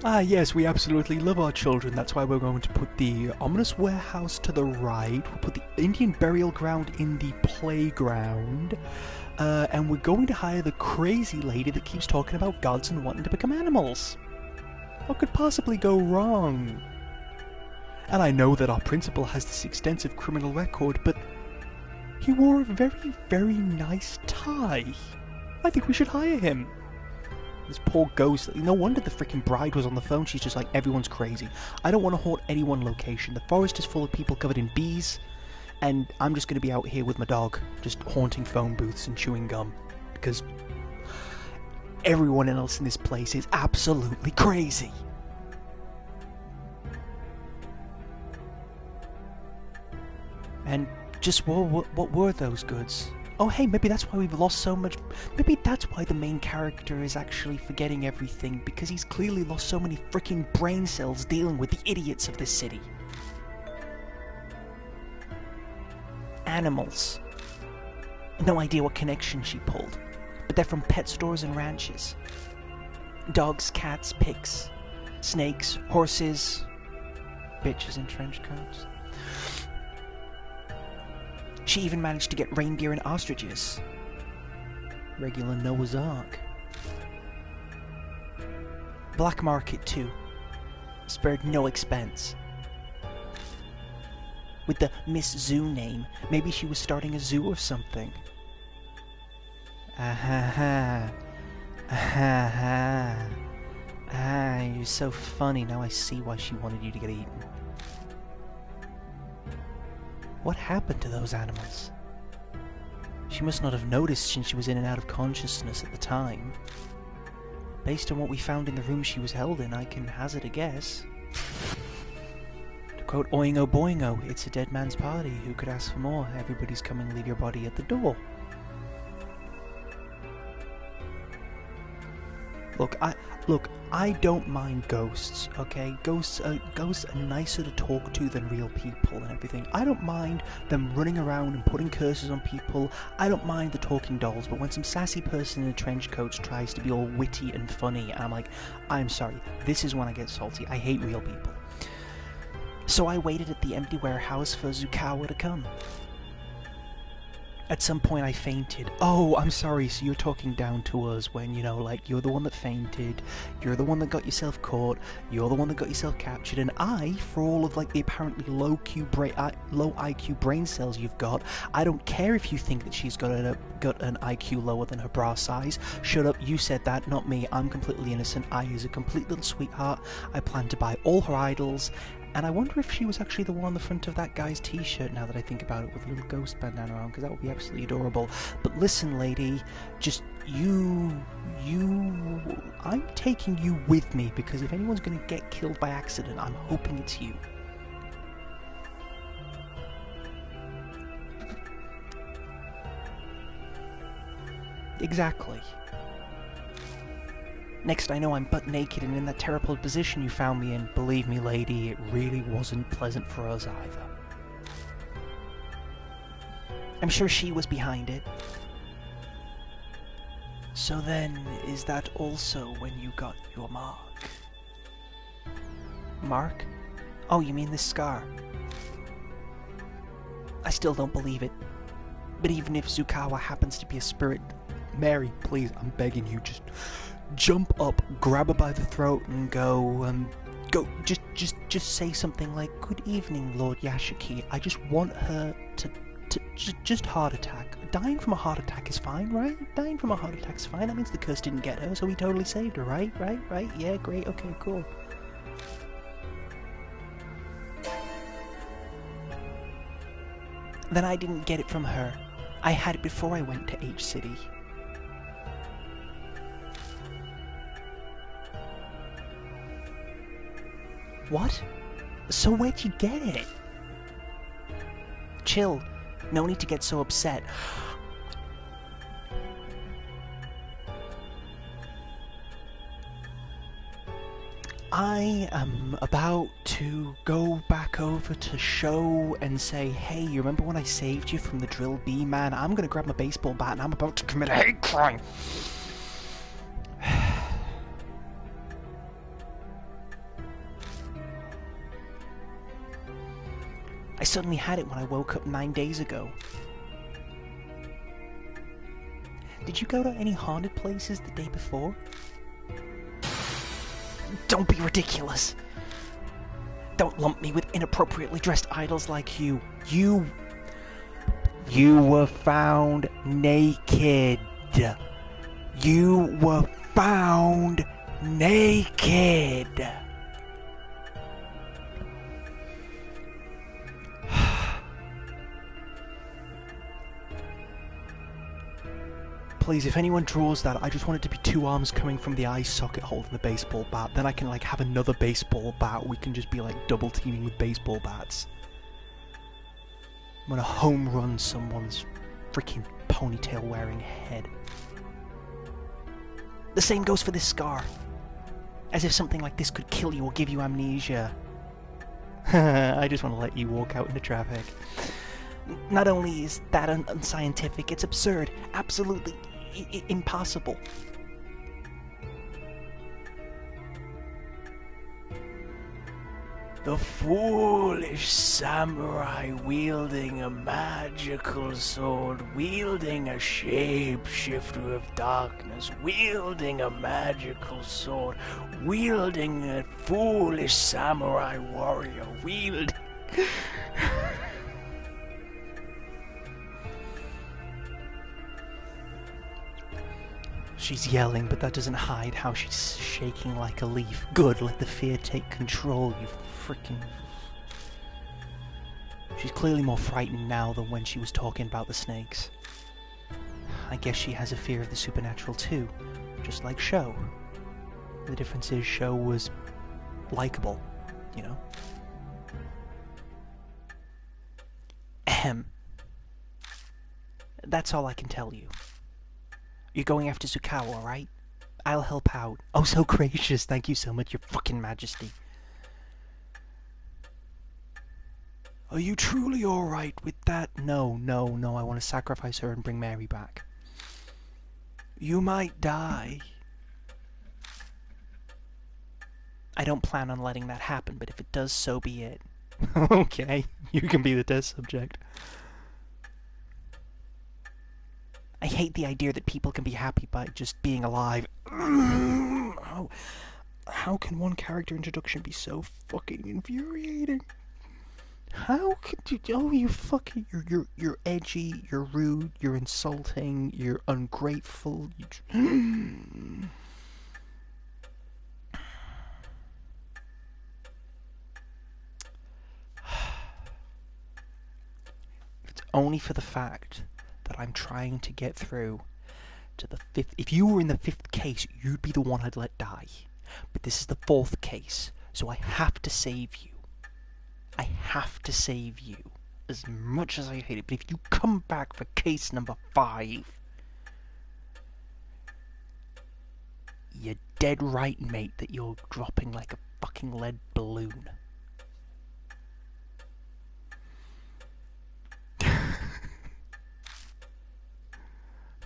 Ah yes, we absolutely love our children. That's why we're going to put the ominous warehouse to the right. We'll put the Indian burial ground in the playground. And we're going to hire the crazy lady that keeps talking about gods and wanting to become animals. What could possibly go wrong? And I know that our principal has this extensive criminal record, but he wore a very, very nice tie. I think we should hire him. This poor ghost. No wonder the freaking bride was on the phone. She's just like, everyone's crazy. I don't want to haunt any one location. The forest is full of people covered in bees, and I'm just going to be out here with my dog, just haunting phone booths and chewing gum, because everyone else in this place is absolutely crazy. And just what were those goods? Oh hey, maybe that's why we've lost so much. Maybe that's why the main character is actually forgetting everything, because he's clearly lost so many freaking brain cells dealing with the idiots of this city. animals. No idea what connection she pulled, but they're from pet stores and ranches. Dogs, cats, pigs, snakes, horses, bitches in trench coats. She even managed to get reindeer and ostriches. Regular Noah's Ark. Black market too. Spared no expense. With the Miss Zoo name, maybe she was starting a zoo or something. Ah, you're so funny. Now I see why she wanted you to get eaten. What happened to those animals? She must not have noticed since she was in and out of consciousness at the time. Based on what we found in the room she was held in, I can hazard a guess. To quote Oingo Boingo, it's a dead man's party. Who could ask for more? Everybody's coming, leave your body at the door. Look, I don't mind ghosts, okay? Ghosts are nicer to talk to than real people and everything. I don't mind them running around and putting curses on people. I don't mind the talking dolls, but when some sassy person in a trench coat tries to be all witty and funny, I'm like, I'm sorry, this is when I get salty. I hate real people. So I waited at the empty warehouse for Zukawa to come. At some point I fainted. Oh, I'm sorry, so you're talking down to us when, you know, like, you're the one that fainted, you're the one that got yourself caught, you're the one that got yourself captured, and I, for all of, like, the apparently low IQ brain cells you've got, I don't care if you think that she's got an IQ lower than her bra size. Shut up, you said that, not me. I'm completely innocent. I is a complete little sweetheart. I plan to buy all her idols. And I wonder if she was actually the one on the front of that guy's t-shirt, now that I think about it, with a little ghost bandana on, because that would be absolutely adorable. But listen, lady, just I'm taking you with me, because if anyone's going to get killed by accident, I'm hoping it's you. Exactly. Next I know I'm butt naked and in that terrible position you found me in. Believe me, lady, it really wasn't pleasant for us either. I'm sure she was behind it. So then, is that also when you got your mark? Mark? Oh, you mean this scar? I still don't believe it. But even if Zukawa happens to be a spirit... Mary, please, I'm begging you, just... jump up, grab her by the throat, and just say something like, "Good evening, Lord Yashiki. I just want her to just heart attack. Dying from a heart attack is fine, right? Dying from a heart attack is fine. That means the curse didn't get her, so we totally saved her, right? Right? Yeah, great. Okay, cool." Then I didn't get it from her. I had it before I went to H-City. What? So where'd you get it? Chill. No need to get so upset. I am about to go back over to Show and say, "Hey, you remember when I saved you from the Drill B man? I'm gonna grab my baseball bat and I'm about to commit a hate crime." I suddenly had it when I woke up 9 days ago. Did you go to any haunted places the day before? Don't be ridiculous. Don't lump me with inappropriately dressed idols like you. You were found naked. You were found naked. Please, if anyone draws that, I just want it to be two arms coming from the eye socket holding the baseball bat. Then I can, like, have another baseball bat. We can just be, like, double teaming with baseball bats. I'm gonna home run someone's freaking ponytail wearing head. The same goes for this scar. As if something like this could kill you or give you amnesia. I just want to let you walk out into traffic. Not only is that unscientific, it's absurd. Absolutely impossible.
The foolish samurai wielding a magical sword, wielding a shapeshifter of darkness, wielding a magical sword, wielding a foolish samurai warrior, wielding...
She's yelling, but that doesn't hide how she's shaking like a leaf. Good, let the fear take control, you freaking... She's clearly more frightened now than when she was talking about the snakes. I guess she has a fear of the supernatural too, just like Sho. The difference is Sho was likable, you know? Ahem. That's all I can tell you. You're going after Tsukao, right? I'll help out. Oh, so gracious. Thank you so much, your fucking majesty. Are you truly alright with that? No, I want to sacrifice her and bring Mary back. You might die. I don't plan on letting that happen, but if it does, so be it. Okay, you can be the test subject. I hate the idea that people can be happy by just being alive. How can one character introduction be so fucking infuriating? How could you? Oh, you fucking! You're edgy. You're rude. You're insulting. You're ungrateful. It's only for the fact that I'm trying to get through to the 5th. If you were in the 5th case, you'd be the one I'd let die. But this is the 4th case, so I have to save you. I have to save you, as much as I hate it. But if you come back for case number 5, you're dead right, mate, that you're dropping like a fucking lead balloon.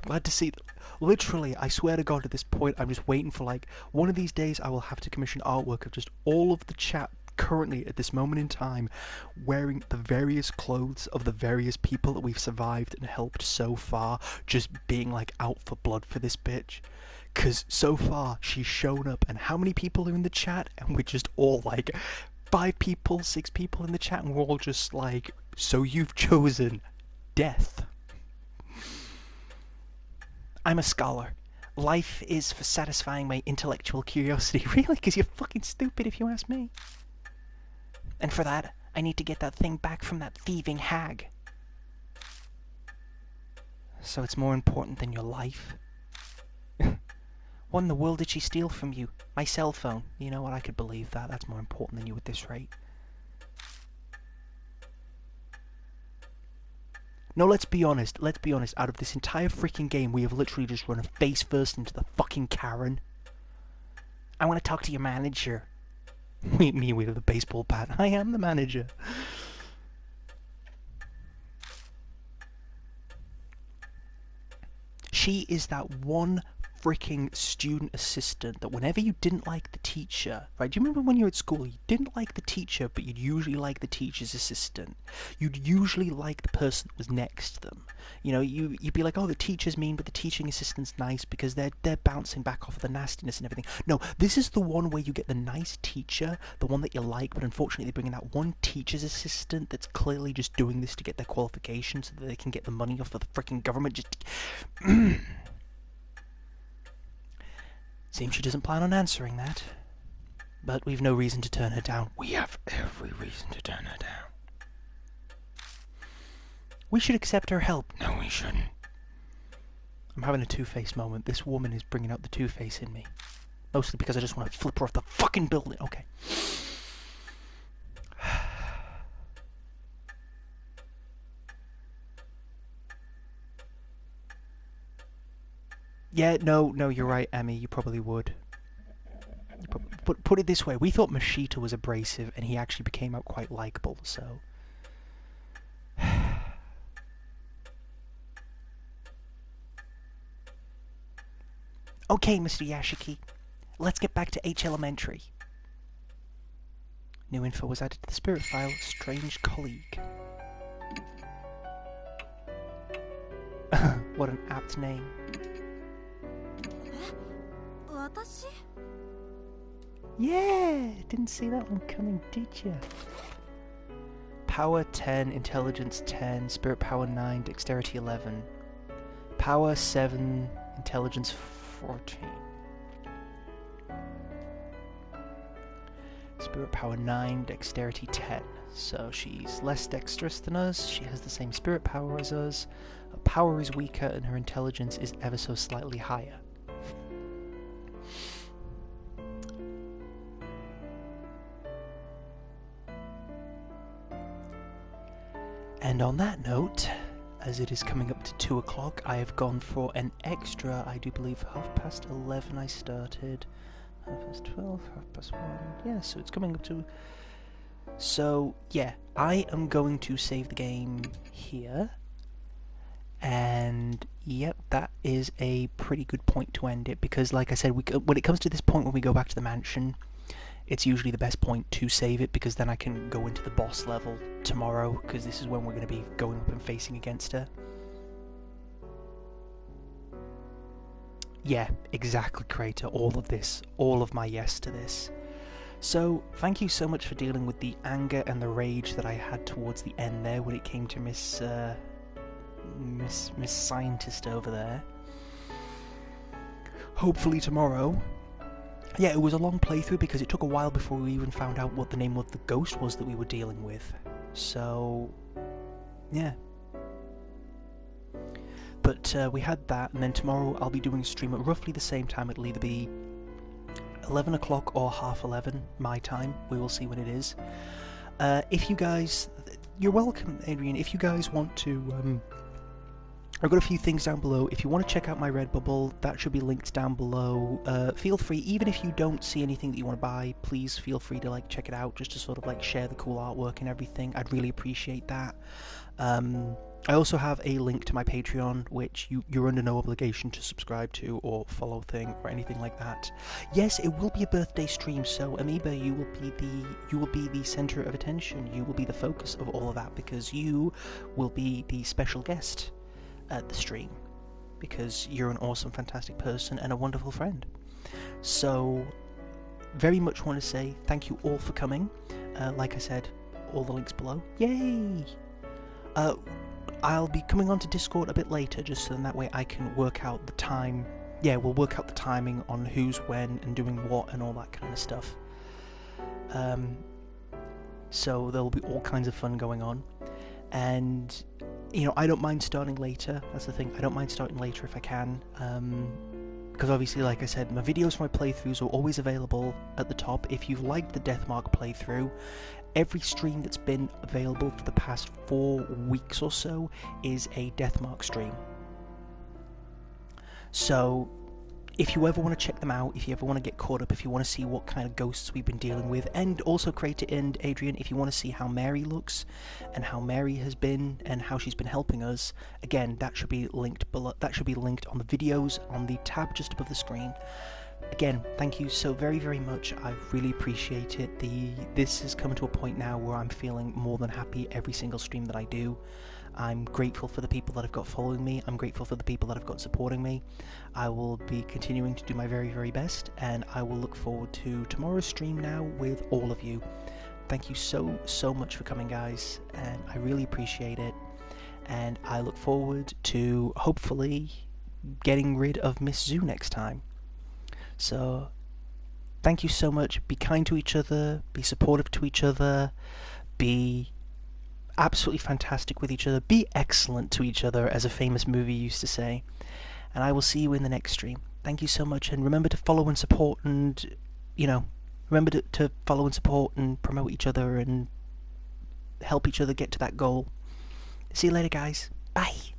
Glad to see that. Literally, I swear to God, at this point, I'm just waiting for, like, one of these days I will have to commission artwork of just all of the chat currently, at this moment in time, wearing the various clothes of the various people that we've survived and helped so far, just being, like, out for blood for this bitch. Because so far, she's shown up, and how many people are in the chat? And we're just all, like, 5 people, 6 people in the chat, and we're all just, like, so you've chosen death. I'm a scholar. Life is for satisfying my intellectual curiosity. Really? Because you're fucking stupid if you ask me. And for that, I need to get that thing back from that thieving hag. So it's more important than your life. What in the world did she steal from you? My cell phone. You know what? I could believe that. That's more important than you at this rate. No, let's be honest. Out of this entire freaking game, we have literally just run a face first into the fucking Karen. I want to talk to your manager. Me with the baseball bat. I am the manager. She is that one freaking student assistant that whenever you didn't like the teacher, right? Do you remember when you were at school, you didn't like the teacher, but you'd usually like the teacher's assistant? You'd usually like the person that was next to them. You know, you'd be like, oh, the teacher's mean, but the teaching assistant's nice because they're bouncing back off of the nastiness and everything. No, this is the one where you get the nice teacher, the one that you like, but unfortunately they bring in that one teacher's assistant that's clearly just doing this to get their qualifications so that they can get the money off of the freaking government. Just... Seems she doesn't plan on answering that. But we've no reason to turn her down. We have every reason to turn her down. We should accept her help.
No, we shouldn't.
I'm having a two-face moment. This woman is bringing out the two-face in me. Mostly because I just want to flip her off the fucking building. Okay. Yeah, no, you're right, Emmy. You probably would. But put it this way, we thought Mashita was abrasive, and he actually became out quite likable, so... Okay, Mr. Yashiki, let's get back to H Elementary. New info was added to the spirit file. Strange colleague. What an apt name. Yeah, didn't see that one coming, did ya? Power 10, Intelligence 10, Spirit Power 9, Dexterity 11. Power 7, Intelligence 14. Spirit Power 9, Dexterity 10. So she's less dexterous than us, she has the same spirit power as us, her power is weaker and her intelligence is ever so slightly higher. And on that note, as it is coming up to 2 o'clock, I have gone for an extra, I do believe 11:30 I started, 12:30, 1:30, yeah, so it's coming up to... So, yeah, I am going to save the game here, and yep, that is a pretty good point to end it, because like I said, when it comes to this point when we go back to the mansion, it's usually the best point to save it, because then I can go into the boss level tomorrow, because this is when we're going to be going up and facing against her. Yeah, exactly, Crater, all of my yes to this. So, thank you so much for dealing with the anger and the rage that I had towards the end there when it came to Miss Scientist over there. Hopefully tomorrow... Yeah, it was a long playthrough because it took a while before we even found out what the name of the ghost was that we were dealing with. So, yeah. But we had that, and then tomorrow I'll be doing a stream at roughly the same time. It'll either be 11 o'clock or 11:30 my time. We will see when it is. If you guys... You're welcome, Adrian. If you guys want to... I've got a few things down below. If you want to check out my Redbubble, that should be linked down below. Feel free, even if you don't see anything that you want to buy, please feel free to check it out, just to sort of share the cool artwork and everything. I'd really appreciate that. I also have a link to my Patreon, which you're under no obligation to subscribe to or follow thing or anything like that. Yes, it will be a birthday stream, so Amoeba, you will be the center of attention. You will be the focus of all of that, because you will be the special guest at the stream, because you're an awesome, fantastic person and a wonderful friend. So very much want to say thank you all for coming. Like I said, all the links below. Yay! I'll be coming onto Discord a bit later, just so that way I can work out the time. Yeah, we'll work out the timing on who's when and doing what and all that kind of stuff. So there'll be all kinds of fun going on. And I don't mind starting later. That's the thing. I don't mind starting later if I can. Because obviously, like I said, my videos for my playthroughs are always available at the top. If you've liked the Deathmark playthrough, every stream that's been available for the past 4 weeks or so is a Deathmark stream. So, if you ever want to check them out, if you ever want to get caught up, if you want to see what kind of ghosts we've been dealing with, and also Crater and Adrian, if you want to see how Mary looks, and how Mary has been, and how she's been helping us, again, that should be linked below. That should be linked on the videos on the tab just above the screen. Again, thank you so very, very much. I really appreciate it. This has come to a point now where I'm feeling more than happy every single stream that I do. I'm grateful for the people that I've got following me. I'm grateful for the people that I've got supporting me. I will be continuing to do my very, very best, and I will look forward to tomorrow's stream now with all of you. Thank you so, so much for coming, guys, and I really appreciate it. And I look forward to hopefully getting rid of Miss Zoo next time. So, thank you so much. Be kind to each other, be supportive to each other, be absolutely fantastic with each other, be excellent to each other, as a famous movie used to say. And I will see you in the next stream. Thank you so much, and remember to follow and support, and, remember to follow and support and promote each other and help each other get to that goal. See you later, guys. Bye.